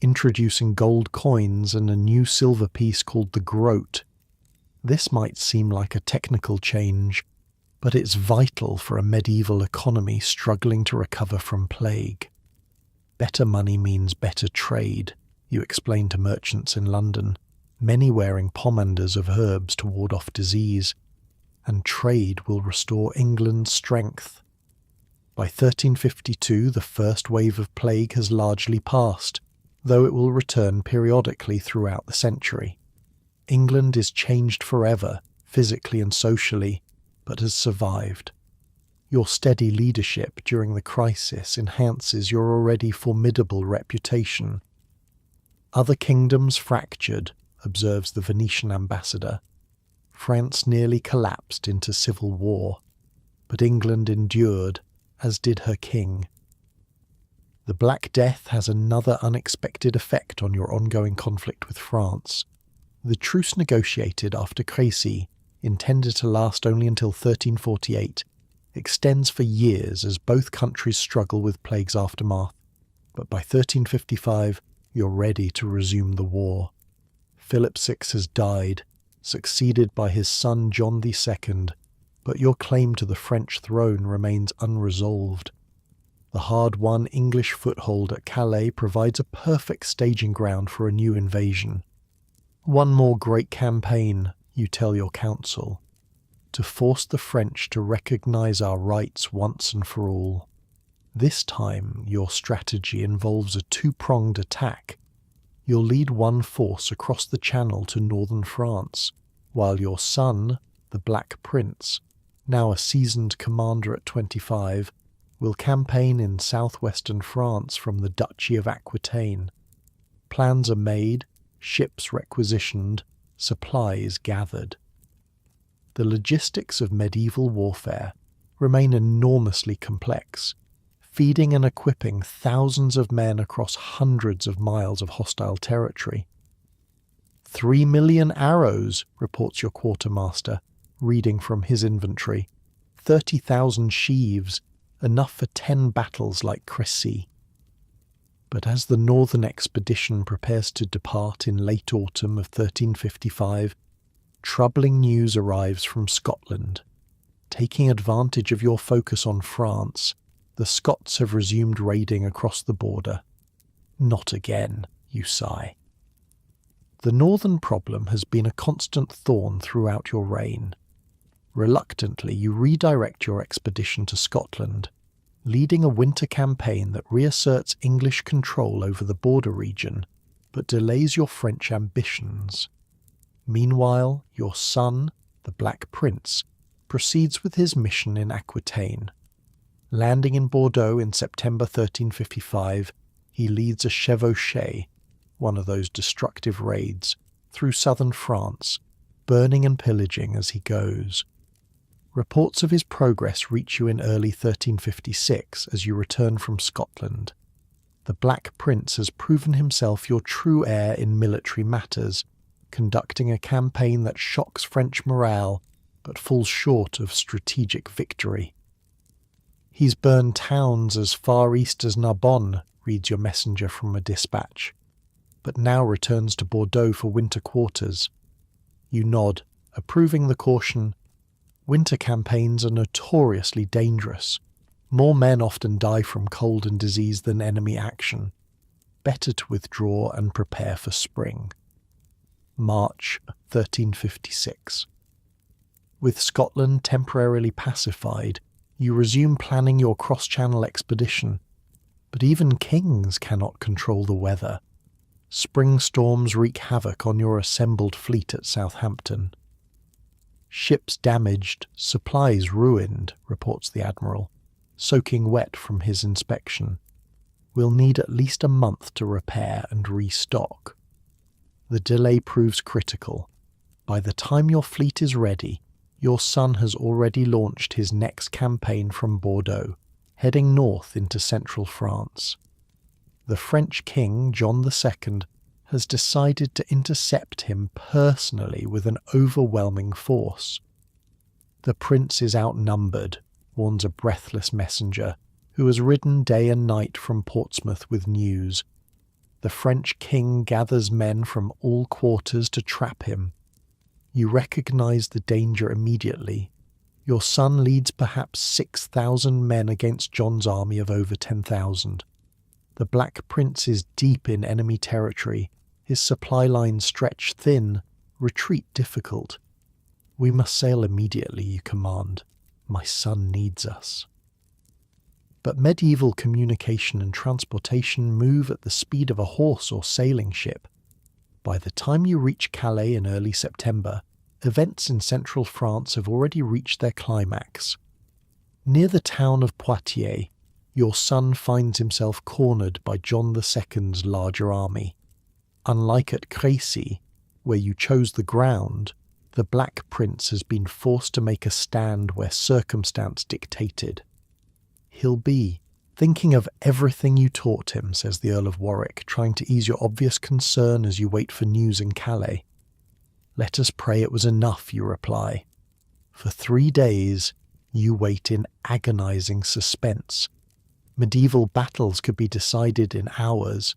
introducing gold coins and a new silver piece called the groat. This might seem like a technical change, but it's vital for a medieval economy struggling to recover from plague. Better money means better trade, you explain to merchants in London, many wearing pomanders of herbs to ward off disease, and trade will restore England's strength. By 1352, the first wave of plague has largely passed, though it will return periodically throughout the century. England is changed forever, physically and socially, but has survived. Your steady leadership during the crisis enhances your already formidable reputation. Other kingdoms fractured, observes the Venetian ambassador. France nearly collapsed into civil war, but England endured, as did her king. The Black Death has another unexpected effect on your ongoing conflict with France. The truce negotiated after Crécy, intended to last only until 1348, extends for years as both countries struggle with plague's aftermath. But by 1355, you're ready to resume the war. Philip VI has died, succeeded by his son John II, but your claim to the French throne remains unresolved. The hard-won English foothold at Calais provides a perfect staging ground for a new invasion. One more great campaign, you tell your council, to force the French to recognise our rights once and for all. This time, your strategy involves a two-pronged attack. You'll lead one force across the Channel to northern France, while your son, the Black Prince, now a seasoned commander at 25, will campaign in southwestern France from the Duchy of Aquitaine. Plans are made, ships requisitioned, supplies gathered. The logistics of medieval warfare remain enormously complex, feeding and equipping thousands of men across hundreds of miles of hostile territory. 3 million arrows, reports your quartermaster, reading from his inventory. 30,000 sheaves, enough for 10 battles like Crécy. But as the northern expedition prepares to depart in late autumn of 1355, troubling news arrives from Scotland. Taking advantage of your focus on France, the Scots have resumed raiding across the border. Not again, you sigh. The northern problem has been a constant thorn throughout your reign. Reluctantly, you redirect your expedition to Scotland, leading a winter campaign that reasserts English control over the border region, but delays your French ambitions. Meanwhile, your son, the Black Prince, proceeds with his mission in Aquitaine. Landing in Bordeaux in September 1355, he leads a chevauchée, one of those destructive raids, through southern France, burning and pillaging as he goes. Reports of his progress reach you in early 1356 as you return from Scotland. The Black Prince has proven himself your true heir in military matters, conducting a campaign that shocks French morale but falls short of strategic victory. He's burned towns as far east as Narbonne, reads your messenger from a dispatch, but now returns to Bordeaux for winter quarters. You nod, approving the caution. Winter campaigns are notoriously dangerous. More men often die from cold and disease than enemy action. Better to withdraw and prepare for spring. March 1356. With Scotland temporarily pacified, you resume planning your cross-channel expedition. But even kings cannot control the weather. Spring storms wreak havoc on your assembled fleet at Southampton. Ships damaged, supplies ruined, reports the Admiral, soaking wet from his inspection. We'll need at least a month to repair and restock. The delay proves critical. By the time your fleet is ready, your son has already launched his next campaign from Bordeaux, heading north into central France. The French king, John II, has decided to intercept him personally with an overwhelming force. The prince is outnumbered, warns a breathless messenger, who has ridden day and night from Portsmouth with news. The French king gathers men from all quarters to trap him. You recognize the danger immediately. Your son leads perhaps 6,000 men against John's army of over 10,000. The Black Prince is deep in enemy territory, his supply lines stretch thin, retreat difficult. We must sail immediately, you command. My son needs us. But medieval communication and transportation move at the speed of a horse or sailing ship. By the time you reach Calais in early September, events in central France have already reached their climax. Near the town of Poitiers, your son finds himself cornered by John II's larger army. Unlike at Crécy, where you chose the ground, the Black Prince has been forced to make a stand where circumstance dictated. He'll be thinking of everything you taught him, says the Earl of Warwick, trying to ease your obvious concern as you wait for news in Calais. Let us pray it was enough, you reply. For 3 days, you wait in agonizing suspense. Medieval battles could be decided in hours,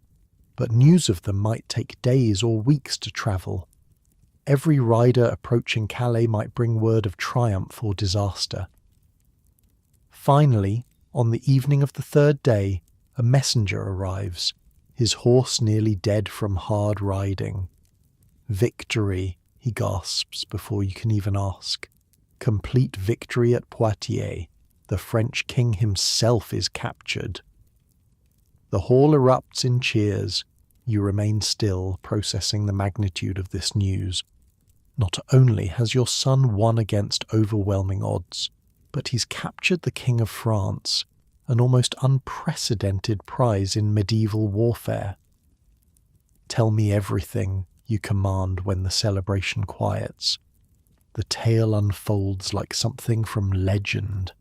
but news of them might take days or weeks to travel. Every rider approaching Calais might bring word of triumph or disaster. Finally, on the evening of the 3rd day, a messenger arrives, his horse nearly dead from hard riding. Victory, he gasps before you can even ask. Complete victory at Poitiers. The French king himself is captured. The hall erupts in cheers. You remain still, processing the magnitude of this news. Not only has your son won against overwhelming odds, but he's captured the King of France, an almost unprecedented prize in medieval warfare. Tell me everything, you command when the celebration quiets. The tale unfolds like something from legend.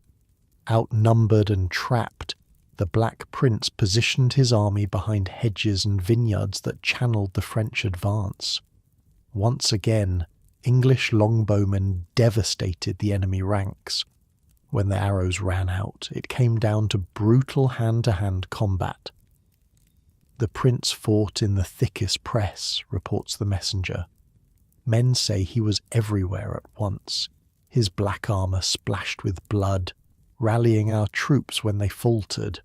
Outnumbered and trapped, the Black Prince positioned his army behind hedges and vineyards that channeled the French advance. Once again, English longbowmen devastated the enemy ranks. When the arrows ran out, it came down to brutal hand-to-hand combat. The prince fought in the thickest press, reports the messenger. Men say he was everywhere at once, his black armour splashed with blood, rallying our troops when they faltered.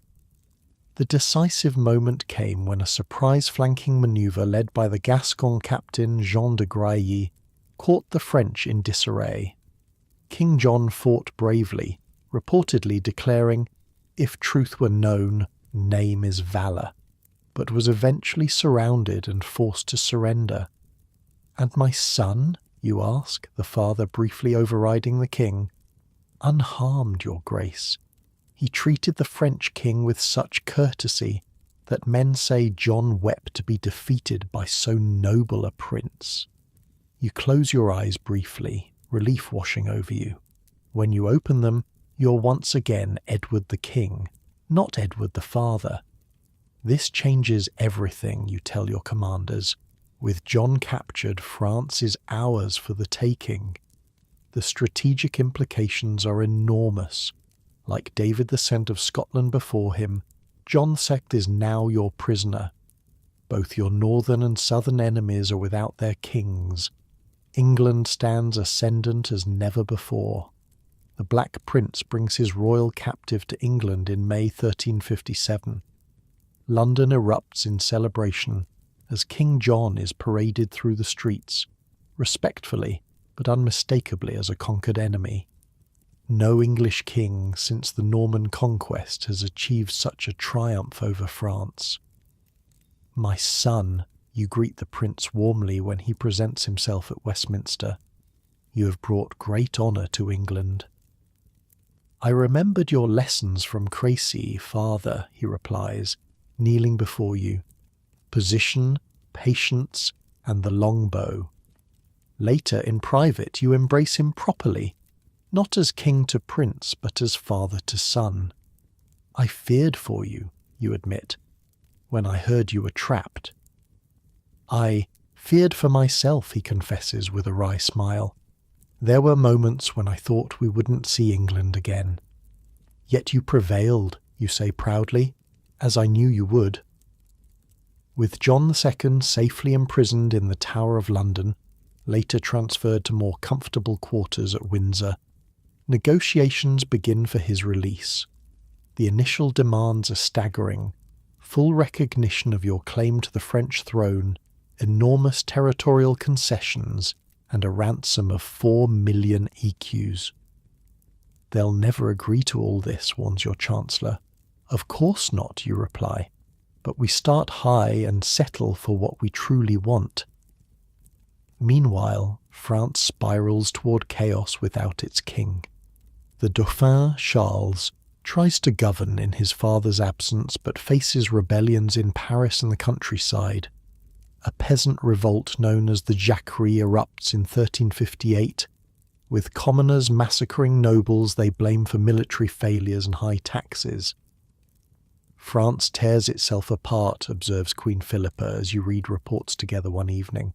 The decisive moment came when a surprise flanking manoeuvre led by the Gascon captain Jean de Grailly caught the French in disarray. King John fought bravely, reportedly declaring, "If truth were known, name is valour," but was eventually surrounded and forced to surrender. "And my son?" you ask, the father briefly overriding the king. "Unharmed, your grace. He treated the French king with such courtesy that men say John wept to be defeated by so noble a prince." You close your eyes briefly, relief washing over you. When you open them, you're once again Edward the King, not Edward the Father. This changes everything, you tell your commanders. With John captured, France is ours for the taking. The strategic implications are enormous. Like David II of Scotland before him, John VI is now your prisoner. Both your northern and southern enemies are without their kings. England stands ascendant as never before. The Black Prince brings his royal captive to England in May 1357. London erupts in celebration as King John is paraded through the streets, respectfully but unmistakably as a conquered enemy. No English king since the Norman conquest has achieved such a triumph over France. "My son," you greet the prince warmly when he presents himself at Westminster. "You have brought great honour to England." "I remembered your lessons from Crécy, father," he replies, kneeling before you. "Position, patience, and the longbow. Later, in private, you embrace him properly, not as king to prince, but as father to son. I feared for you, you admit, when I heard you were trapped. I feared for myself, he confesses with a wry smile. There were moments when I thought we wouldn't see England again. Yet you prevailed, you say proudly, as I knew you would. With John II safely imprisoned in the Tower of London, later transferred to more comfortable quarters at Windsor, negotiations begin for his release. The initial demands are staggering: full recognition of your claim to the French throne, enormous territorial concessions, and a ransom of 4 million écus. They'll never agree to all this, warns your Chancellor. Of course not, you reply, but we start high and settle for what we truly want. Meanwhile, France spirals toward chaos without its king. The Dauphin, Charles, tries to govern in his father's absence but faces rebellions in Paris and the countryside. A peasant revolt known as the Jacquerie erupts in 1358, with commoners massacring nobles they blame for military failures and high taxes. France tears itself apart, observes Queen Philippa as you read reports together one evening,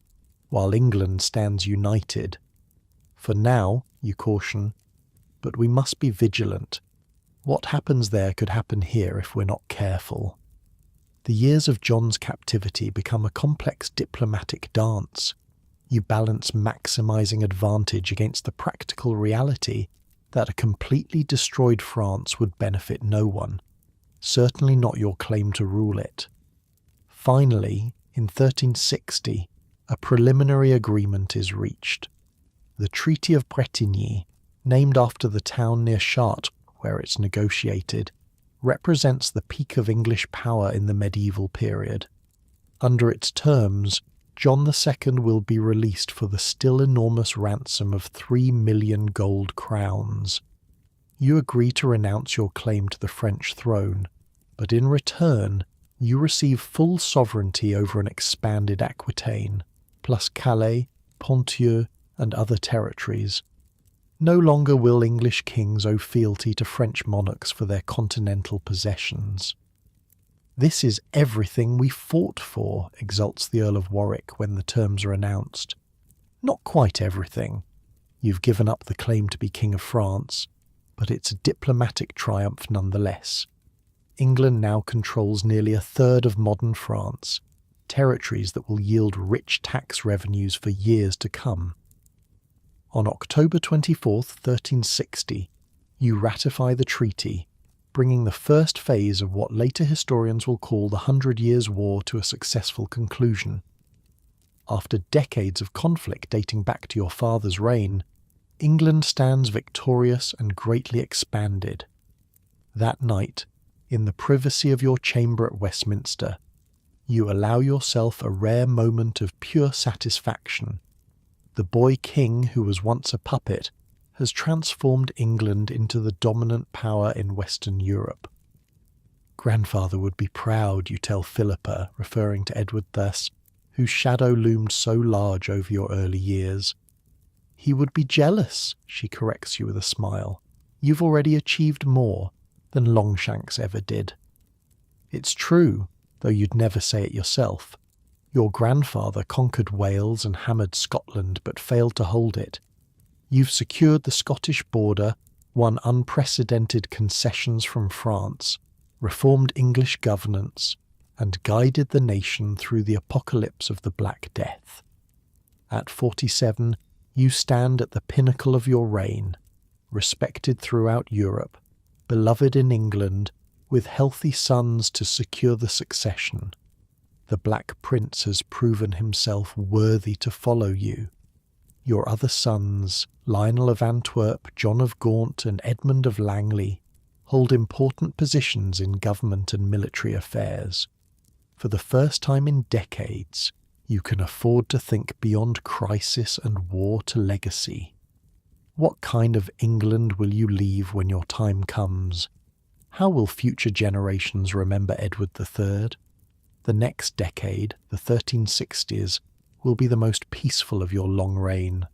while England stands united. For now, you caution, but we must be vigilant. What happens there could happen here if we're not careful. The years of John's captivity become a complex diplomatic dance. You balance maximizing advantage against the practical reality that a completely destroyed France would benefit no one, certainly not your claim to rule it. Finally, in 1360, a preliminary agreement is reached. The Treaty of Bretigny, named after the town near Chartres where it's negotiated, represents the peak of English power in the medieval period. Under its terms, John II will be released for the still enormous ransom of 3 million gold crowns. You agree to renounce your claim to the French throne, but in return, you receive full sovereignty over an expanded Aquitaine, plus Calais, Ponthieu, and other territories. No longer will English kings owe fealty to French monarchs for their continental possessions. This is everything we fought for, exults the Earl of Warwick when the terms are announced. Not quite everything. You've given up the claim to be King of France, but it's a diplomatic triumph nonetheless. England now controls nearly a third of modern France, territories that will yield rich tax revenues for years to come. On October 24th, 1360, you ratify the treaty, bringing the first phase of what later historians will call the 100 Years' War to a successful conclusion. After decades of conflict dating back to your father's reign, England stands victorious and greatly expanded. That night, in the privacy of your chamber at Westminster, you allow yourself a rare moment of pure satisfaction. The boy king who was once a puppet has transformed England into the dominant power in Western Europe. Grandfather would be proud, you tell Philippa, referring to Edward thus, whose shadow loomed so large over your early years. He would be jealous, she corrects you with a smile. You've already achieved more than Longshanks ever did. It's true, though you'd never say it yourself. Your grandfather conquered Wales and hammered Scotland but failed to hold it. You've secured the Scottish border, won unprecedented concessions from France, reformed English governance, and guided the nation through the apocalypse of the Black Death. At 47, you stand at the pinnacle of your reign, respected throughout Europe, beloved in England, with healthy sons to secure the succession. The Black Prince has proven himself worthy to follow you. Your other sons, Lionel of Antwerp, John of Gaunt, and Edmund of Langley, hold important positions in government and military affairs. For the first time in decades, you can afford to think beyond crisis and war to legacy. What kind of England will you leave when your time comes? How will future generations remember Edward III? The next decade, the 1360s, will be the most peaceful of your long reign,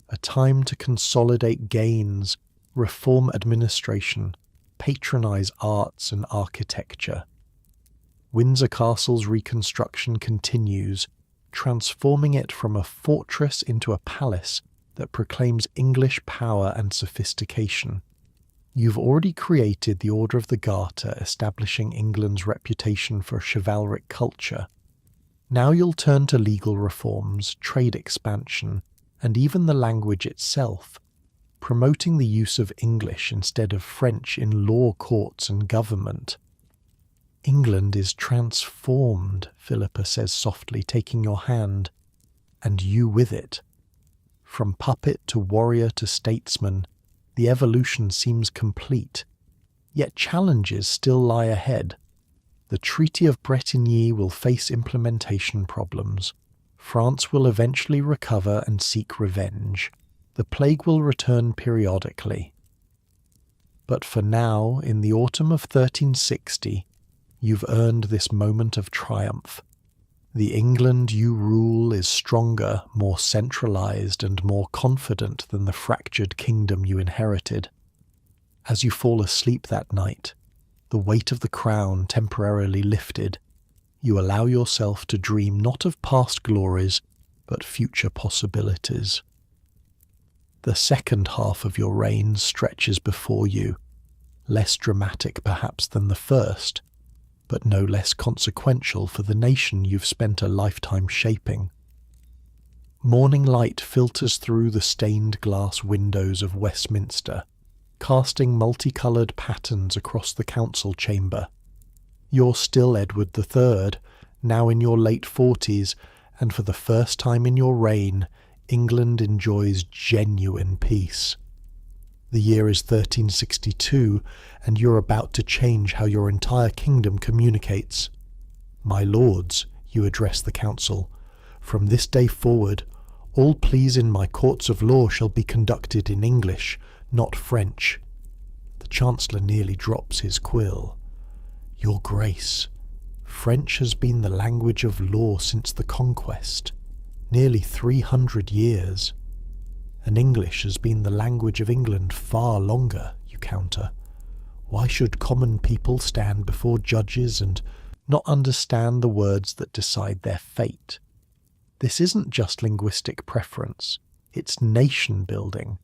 a time to consolidate gains, reform administration, patronize arts and architecture. Windsor Castle's reconstruction continues, transforming it from a fortress into a palace that proclaims English power and sophistication. You've already created the Order of the Garter, establishing England's reputation for chivalric culture. Now you'll turn to legal reforms, trade expansion, and even the language itself, promoting the use of English instead of French in law courts and government. England is transformed, Philippa says softly, taking your hand, and you with it. From puppet to warrior to statesman, the evolution seems complete, yet challenges still lie ahead. The Treaty of Bretigny will face implementation problems. France will eventually recover and seek revenge. The plague will return periodically. But for now, in the autumn of 1360, you've earned this moment of triumph. The England you rule is stronger, more centralized, and more confident than the fractured kingdom you inherited. As you fall asleep that night, the weight of the crown temporarily lifted, you allow yourself to dream not of past glories, but future possibilities. The second half of your reign stretches before you, less dramatic perhaps than the first, but no less consequential for the nation you've spent a lifetime shaping. Morning light filters through the stained glass windows of Westminster, casting multicoloured patterns across the council chamber. You're still Edward III, now in your late 40s, and for the first time in your reign, England enjoys genuine peace. The year is 1362, and you're about to change how your entire kingdom communicates. My lords, you address the council, from this day forward, all pleas in my courts of law shall be conducted in English, not French. The Chancellor nearly drops his quill. Your Grace, French has been the language of law since the conquest, nearly 300 years. And English has been the language of England far longer, you counter. Why should common people stand before judges and not understand the words that decide their fate? This isn't just linguistic preference, it's nation building.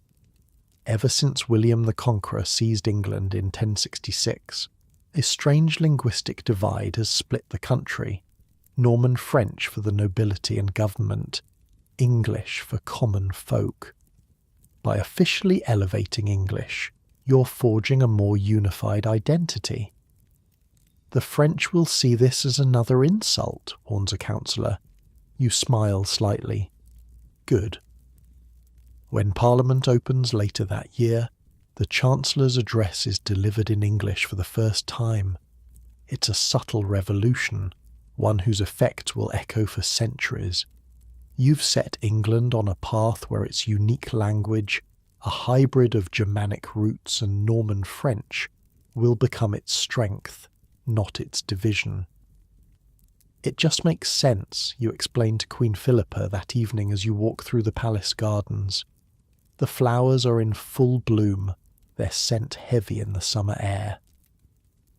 Ever since William the Conqueror seized England in 1066, a strange linguistic divide has split the country. Norman French for the nobility and government, English for common folk. By officially elevating English, you're forging a more unified identity. The French will see this as another insult, warns a councillor. You smile slightly. Good. When Parliament opens later that year, the Chancellor's address is delivered in English for the first time. It's a subtle revolution, one whose effects will echo for centuries. You've set England on a path where its unique language, a hybrid of Germanic roots and Norman French, will become its strength, not its division. It just makes sense, you explain to Queen Philippa that evening as you walk through the palace gardens. The flowers are in full bloom, their scent heavy in the summer air.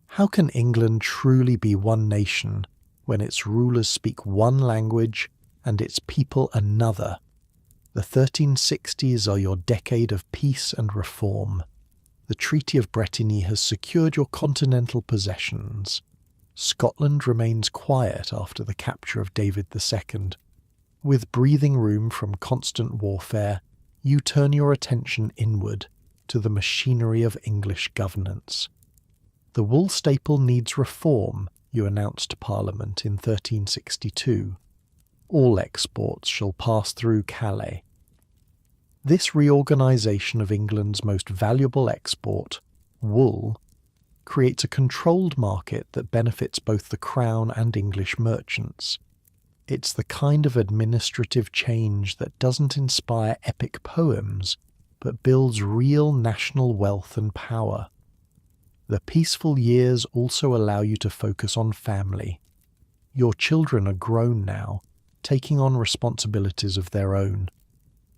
How can England truly be one nation when its rulers speak one language and its people another? The 1360s are your decade of peace and reform. The Treaty of Bretigny has secured your continental possessions. Scotland remains quiet after the capture of David II. With breathing room from constant warfare, you turn your attention inward to the machinery of English governance. The wool staple needs reform, you announced to Parliament in 1362. All exports shall pass through Calais. This reorganisation of England's most valuable export, wool, creates a controlled market that benefits both the Crown and English merchants. It's the kind of administrative change that doesn't inspire epic poems, but builds real national wealth and power. The peaceful years also allow you to focus on family. Your children are grown now, taking on responsibilities of their own.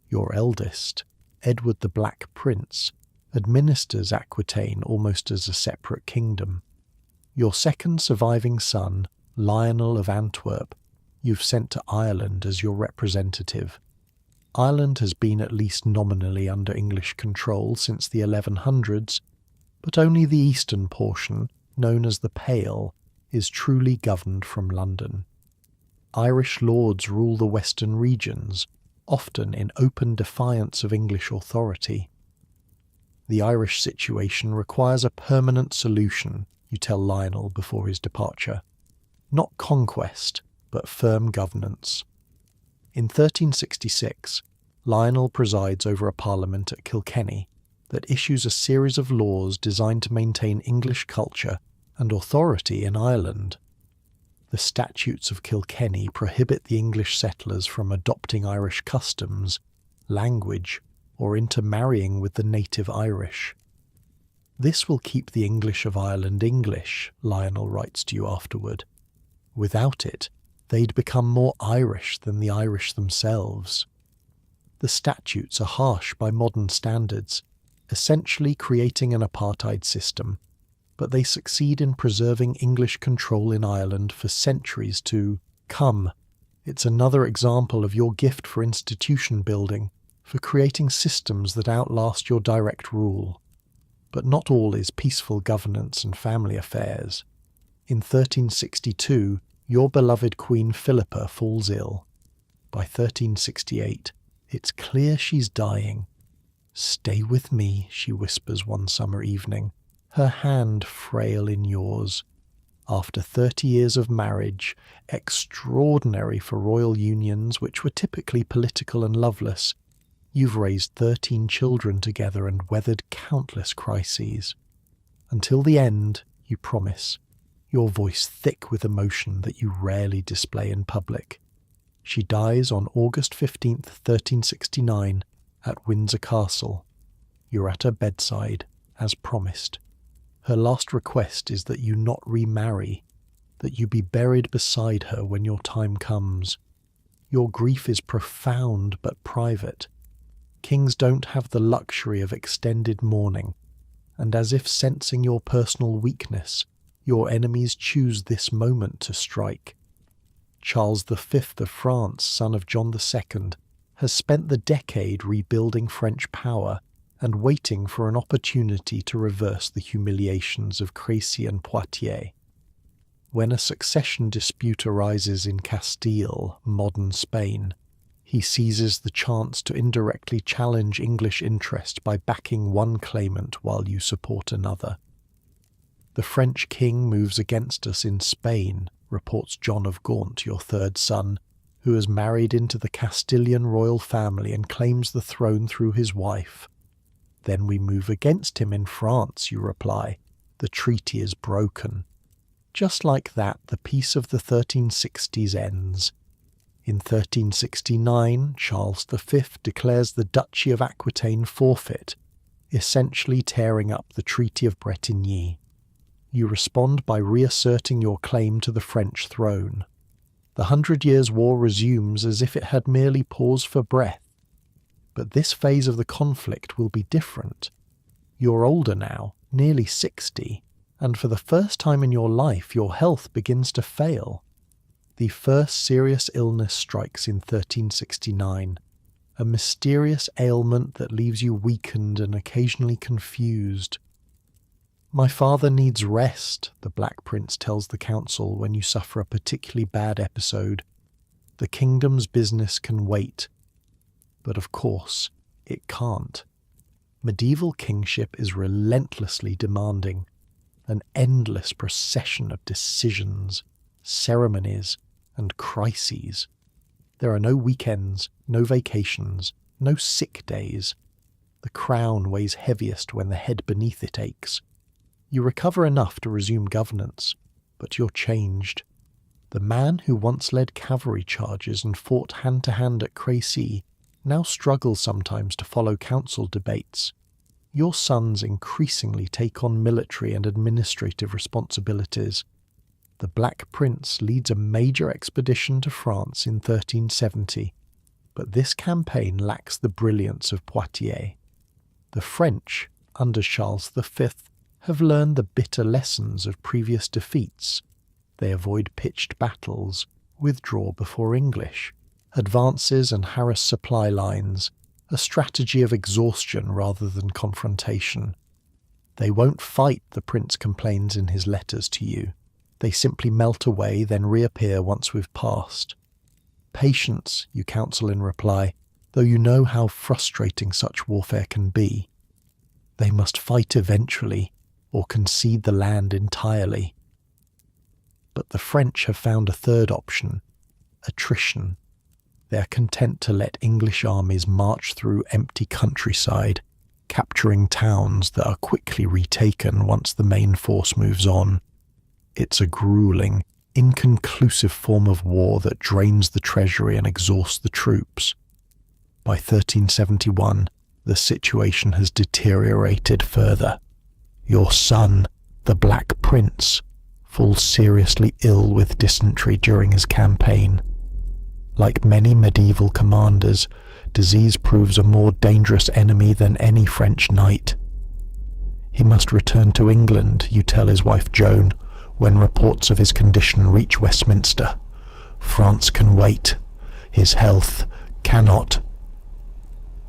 Your eldest, Edward the Black Prince, administers Aquitaine almost as a separate kingdom. Your second surviving son, Lionel of Antwerp, you've sent to Ireland as your representative. Ireland has been at least nominally under English control since the 1100s, but only the eastern portion, known as the Pale, is truly governed from London. Irish lords rule the western regions, often in open defiance of English authority. The Irish situation requires a permanent solution, you tell Lionel before his departure. Not conquest, but firm governance. In 1366, Lionel presides over a parliament at Kilkenny that issues a series of laws designed to maintain English culture and authority in Ireland. The Statutes of Kilkenny prohibit the English settlers from adopting Irish customs, language, or intermarrying with the native Irish. This will keep the English of Ireland English, Lionel writes to you afterward. Without it, they'd become more Irish than the Irish themselves. The statutes are harsh by modern standards, essentially creating an apartheid system, but they succeed in preserving English control in Ireland for centuries to come. It's another example of your gift for institution building, for creating systems that outlast your direct rule. But not all is peaceful governance and family affairs. In 1362, your beloved Queen Philippa falls ill. By 1368, it's clear she's dying. "Stay with me," she whispers one summer evening, her hand frail in yours. After 30 years of marriage, extraordinary for royal unions which were typically political and loveless, you've raised 13 children together and weathered countless crises. Until the end, you promise, your voice thick with emotion that you rarely display in public. She dies on August 15th, 1369, at Windsor Castle. You're at her bedside, as promised. Her last request is that you not remarry, that you be buried beside her when your time comes. Your grief is profound but private. Kings don't have the luxury of extended mourning, and as if sensing your personal weakness, your enemies choose this moment to strike. Charles V of France, son of John II, has spent the decade rebuilding French power and waiting for an opportunity to reverse the humiliations of Crécy and Poitiers. When a succession dispute arises in Castile, modern Spain, he seizes the chance to indirectly challenge English interest by backing one claimant while you support another. The French king moves against us in Spain, reports John of Gaunt, your third son, who has married into the Castilian royal family and claims the throne through his wife. Then we move against him in France, you reply. The treaty is broken. Just like that, the peace of the 1360s ends. In 1369, Charles V declares the Duchy of Aquitaine forfeit, essentially tearing up the Treaty of Bretigny. You respond by reasserting your claim to the French throne. The 100 Years' War resumes as if it had merely paused for breath. But this phase of the conflict will be different. You're older now, nearly 60, and for the first time in your life your health begins to fail. The first serious illness strikes in 1369, a mysterious ailment that leaves you weakened and occasionally confused. "My father needs rest," the Black Prince tells the council when you suffer a particularly bad episode. "The kingdom's business can wait." But of course, it can't. Medieval kingship is relentlessly demanding, an endless procession of decisions, ceremonies, and crises. There are no weekends, no vacations, no sick days. The crown weighs heaviest when the head beneath it aches. You recover enough to resume governance, but you're changed. The man who once led cavalry charges and fought hand-to-hand at Crécy now struggles sometimes to follow council debates. Your sons increasingly take on military and administrative responsibilities. the Black Prince leads a major expedition to France in 1370, but this campaign lacks the brilliance of Poitiers. The French, under Charles V, have learned the bitter lessons of previous defeats. They avoid pitched battles, withdraw before English, advances and harass supply lines, a strategy of exhaustion rather than confrontation. They won't fight, the prince complains in his letters to you. They simply melt away, then reappear once we've passed. Patience, you counsel in reply, though you know how frustrating such warfare can be. They must fight eventually, or concede the land entirely. But the French have found a third option: attrition. They are content to let English armies march through empty countryside, capturing towns that are quickly retaken once the main force moves on. It's a grueling, inconclusive form of war that drains the treasury and exhausts the troops. By 1371, the situation has deteriorated further. Your son, the Black Prince, falls seriously ill with dysentery during his campaign. Like many medieval commanders, disease proves a more dangerous enemy than any French knight. He must return to England, you tell his wife Joan, when reports of his condition reach Westminster. France can wait. His health cannot.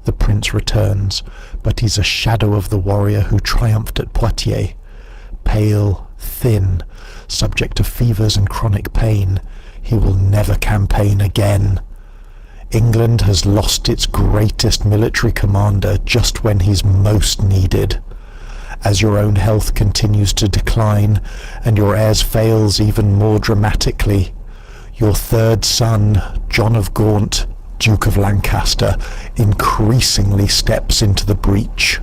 The prince returns, but he's a shadow of the warrior who triumphed at Poitiers. Pale, thin, subject to fevers and chronic pain, he will never campaign again. England has lost its greatest military commander just when he's most needed. As your own health continues to decline, and your heirs fails even more dramatically, your third son, John of Gaunt, Duke of Lancaster, increasingly steps into the breach.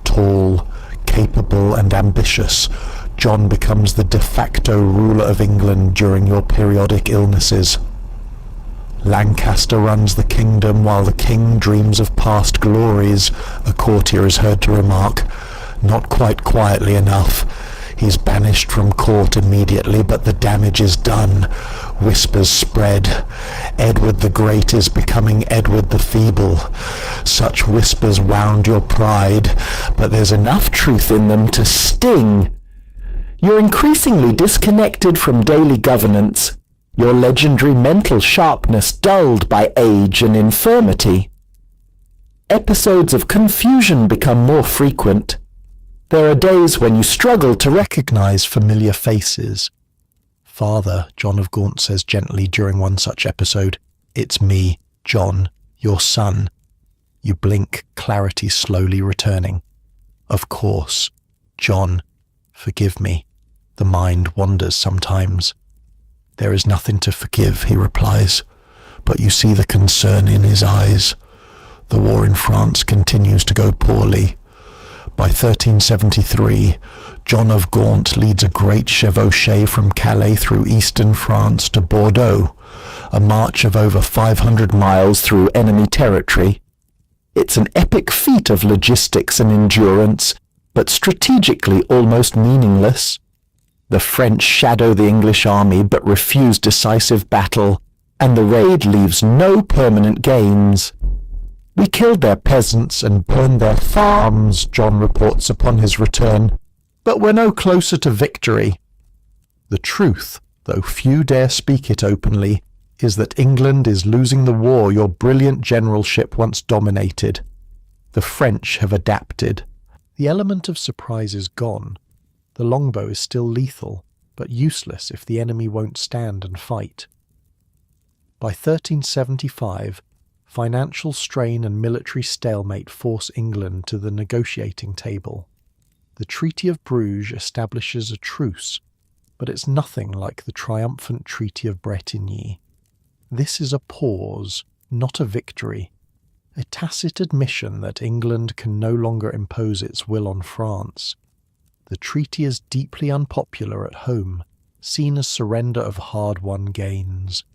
Tall, capable and ambitious, John becomes the de facto ruler of England during your periodic illnesses. Lancaster runs the kingdom while the king dreams of past glories, a courtier is heard to remark. Not quite quietly enough. He's banished from court immediately, but the damage is done. Whispers spread. Edward the Great is becoming Edward the Feeble. Such whispers wound your pride, but there's enough truth in them to sting. You're increasingly disconnected from daily governance, your legendary mental sharpness dulled by age and infirmity. Episodes of confusion become more frequent. There are days when you struggle to recognize familiar faces. Father, John of Gaunt says gently during one such episode, "It's me, John, your son." You blink, clarity slowly returning. "Of course, John, forgive me." The mind wanders sometimes. "There is nothing to forgive," he replies, but you see the concern in his eyes. The war in France continues to go poorly. By 1373, John of Gaunt leads a great chevauchée from Calais through eastern France to Bordeaux, a march of over 500 miles through enemy territory. It's an epic feat of logistics and endurance, but strategically almost meaningless. The French shadow the English army but refuse decisive battle, and the raid leaves no permanent gains. "We killed their peasants and burned their farms," John reports upon his return, "but we're no closer to victory." The truth, though few dare speak it openly, is that England is losing the war your brilliant generalship once dominated. The French have adapted. The element of surprise is gone. The longbow is still lethal, but useless if the enemy won't stand and fight. By 1375, financial strain and military stalemate force England to the negotiating table. The Treaty of Bruges establishes a truce, but it's nothing like the triumphant Treaty of Bretigny. This is a pause, not a victory, a tacit admission that England can no longer impose its will on France. The treaty is deeply unpopular at home, seen as surrender of hard-won gains.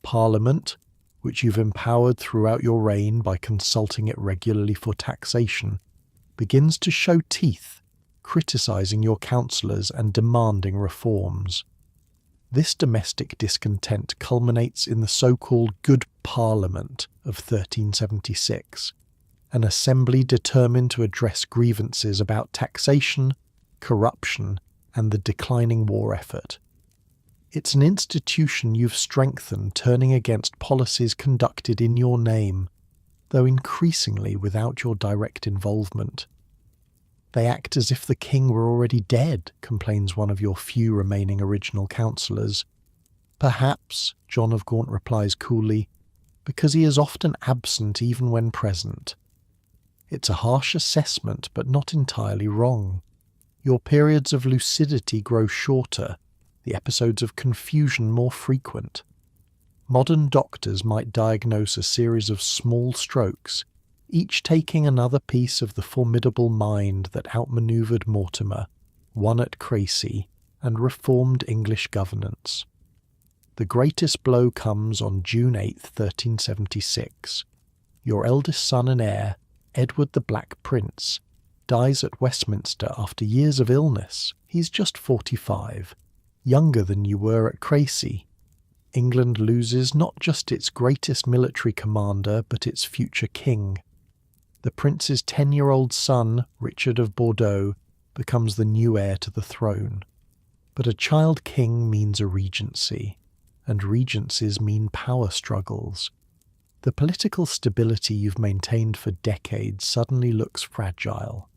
Parliament, which you've empowered throughout your reign by consulting it regularly for taxation, begins to show teeth, criticising your councillors and demanding reforms. This domestic discontent culminates in the so-called Good Parliament of 1376, an assembly determined to address grievances about taxation, corruption, and the declining war effort. It's an institution you've strengthened, turning against policies conducted in your name, though increasingly without your direct involvement. They act as if the king were already dead, complains one of your few remaining original councillors. Perhaps, John of Gaunt replies coolly, because he is often absent even when present. It's a harsh assessment, but not entirely wrong. Your periods of lucidity grow shorter, the episodes of confusion more frequent. Modern doctors might diagnose a series of small strokes, each taking another piece of the formidable mind that outmanoeuvred Mortimer, won at Crecy, and reformed English governance. The greatest blow comes on June 8, 1376. Your eldest son and heir, Edward the Black Prince, dies at Westminster after years of illness. He's just 45, younger than you were at Crecy. England loses not just its greatest military commander, but its future king. The prince's 10-year-old son, Richard of Bordeaux, becomes the new heir to the throne. But a child king means a regency, and regencies mean power struggles. The political stability you've maintained for decades suddenly looks fragile.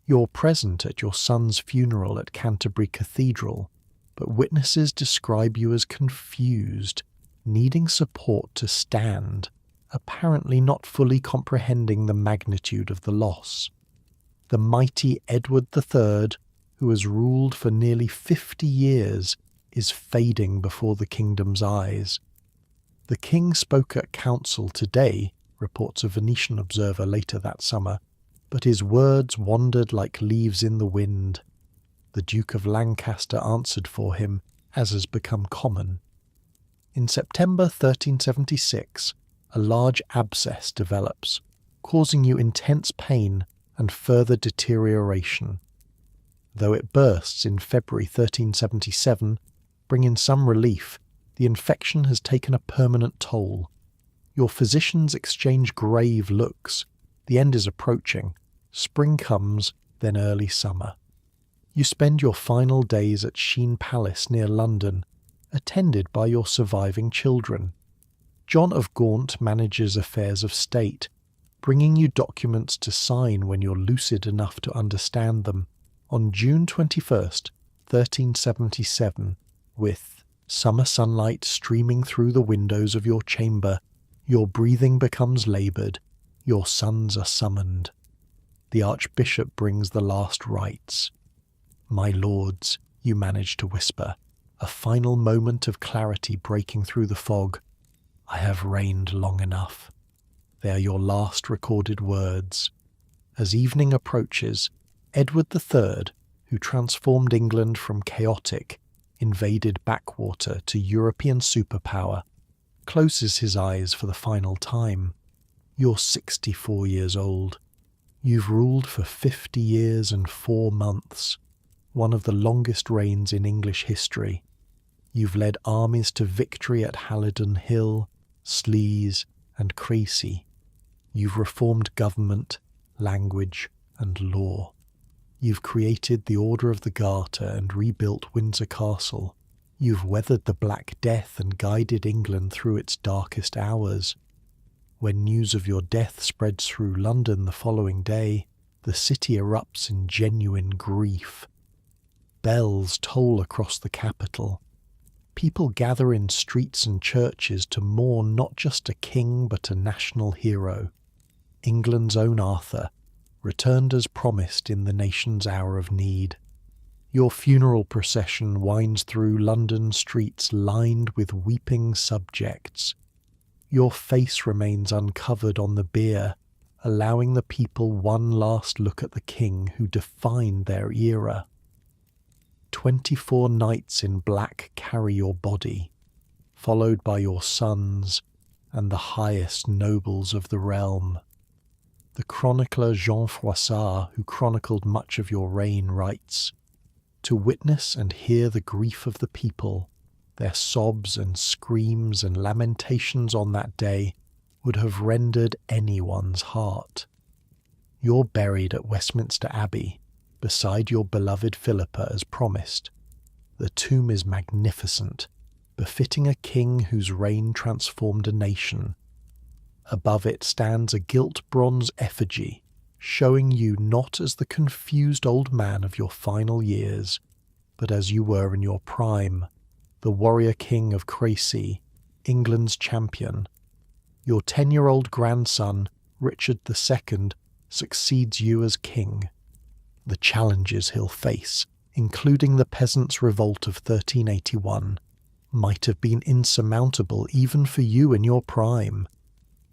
You're present at your son's funeral at Canterbury Cathedral, but witnesses describe you as confused, needing support to stand, apparently not fully comprehending the magnitude of the loss. The mighty Edward III, who has ruled for nearly 50 years, is fading before the kingdom's eyes. The king spoke at council today, reports a Venetian observer later that summer, but his words wandered like leaves in the wind. The Duke of Lancaster answered for him, as has become common. In September 1376, a large abscess develops, causing you intense pain and further deterioration. Though it bursts in February 1377, bringing some relief, the infection has taken a permanent toll. Your physicians exchange grave looks. The end is approaching. Spring comes, then early summer. You spend your final days at Sheen Palace near London, attended by your surviving children. John of Gaunt manages affairs of state, bringing you documents to sign when you're lucid enough to understand them. On June 21st, 1377, with summer sunlight streaming through the windows of your chamber, your breathing becomes laboured, your sons are summoned. The Archbishop brings the last rites. "My lords," you manage to whisper, a final moment of clarity breaking through the fog. "I have reigned long enough." They are your last recorded words. As evening approaches, Edward III, who transformed England from chaotic, invaded backwater to European superpower, closes his eyes for the final time. You're 64 years old. You've ruled for 50 years and 4 months, one of the longest reigns in English history. You've led armies to victory at Halidon Hill, Sleaze, and Crecy. You've reformed government, language, and law. You've created the Order of the Garter and rebuilt Windsor Castle. You've weathered the Black Death and guided England through its darkest hours. When news of your death spreads through London the following day, the city erupts in genuine grief. Bells toll across the capital. People gather in streets and churches to mourn not just a king but a national hero. England's own Arthur, returned as promised in the nation's hour of need. Your funeral procession winds through London streets lined with weeping subjects. Your face remains uncovered on the bier, allowing the people one last look at the king who defined their era. 24 knights in black carry your body, followed by your sons and the highest nobles of the realm. The chronicler Jean Froissart, who chronicled much of your reign, writes, "To witness and hear the grief of the people, Their sobs and screams and lamentations on that day would have rendered anyone's heart. You're buried at Westminster Abbey, beside your beloved Philippa as promised. The tomb is magnificent, befitting a king whose reign transformed a nation. Above it stands a gilt bronze effigy, showing you not as the confused old man of your final years, but as you were in your prime, the warrior king of Crecy, England's champion. Your 10-year-old grandson, Richard II, succeeds you as king. The challenges he'll face, including the Peasants' Revolt of 1381, might have been insurmountable even for you in your prime.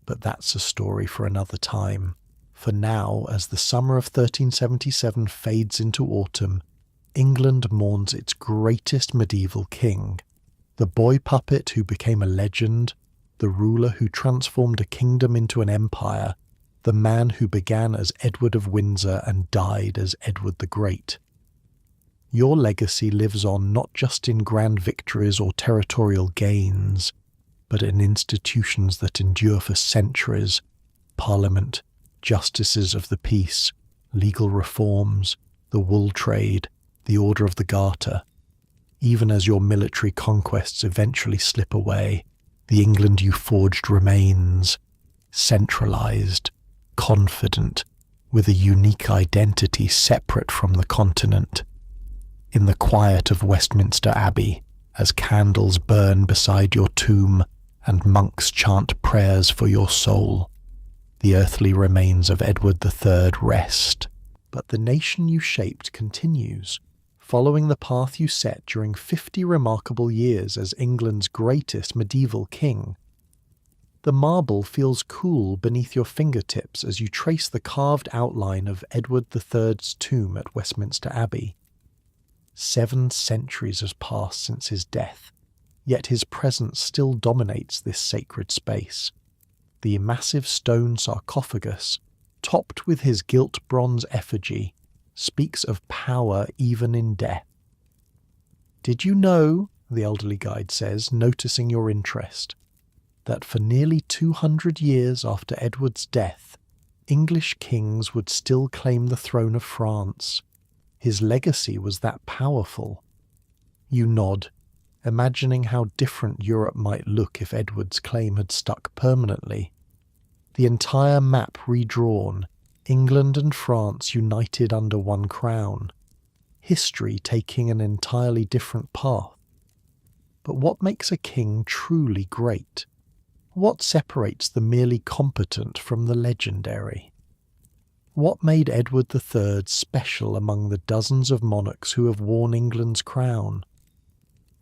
But that's a story for another time. For now, as the summer of 1377 fades into autumn, England mourns its greatest medieval king, the boy puppet who became a legend, the ruler who transformed a kingdom into an empire, the man who began as Edward of Windsor and died as Edward the Great. Your legacy lives on not just in grand victories or territorial gains, but in institutions that endure for centuries: Parliament, justices of the peace, legal reforms, the wool trade, the Order of the Garter. Even as your military conquests eventually slip away, the England you forged remains, centralized, confident, with a unique identity separate from the continent. In the quiet of Westminster Abbey, as candles burn beside your tomb and monks chant prayers for your soul, the earthly remains of Edward III rest. But the nation you shaped continues, following the path you set during 50 remarkable years as England's greatest medieval king. The marble feels cool beneath your fingertips as you trace the carved outline of Edward III's tomb at Westminster Abbey. 7 centuries has passed since his death, yet his presence still dominates this sacred space. The massive stone sarcophagus, topped with his gilt bronze effigy, speaks of power even in death. Did you know, the elderly guide says, noticing your interest, that for nearly 200 years after Edward's death, English kings would still claim the throne of France? His legacy was that powerful. You nod, imagining how different Europe might look if Edward's claim had stuck permanently. The entire map redrawn, England and France united under one crown, history taking an entirely different path. But what makes a king truly great? What separates the merely competent from the legendary? What made Edward III special among the dozens of monarchs who have worn England's crown?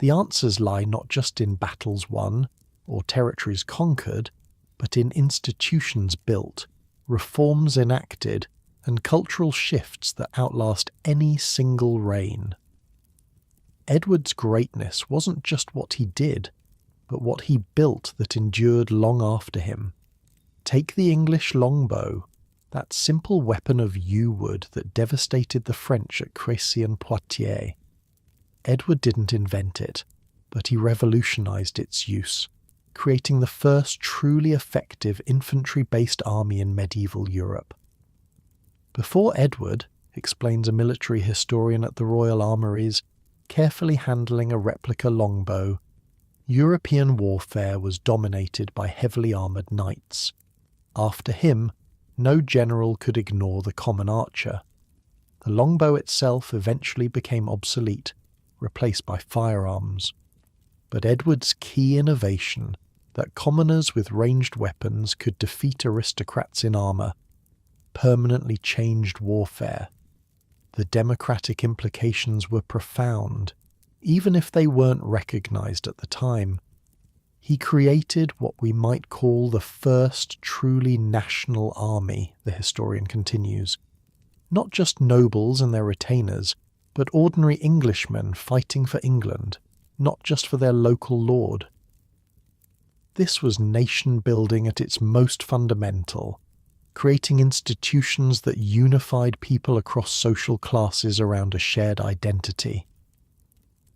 The answers lie not just in battles won or territories conquered, but in institutions built, reforms enacted, and cultural shifts that outlast any single reign. Edward's greatness wasn't just what he did, but what he built that endured long after him. Take the English longbow, that simple weapon of yew wood that devastated the French at Crécy and Poitiers. Edward didn't invent it, but he revolutionized its use, creating the first truly effective infantry-based army in medieval Europe. Before Edward, explains a military historian at the Royal Armouries, carefully handling a replica longbow, European warfare was dominated by heavily armoured knights. After him, no general could ignore the common archer. The longbow itself eventually became obsolete, replaced by firearms. But Edward's key innovation, that commoners with ranged weapons could defeat aristocrats in armour, permanently changed warfare. The democratic implications were profound, even if they weren't recognised at the time. He created what we might call the first truly national army, the historian continues. Not just nobles and their retainers, but ordinary Englishmen fighting for England, not just for their local lord. This was nation-building at its most fundamental, creating institutions that unified people across social classes around a shared identity.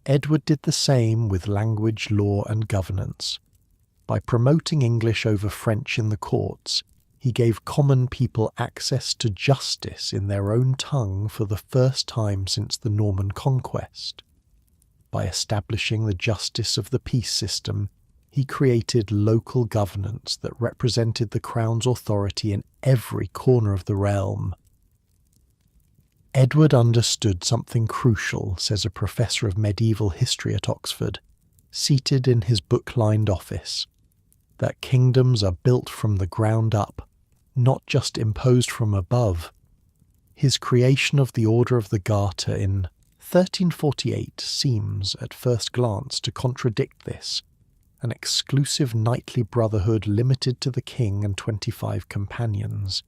Edward did the same with language, law, and governance. By promoting English over French in the courts, he gave common people access to justice in their own tongue for the first time since the Norman conquest. By establishing the justice of the peace system, he created local governance that represented the crown's authority in every corner of the realm. Edward understood something crucial, says a professor of medieval history at Oxford, seated in his book-lined office, that kingdoms are built from the ground up, not just imposed from above. His creation of the Order of the Garter in 1348 seems, at first glance, to contradict this, an exclusive knightly brotherhood limited to the king and 25 companions.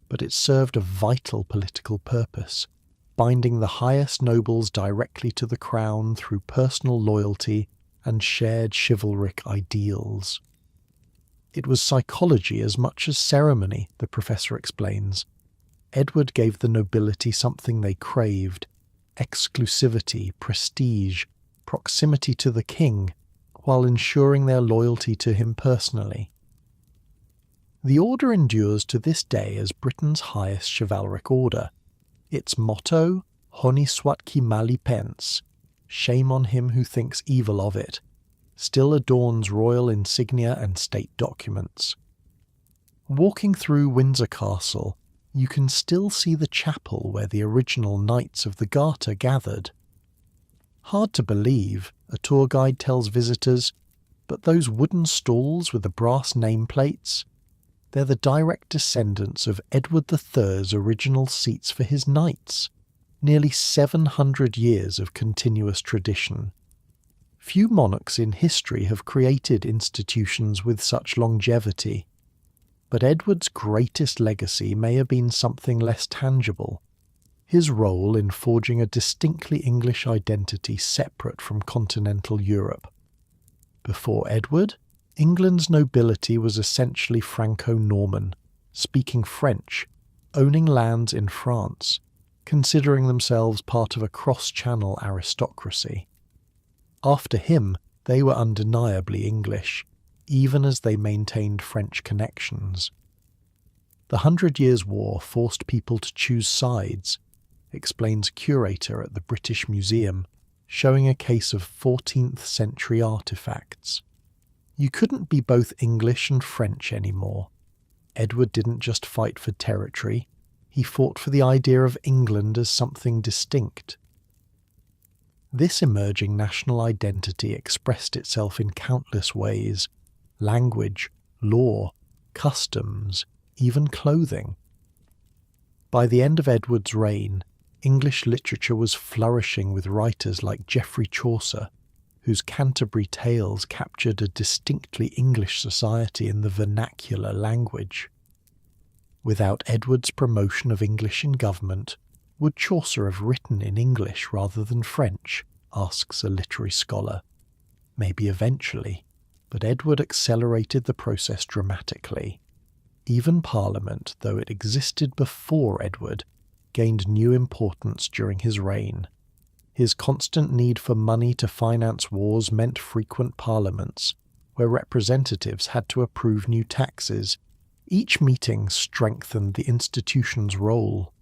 But it served a vital political purpose, binding the highest nobles directly to the crown through personal loyalty and shared chivalric ideals. It was psychology as much as ceremony, the professor explains. Edward gave the nobility something they craved: exclusivity, prestige, proximity to the king, while ensuring their loyalty to him personally. The order endures to this day as Britain's highest chivalric order. Its motto, Honi soit qui mal y pense, shame on him who thinks evil of it, still adorns royal insignia and state documents. Walking through Windsor Castle, you can still see the chapel where the original Knights of the Garter gathered. Hard to believe, a tour guide tells visitors, but those wooden stalls with the brass nameplates, they're the direct descendants of Edward III's original seats for his knights, nearly 700 years of continuous tradition. Few monarchs in history have created institutions with such longevity, but Edward's greatest legacy may have been something less tangible: his role in forging a distinctly English identity separate from continental Europe. Before Edward, England's nobility was essentially Franco-Norman, speaking French, owning lands in France, considering themselves part of a cross-channel aristocracy. After him, they were undeniably English, even as they maintained French connections. The 100 Years' War forced people to choose sides, explains a curator at the British Museum, showing a case of 14th century artefacts. You couldn't be both English and French anymore. Edward didn't just fight for territory, he fought for the idea of England as something distinct. This emerging national identity expressed itself in countless ways: language, law, customs, even clothing. By the end of Edward's reign, English literature was flourishing with writers like Geoffrey Chaucer, whose Canterbury Tales captured a distinctly English society in the vernacular language. Without Edward's promotion of English in government, would Chaucer have written in English rather than French, asks a literary scholar. Maybe eventually, but Edward accelerated the process dramatically. Even Parliament, though it existed before Edward, gained new importance during his reign. His constant need for money to finance wars meant frequent parliaments, where representatives had to approve new taxes. Each meeting strengthened the institution's role.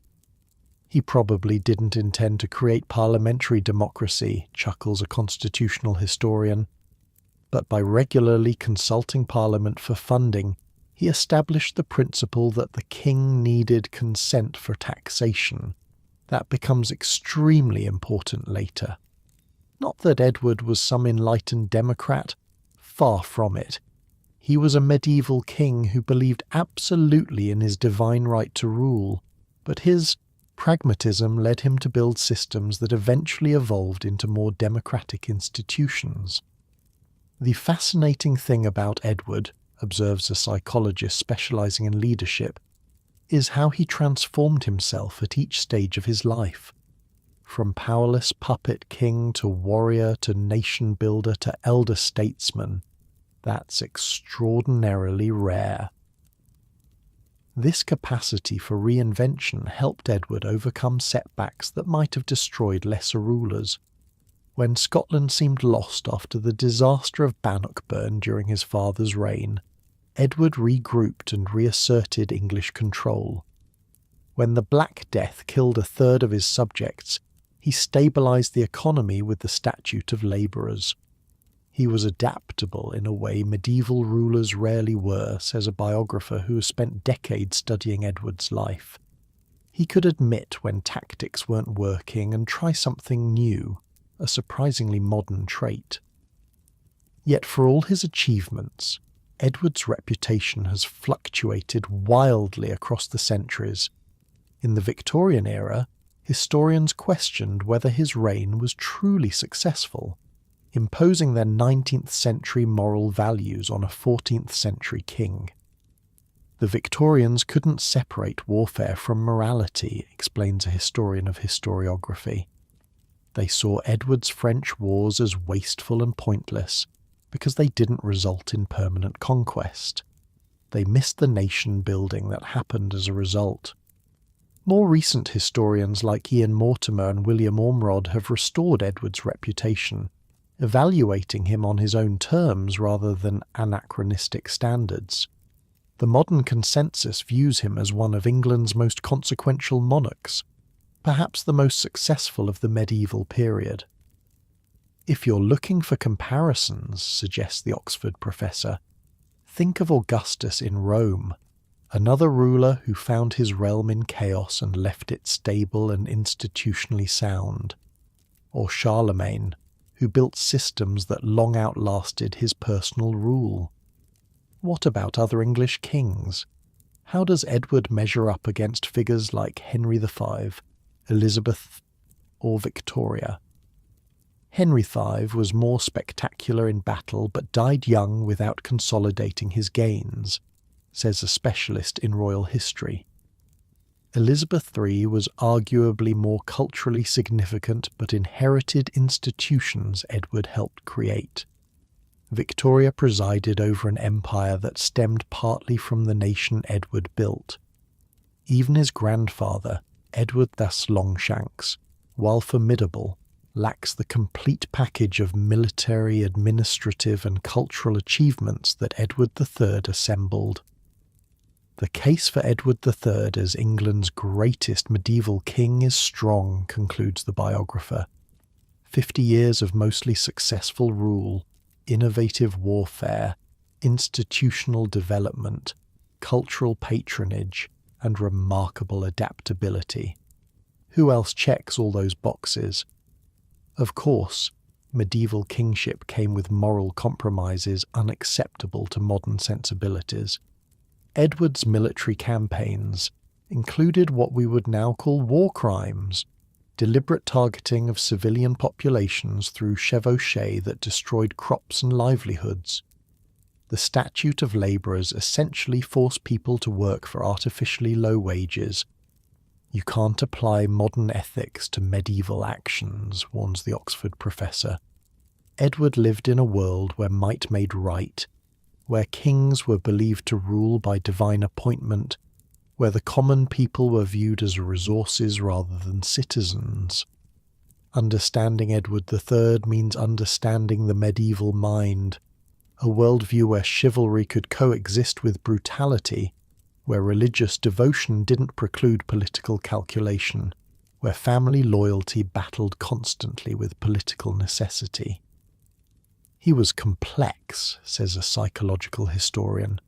He probably didn't intend to create parliamentary democracy, chuckles a constitutional historian, but by regularly consulting Parliament for funding, he established the principle that the king needed consent for taxation. That becomes extremely important later. Not that Edward was some enlightened democrat, far from it. He was a medieval king who believed absolutely in his divine right to rule, but his pragmatism led him to build systems that eventually evolved into more democratic institutions. The fascinating thing about Edward, observes a psychologist specializing in leadership, is how he transformed himself at each stage of his life. From powerless puppet king to warrior to nation builder to elder statesman, that's extraordinarily rare. This capacity for reinvention helped Edward overcome setbacks that might have destroyed lesser rulers. When Scotland seemed lost after the disaster of Bannockburn during his father's reign, Edward regrouped and reasserted English control. When the Black Death killed a third of his subjects, he stabilised the economy with the Statute of Labourers. He was adaptable in a way medieval rulers rarely were, says a biographer who has spent decades studying Edward's life. He could admit when tactics weren't working and try something new, a surprisingly modern trait. Yet for all his achievements, Edward's reputation has fluctuated wildly across the centuries. In the Victorian era, historians questioned whether his reign was truly successful, imposing their 19th century moral values on a 14th century king. The Victorians couldn't separate warfare from morality, explains a historian of historiography. They saw Edward's French wars as wasteful and pointless because they didn't result in permanent conquest. They missed the nation building that happened as a result. More recent historians like Ian Mortimer and William Ormrod have restored Edward's reputation, evaluating him on his own terms rather than anachronistic standards. The modern consensus views him as one of England's most consequential monarchs, perhaps the most successful of the medieval period. If you're looking for comparisons, suggests the Oxford professor, think of Augustus in Rome, another ruler who found his realm in chaos and left it stable and institutionally sound, or Charlemagne, who built systems that long outlasted his personal rule. What about other English kings? How does Edward measure up against figures like Henry V, Elizabeth, or Victoria? Henry V was more spectacular in battle but died young without consolidating his gains, says a specialist in royal history. Elizabeth III was arguably more culturally significant but inherited institutions Edward helped create. Victoria presided over an empire that stemmed partly from the nation Edward built. Even his grandfather, Edward thus Longshanks, while formidable, lacks the complete package of military, administrative and cultural achievements that Edward III assembled. The case for Edward III as England's greatest medieval king is strong, concludes the biographer. 50 years of mostly successful rule, innovative warfare, institutional development, cultural patronage, and remarkable adaptability. Who else checks all those boxes? Of course, medieval kingship came with moral compromises unacceptable to modern sensibilities. Edward's military campaigns included what we would now call war crimes, deliberate targeting of civilian populations through chevauchées that destroyed crops and livelihoods. The Statute of Labourers essentially forced people to work for artificially low wages. You can't apply modern ethics to medieval actions, warns the Oxford professor. Edward lived in a world where might made right, where kings were believed to rule by divine appointment, where the common people were viewed as resources rather than citizens. Understanding Edward III means understanding the medieval mind, a worldview where chivalry could coexist with brutality, where religious devotion didn't preclude political calculation, where family loyalty battled constantly with political necessity. He was complex, says a psychological historian.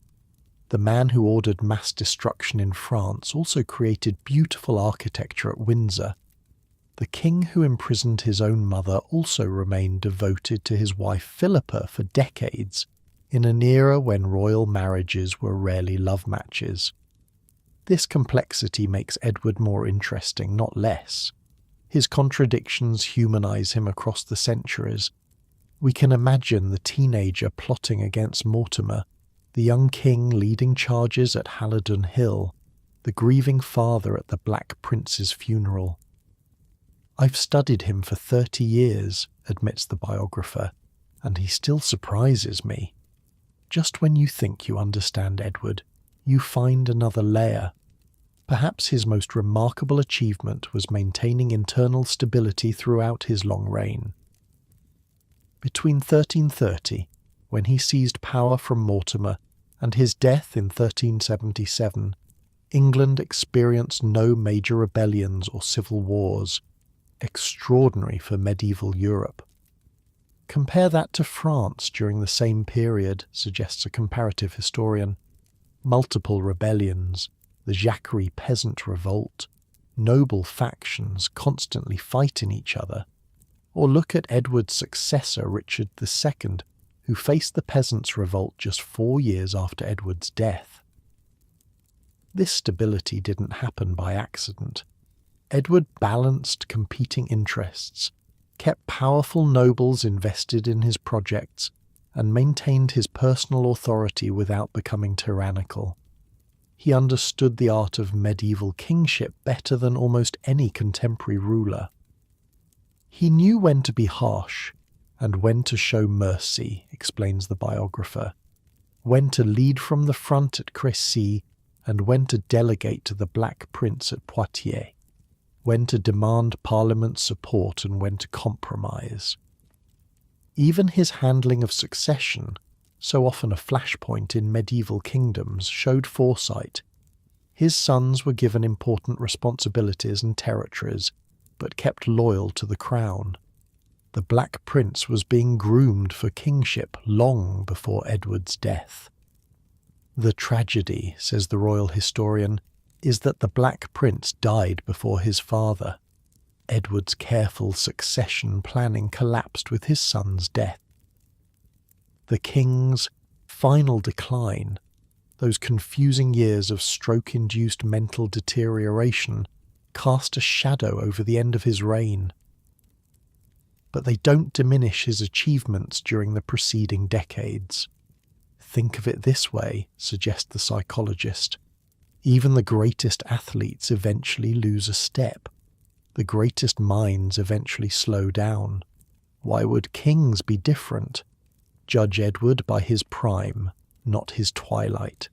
The man who ordered mass destruction in France also created beautiful architecture at Windsor. The king who imprisoned his own mother also remained devoted to his wife Philippa for decades, in an era when royal marriages were rarely love matches. This complexity makes Edward more interesting, not less. His contradictions humanize him across the centuries. We can imagine the teenager plotting against Mortimer, the young king leading charges at Halidon Hill, the grieving father at the Black Prince's funeral. I've studied him for 30 years, admits the biographer, and he still surprises me. Just when you think you understand Edward, you find another layer. Perhaps his most remarkable achievement was maintaining internal stability throughout his long reign. Between 1330, when he seized power from Mortimer, and his death in 1377, England experienced no major rebellions or civil wars, extraordinary for medieval Europe. Compare that to France during the same period, suggests a comparative historian. Multiple rebellions, the Jacquerie peasant revolt, noble factions constantly fighting each other. Or look at Edward's successor, Richard II, who faced the peasants' revolt just 4 years after Edward's death. This stability didn't happen by accident. Edward balanced competing interests, kept powerful nobles invested in his projects, and maintained his personal authority without becoming tyrannical. He understood the art of medieval kingship better than almost any contemporary ruler. He knew when to be harsh and when to show mercy, explains the biographer, when to lead from the front at Crécy and when to delegate to the Black Prince at Poitiers, when to demand Parliament's support and when to compromise. Even his handling of succession, so often a flashpoint in medieval kingdoms, showed foresight. His sons were given important responsibilities and territories, but kept loyal to the crown. The Black Prince was being groomed for kingship long before Edward's death. The tragedy, says the royal historian, is that the Black Prince died before his father. Edward's careful succession planning collapsed with his son's death. The king's final decline, those confusing years of stroke-induced mental deterioration, cast a shadow over the end of his reign. But they don't diminish his achievements during the preceding decades. Think of it this way, suggests the psychologist. Even the greatest athletes eventually lose a step. The greatest minds eventually slow down. Why would kings be different? Judge Edward by his prime, not his twilight.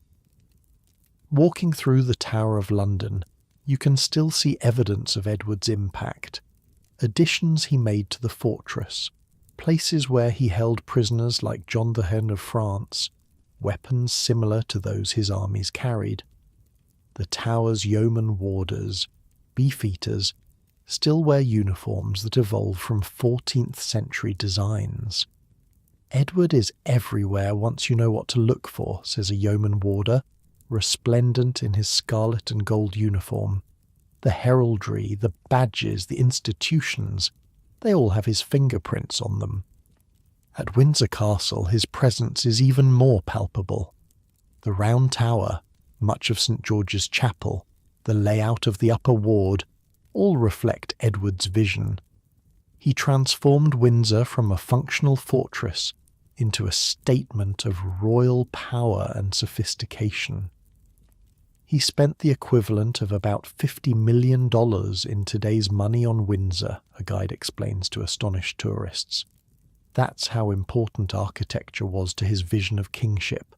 Walking through the Tower of London, you can still see evidence of Edward's impact. Additions he made to the fortress, places where he held prisoners like John the Hen of France, weapons similar to those his armies carried. The tower's yeoman warders, beefeaters, still wear uniforms that evolved from 14th century designs. Edward is everywhere once you know what to look for, says a yeoman warder, resplendent in his scarlet and gold uniform. The heraldry, the badges, the institutions, they all have his fingerprints on them. At Windsor Castle, his presence is even more palpable. The Round Tower, much of St. George's Chapel, the layout of the upper ward, all reflect Edward's vision. He transformed Windsor from a functional fortress into a statement of royal power and sophistication. He spent the equivalent of about $50 million in today's money on Windsor, a guide explains to astonished tourists. That's how important architecture was to his vision of kingship.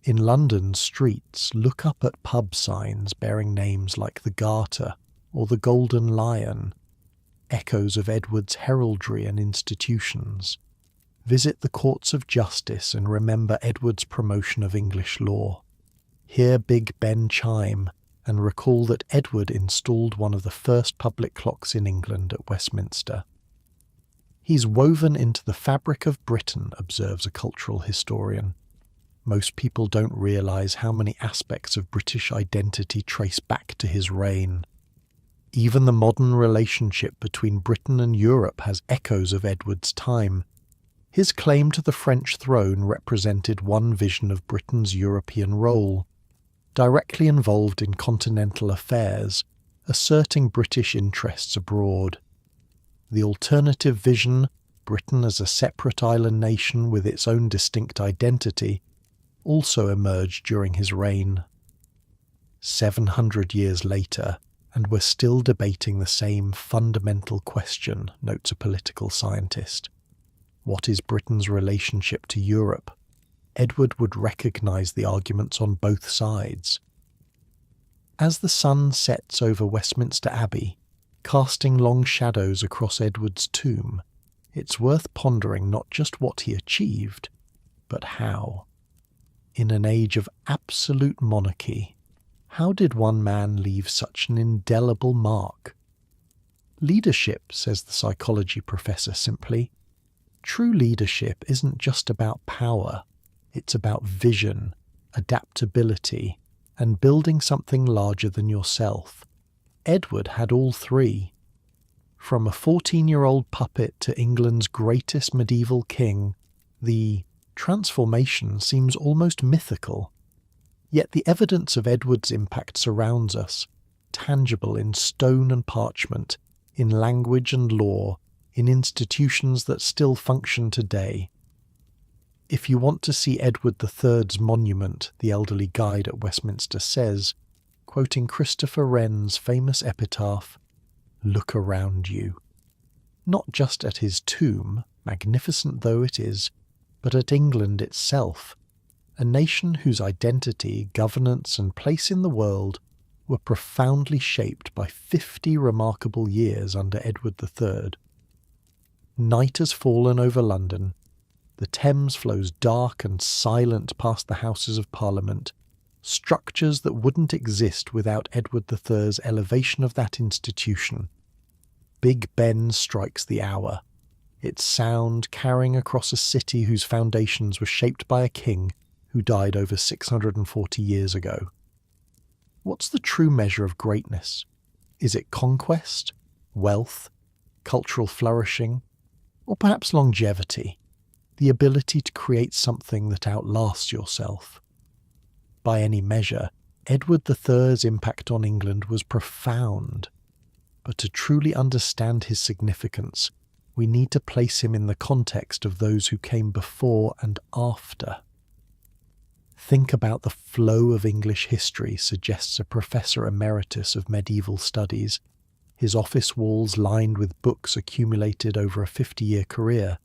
In London's streets, look up at pub signs bearing names like the Garter or the Golden Lion, echoes of Edward's heraldry and institutions. Visit the courts of justice and remember Edward's promotion of English law. Hear Big Ben chime and recall that Edward installed one of the first public clocks in England at Westminster. He's woven into the fabric of Britain, observes a cultural historian. Most people don't realise how many aspects of British identity trace back to his reign. Even the modern relationship between Britain and Europe has echoes of Edward's time. His claim to the French throne represented one vision of Britain's European role, directly involved in continental affairs, asserting British interests abroad. The alternative vision, Britain as a separate island nation with its own distinct identity, also emerged during his reign. 700 years later, and we're still debating the same fundamental question, notes a political scientist. What is Britain's relationship to Europe? Edward would recognise the arguments on both sides. As the sun sets over Westminster Abbey, casting long shadows across Edward's tomb, it's worth pondering not just what he achieved, but how. In an age of absolute monarchy, how did one man leave such an indelible mark? Leadership, says the psychology professor simply, true leadership isn't just about power, it's about vision, adaptability, and building something larger than yourself. Edward had all three. From a 14-year-old puppet to England's greatest medieval king, the transformation seems almost mythical. Yet the evidence of Edward's impact surrounds us, tangible in stone and parchment, in language and law, in institutions that still function today. If you want to see Edward III's monument, the elderly guide at Westminster says, quoting Christopher Wren's famous epitaph, "Look around you." Not just at his tomb, magnificent though it is, but at England itself, a nation whose identity, governance, and place in the world were profoundly shaped by 50 remarkable years under Edward III. Night has fallen over London. The Thames flows dark and silent past the Houses of Parliament, structures that wouldn't exist without Edward III's elevation of that institution. Big Ben strikes the hour, its sound carrying across a city whose foundations were shaped by a king who died over 640 years ago. What's the true measure of greatness? Is it conquest, wealth, cultural flourishing, or perhaps longevity, the ability to create something that outlasts yourself? By any measure, Edward III's impact on England was profound, but to truly understand his significance, we need to place him in the context of those who came before and after. Think about the flow of English history, suggests a professor emeritus of medieval studies, his office walls lined with books accumulated over a 50-year career.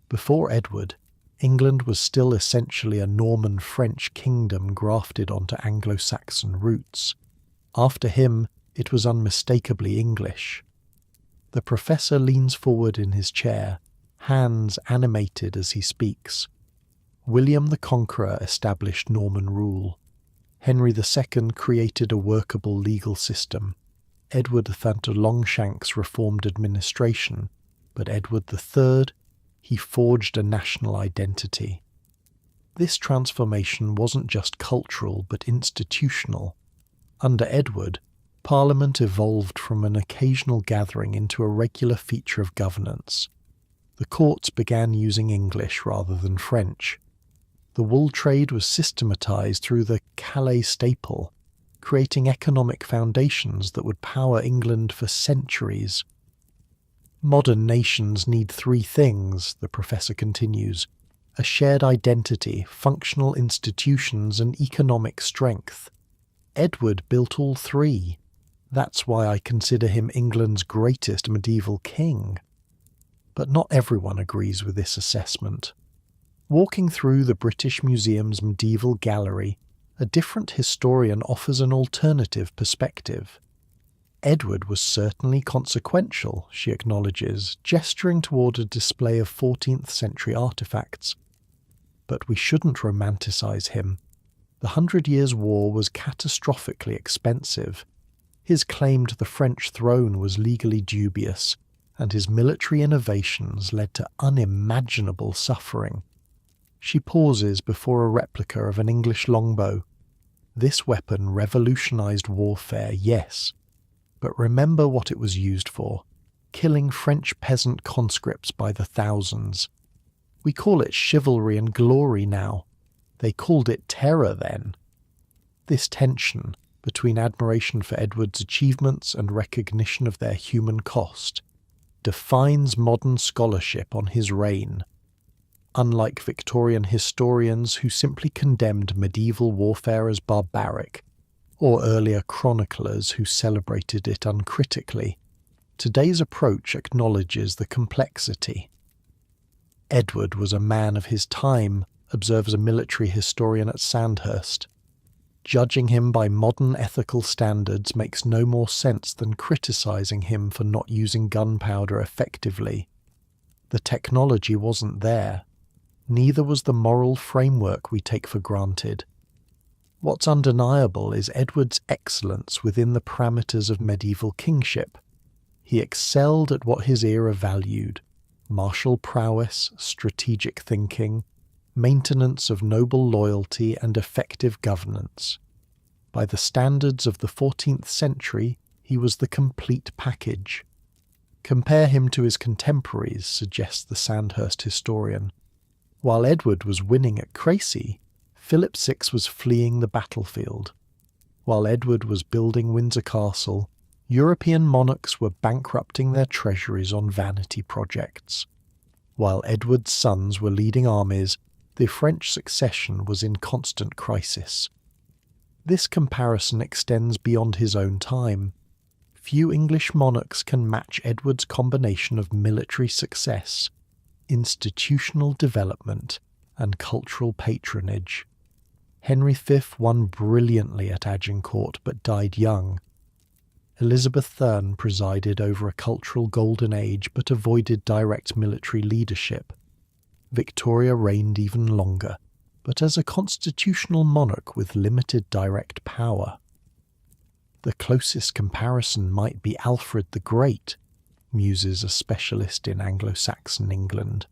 Before Edward, England was still essentially a Norman-French kingdom grafted onto Anglo-Saxon roots. After him, it was unmistakably English. The professor leans forward in his chair, hands animated as he speaks. William the Conqueror established Norman rule. Henry II created a workable legal system. Edward Thunter Longshanks reformed administration, but Edward III, he forged a national identity. This transformation wasn't just cultural but institutional. Under Edward, Parliament evolved from an occasional gathering into a regular feature of governance. The courts began using English rather than French. The wool trade was systematised through the Calais staple, creating economic foundations that would power England for centuries. Modern nations need three things, the professor continues: a shared identity, functional institutions, and economic strength. Edward built all three. That's why I consider him England's greatest medieval king. But not everyone agrees with this assessment. Walking through the British Museum's medieval gallery, a different historian offers an alternative perspective. Edward was certainly consequential, she acknowledges, gesturing toward a display of 14th century artefacts. But we shouldn't romanticize him. The 100 Years' War was catastrophically expensive. His claim to the French throne was legally dubious, and his military innovations led to unimaginable suffering. She pauses before a replica of an English longbow. This weapon revolutionized warfare, yes, but remember what it was used for: killing French peasant conscripts by the thousands. We call it chivalry and glory now. They called it terror then. This tension between admiration for Edward's achievements and recognition of their human cost defines modern scholarship on his reign. Unlike Victorian historians who simply condemned medieval warfare as barbaric, or earlier chroniclers who celebrated it uncritically, today's approach acknowledges the complexity. Edward was a man of his time, observes a military historian at Sandhurst. Judging him by modern ethical standards makes no more sense than criticising him for not using gunpowder effectively. The technology wasn't there. Neither was the moral framework we take for granted. What's undeniable is Edward's excellence within the parameters of medieval kingship. He excelled at what his era valued: martial prowess, strategic thinking, maintenance of noble loyalty, and effective governance. By the standards of the 14th century, he was the complete package. Compare him to his contemporaries, suggests the Sandhurst historian. While Edward was winning at Crecy, Philip VI was fleeing the battlefield. While Edward was building Windsor Castle, European monarchs were bankrupting their treasuries on vanity projects. While Edward's sons were leading armies, the French succession was in constant crisis. This comparison extends beyond his own time. Few English monarchs can match Edward's combination of military success, institutional development, and cultural patronage. Henry V won brilliantly at Agincourt but died young. Elizabeth Thurn presided over a cultural golden age but avoided direct military leadership. Victoria reigned even longer, but as a constitutional monarch with limited direct power. The closest comparison might be Alfred the Great, muses a specialist in Anglo-Saxon England.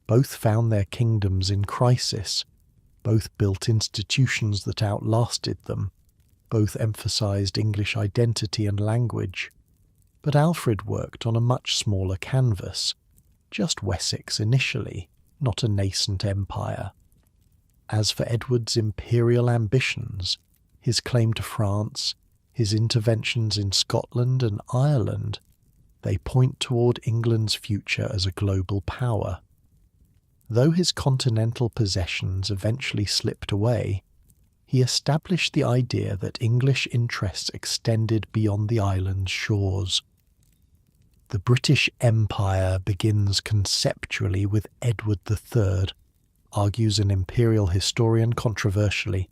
Both found their kingdoms in crisis. Both built institutions that outlasted them. Both emphasized English identity and language. But Alfred worked on a much smaller canvas, just Wessex initially, not a nascent empire. As for Edward's imperial ambitions, his claim to France, his interventions in Scotland and Ireland, they point toward England's future as a global power. Though his continental possessions eventually slipped away, he established the idea that English interests extended beyond the island's shores. The British Empire begins conceptually with Edward III, argues an imperial historian controversially.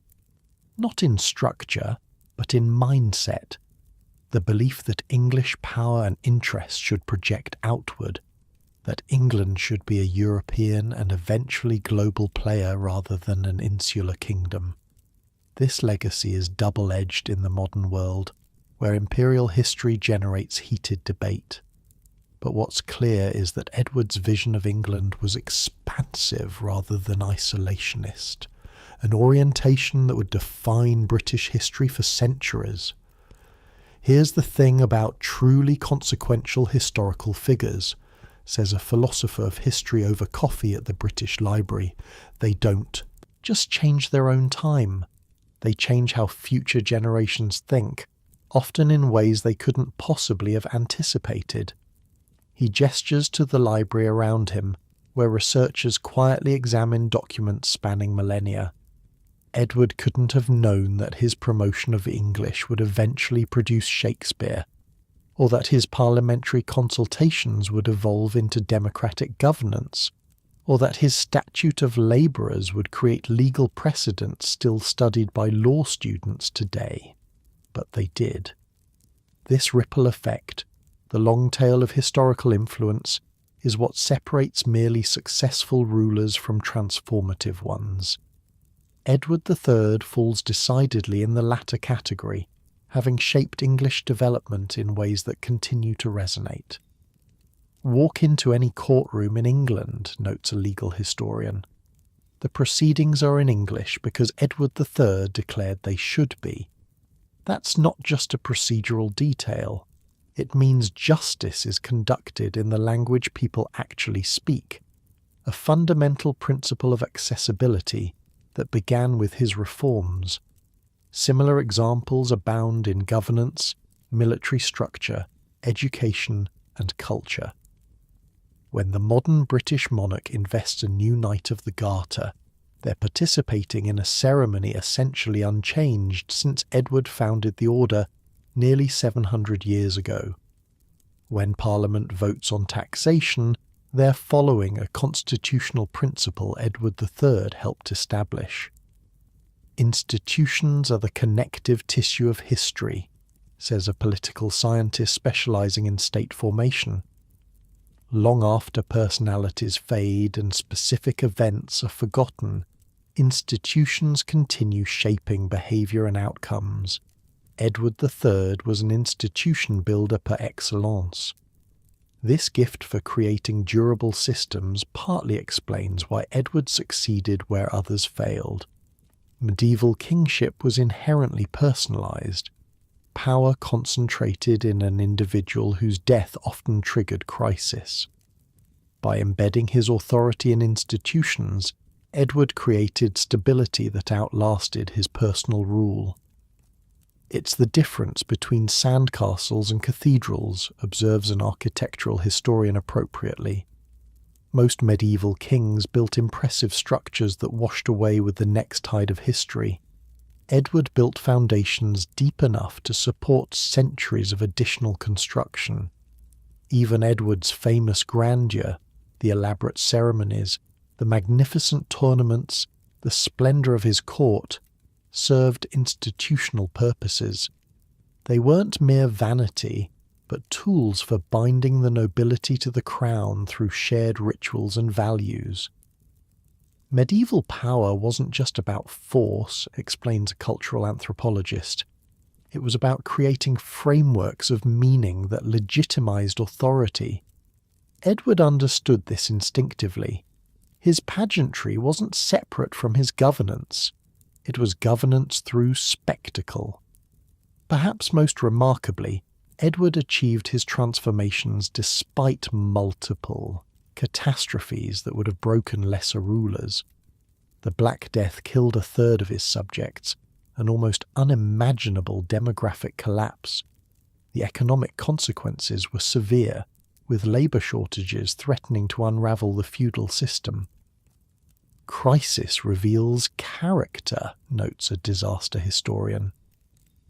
Not in structure, but in mindset. The belief that English power and interest should project outward, that England should be a European and eventually global player rather than an insular kingdom. This legacy is double-edged in the modern world, where imperial history generates heated debate. But what's clear is that Edward's vision of England was expansive rather than isolationist, an orientation that would define British history for centuries. Here's the thing about truly consequential historical figures, says a philosopher of history over coffee at the British Library. They don't just change their own time. They change how future generations think, often in ways they couldn't possibly have anticipated. He gestures to the library around him, where researchers quietly examine documents spanning millennia. Edward couldn't have known that his promotion of English would eventually produce Shakespeare, or that his parliamentary consultations would evolve into democratic governance, or that his Statute of Labourers would create legal precedents still studied by law students today. But they did. This ripple effect, the long tail of historical influence, is what separates merely successful rulers from transformative ones. Edward III falls decidedly in the latter category, having shaped English development in ways that continue to resonate. Walk into any courtroom in England, notes a legal historian. The proceedings are in English because Edward III declared they should be. That's not just a procedural detail. It means justice is conducted in the language people actually speak, a fundamental principle of accessibility that began with his reforms. Similar examples abound in governance, military structure, education, and culture. When the modern British monarch invests a new Knight of the Garter, they're participating in a ceremony essentially unchanged since Edward founded the order nearly 700 years ago. When Parliament votes on taxation, they're following a constitutional principle Edward III helped establish. Institutions are the connective tissue of history, says a political scientist specializing in state formation. Long after personalities fade and specific events are forgotten, institutions continue shaping behaviour and outcomes. Edward III was an institution builder par excellence. This gift for creating durable systems partly explains why Edward succeeded where others failed. Medieval kingship was inherently personalised. Power concentrated in an individual whose death often triggered crisis. By embedding his authority in institutions, Edward created stability that outlasted his personal rule. It's the difference between sandcastles and cathedrals, observes an architectural historian appropriately. Most medieval kings built impressive structures that washed away with the next tide of history. Edward built foundations deep enough to support centuries of additional construction. Even Edward's famous grandeur, the elaborate ceremonies, the magnificent tournaments, the splendour of his court, served institutional purposes. They weren't mere vanity, but tools for binding the nobility to the crown through shared rituals and values. Medieval power wasn't just about force, explains a cultural anthropologist. It was about creating frameworks of meaning that legitimized authority. Edward understood this instinctively. His pageantry wasn't separate from his governance. It was governance through spectacle. Perhaps most remarkably, Edward achieved his transformations despite multiple catastrophes that would have broken lesser rulers. The Black Death killed a third of his subjects, an almost unimaginable demographic collapse. The economic consequences were severe, with labour shortages threatening to unravel the feudal system. Crisis reveals character, notes a disaster historian.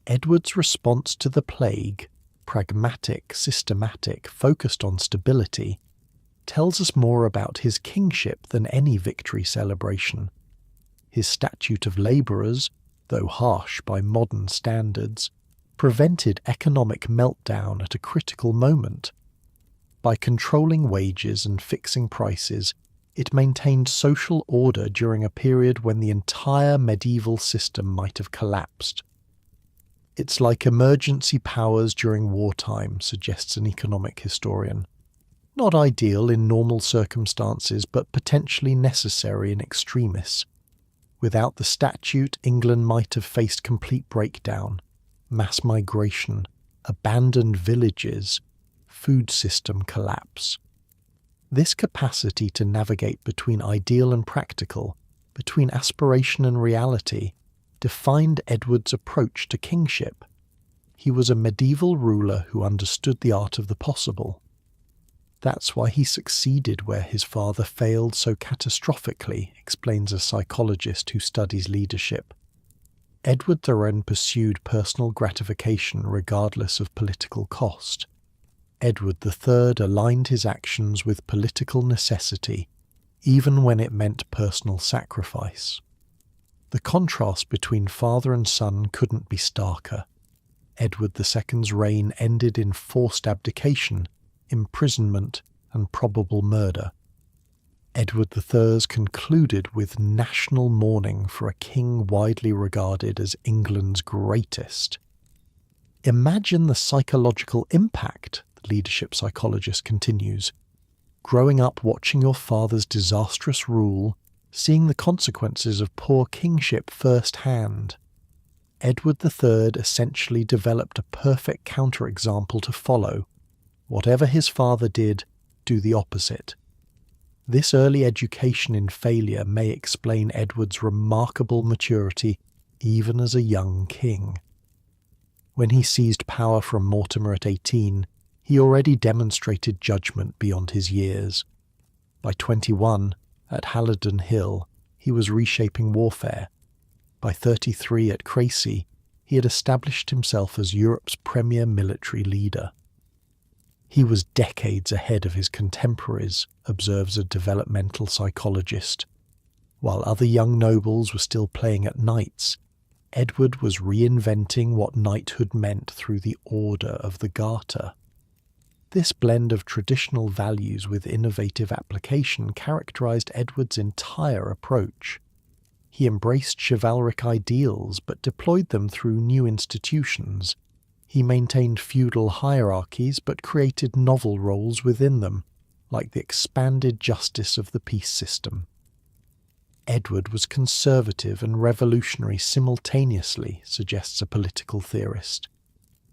Edward's response to the plague, pragmatic, systematic, focused on stability, tells us more about his kingship than any victory celebration. His Statute of Labourers, though harsh by modern standards, prevented economic meltdown at a critical moment. By controlling wages and fixing prices, it maintained social order during a period when the entire medieval system might have collapsed. It's like emergency powers during wartime, suggests an economic historian. Not ideal in normal circumstances, but potentially necessary in extremis. Without the statute, England might have faced complete breakdown, mass migration, abandoned villages, food system collapse. This capacity to navigate between ideal and practical, between aspiration and reality, defined Edward's approach to kingship. He was a medieval ruler who understood the art of the possible. That's why he succeeded where his father failed so catastrophically, explains a psychologist who studies leadership. Edward III pursued personal gratification regardless of political cost. Edward III aligned his actions with political necessity, even when it meant personal sacrifice. The contrast between father and son couldn't be starker. Edward II's reign ended in forced abdication, imprisonment, and probable murder. Edward III's concluded with national mourning for a king widely regarded as England's greatest. Imagine the psychological impact, the leadership psychologist continues. Growing up watching your father's disastrous rule, seeing the consequences of poor kingship firsthand. Edward III essentially developed a perfect counterexample to follow. Whatever his father did, do the opposite. This early education in failure may explain Edward's remarkable maturity even as a young king. When he seized power from Mortimer at 18, he already demonstrated judgment beyond his years. By 21, at Halidon Hill, he was reshaping warfare. By 33 at Crecy, he had established himself as Europe's premier military leader. He was decades ahead of his contemporaries, observes a developmental psychologist. While other young nobles were still playing at knights, Edward was reinventing what knighthood meant through the Order of the Garter. This blend of traditional values with innovative application characterized Edward's entire approach. He embraced chivalric ideals but deployed them through new institutions. He maintained feudal hierarchies but created novel roles within them, like the expanded justice of the peace system. Edward was conservative and revolutionary simultaneously, suggests a political theorist.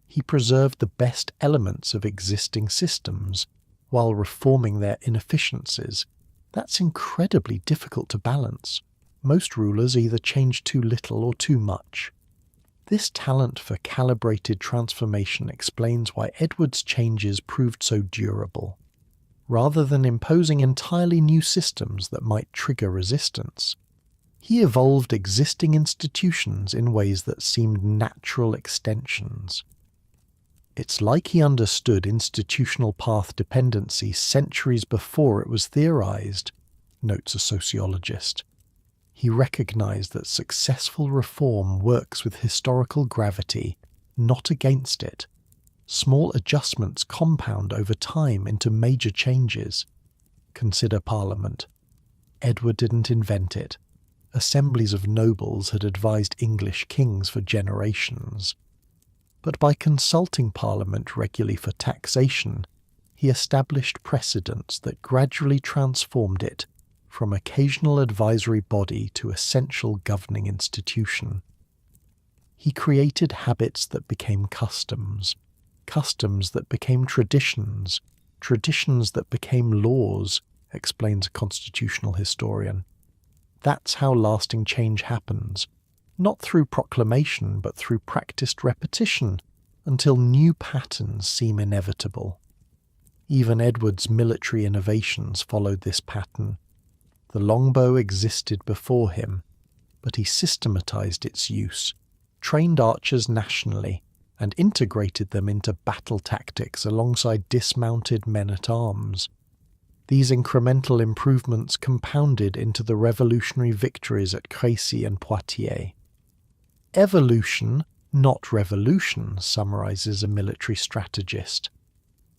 He preserved the best elements of existing systems while reforming their inefficiencies. That's incredibly difficult to balance. Most rulers either change too little or too much. This talent for calibrated transformation explains why Edward's changes proved so durable. Rather than imposing entirely new systems that might trigger resistance, he evolved existing institutions in ways that seemed natural extensions. It's like he understood institutional path dependency centuries before it was theorized, notes a sociologist. He recognized that successful reform works with historical gravity, not against it. Small adjustments compound over time into major changes. Consider Parliament. Edward didn't invent it. Assemblies of nobles had advised English kings for generations. But by consulting Parliament regularly for taxation, he established precedents that gradually transformed it from occasional advisory body to essential governing institution. He created habits that became customs, customs that became traditions, traditions that became laws, explains a constitutional historian. That's how lasting change happens, not through proclamation but through practiced repetition, until new patterns seem inevitable. Even Edward's military innovations followed this pattern. The longbow existed before him, but he systematized its use, trained archers nationally, and integrated them into battle tactics alongside dismounted men-at-arms. These incremental improvements compounded into the revolutionary victories at Crécy and Poitiers. Evolution, not revolution, summarizes a military strategist.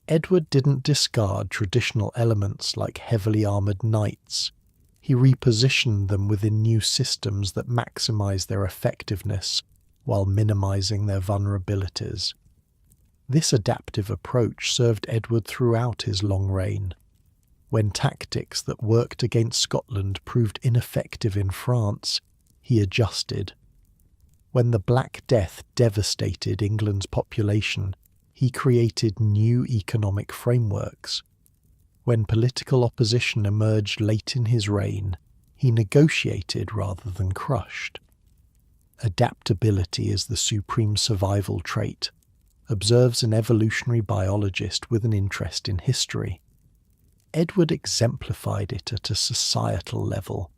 Edward didn't discard traditional elements like heavily armored knights. He repositioned them within new systems that maximize their effectiveness while minimizing their vulnerabilities. This adaptive approach served Edward throughout his long reign. When tactics that worked against Scotland proved ineffective in France, he adjusted. When the Black Death devastated England's population, he created new economic frameworks. When political opposition emerged late in his reign, he negotiated rather than crushed. Adaptability is the supreme survival trait, observes an evolutionary biologist with an interest in history. Edward exemplified it at a societal level,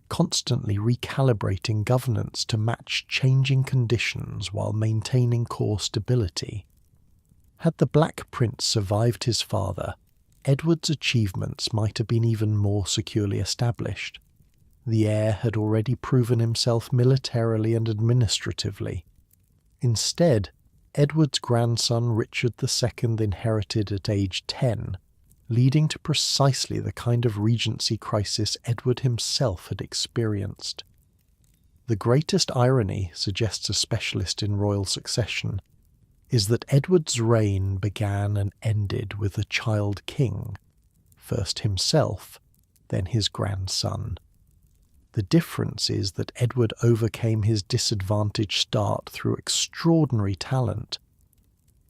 constantly recalibrating governance to match changing conditions while maintaining core stability. Had the Black Prince survived his father, Edward's achievements might have been even more securely established. The heir had already proven himself militarily and administratively. Instead, Edward's grandson Richard II inherited at age 10, leading to precisely the kind of regency crisis Edward himself had experienced. The greatest irony, suggests a specialist in royal succession, is that Edward's reign began and ended with a child king, first himself, then his grandson. The difference is that Edward overcame his disadvantaged start through extraordinary talent.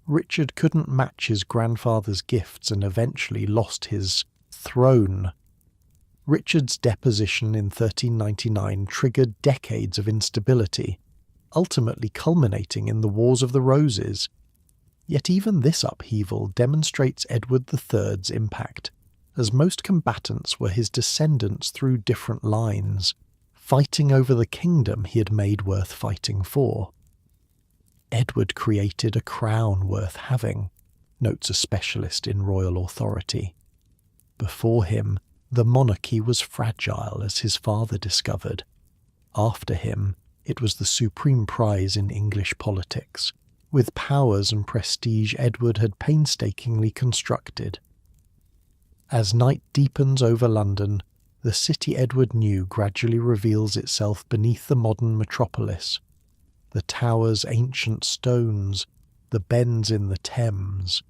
Richard couldn't match his grandfather's gifts and eventually lost his throne. Richard's deposition in 1399 triggered decades of instability, ultimately culminating in the Wars of the Roses. Yet even this upheaval demonstrates Edward III's impact, as most combatants were his descendants through different lines, fighting over the kingdom he had made worth fighting for. Edward created a crown worth having, notes a specialist in royal authority. Before him, the monarchy was fragile, as his father discovered. After him, it was the supreme prize in English politics. with powers and prestige Edward had painstakingly constructed. As night deepens over London, the city Edward knew gradually reveals itself beneath the modern metropolis. The towers' ancient stones, the bends in the Thames,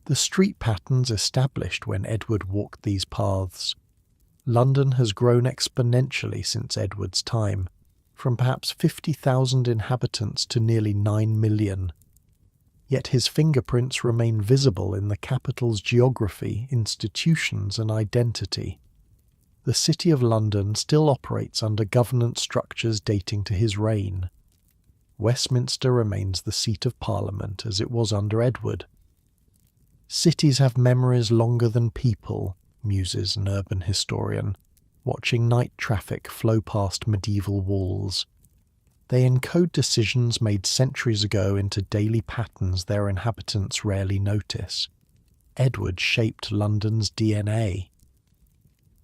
the street patterns established when Edward walked these paths. London has grown exponentially since Edward's time, from perhaps 50,000 inhabitants to nearly 9 million. Yet his fingerprints remain visible in the capital's geography, institutions, and identity. The City of London still operates under governance structures dating to his reign. Westminster remains the seat of Parliament as it was under Edward. Cities have memories longer than people, muses an urban historian, watching night traffic flow past medieval walls. They encode decisions made centuries ago into daily patterns their inhabitants rarely notice. Edward shaped London's DNA.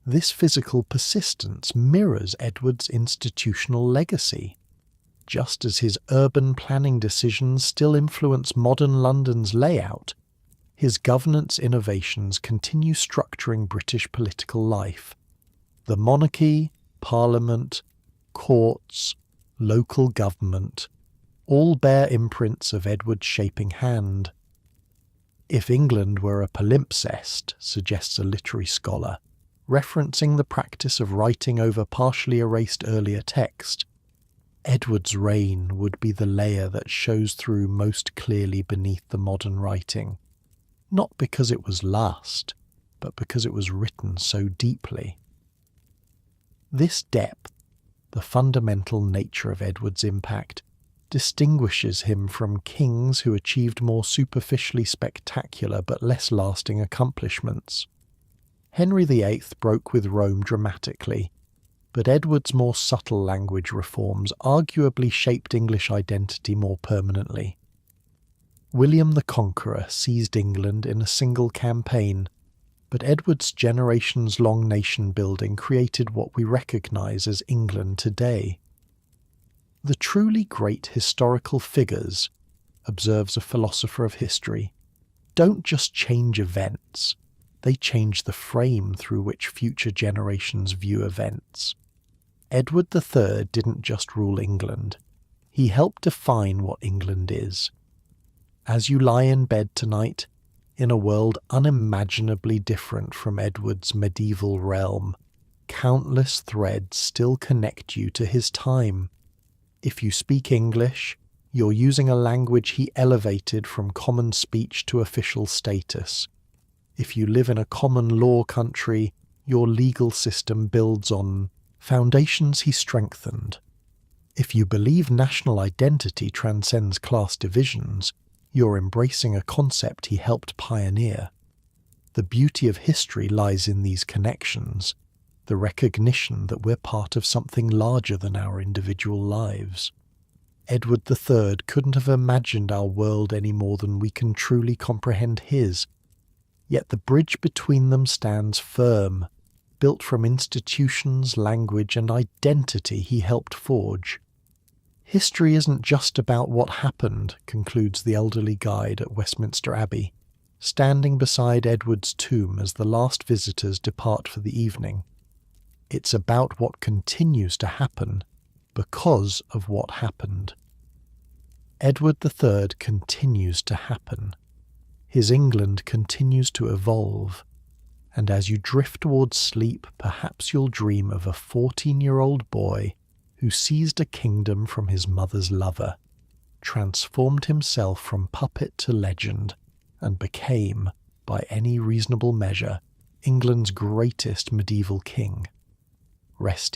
This physical persistence mirrors Edward's institutional legacy. Just as his urban planning decisions still influence modern London's layout, his governance innovations continue structuring British political life. The monarchy, parliament, courts, local government, all bear imprints of Edward's shaping hand. If England were a palimpsest, suggests a literary scholar, referencing the practice of writing over partially erased earlier text, Edward's reign would be the layer that shows through most clearly beneath the modern writing, not because it was last, but because it was written so deeply. This depth, the fundamental nature of Edward's impact, distinguishes him from kings who achieved more superficially spectacular but less lasting accomplishments. Henry VIII broke with Rome dramatically, but Edward's more subtle language reforms arguably shaped English identity more permanently. William the Conqueror seized England in a single campaign, but Edward's generations-long nation-building created what we recognise as England today. The truly great historical figures, observes a philosopher of history, don't just change events, they change the frame through which future generations view events. Edward III didn't just rule England, he helped define what England is. As you lie in bed tonight, in a world unimaginably different from Edward's medieval realm, countless threads still connect you to his time. If you speak English, you're using a language he elevated from common speech to official status. If you live in a common law country, your legal system builds on foundations he strengthened. If you believe national identity transcends class divisions, you're embracing a concept he helped pioneer. The beauty of history lies in these connections, the recognition that we're part of something larger than our individual lives. Edward III couldn't have imagined our world any more than we can truly comprehend his, yet the bridge between them stands firm, built from institutions, language, and identity he helped forge. History isn't just about what happened, concludes the elderly guide at Westminster Abbey, standing beside Edward's tomb as the last visitors depart for the evening. It's about what continues to happen because of what happened. Edward III continues to happen. His England continues to evolve, and as you drift towards sleep, perhaps you'll dream of a 14-year-old boy who seized a kingdom from his mother's lover, transformed himself from puppet to legend, and became, by any reasonable measure, England's greatest medieval king. Rest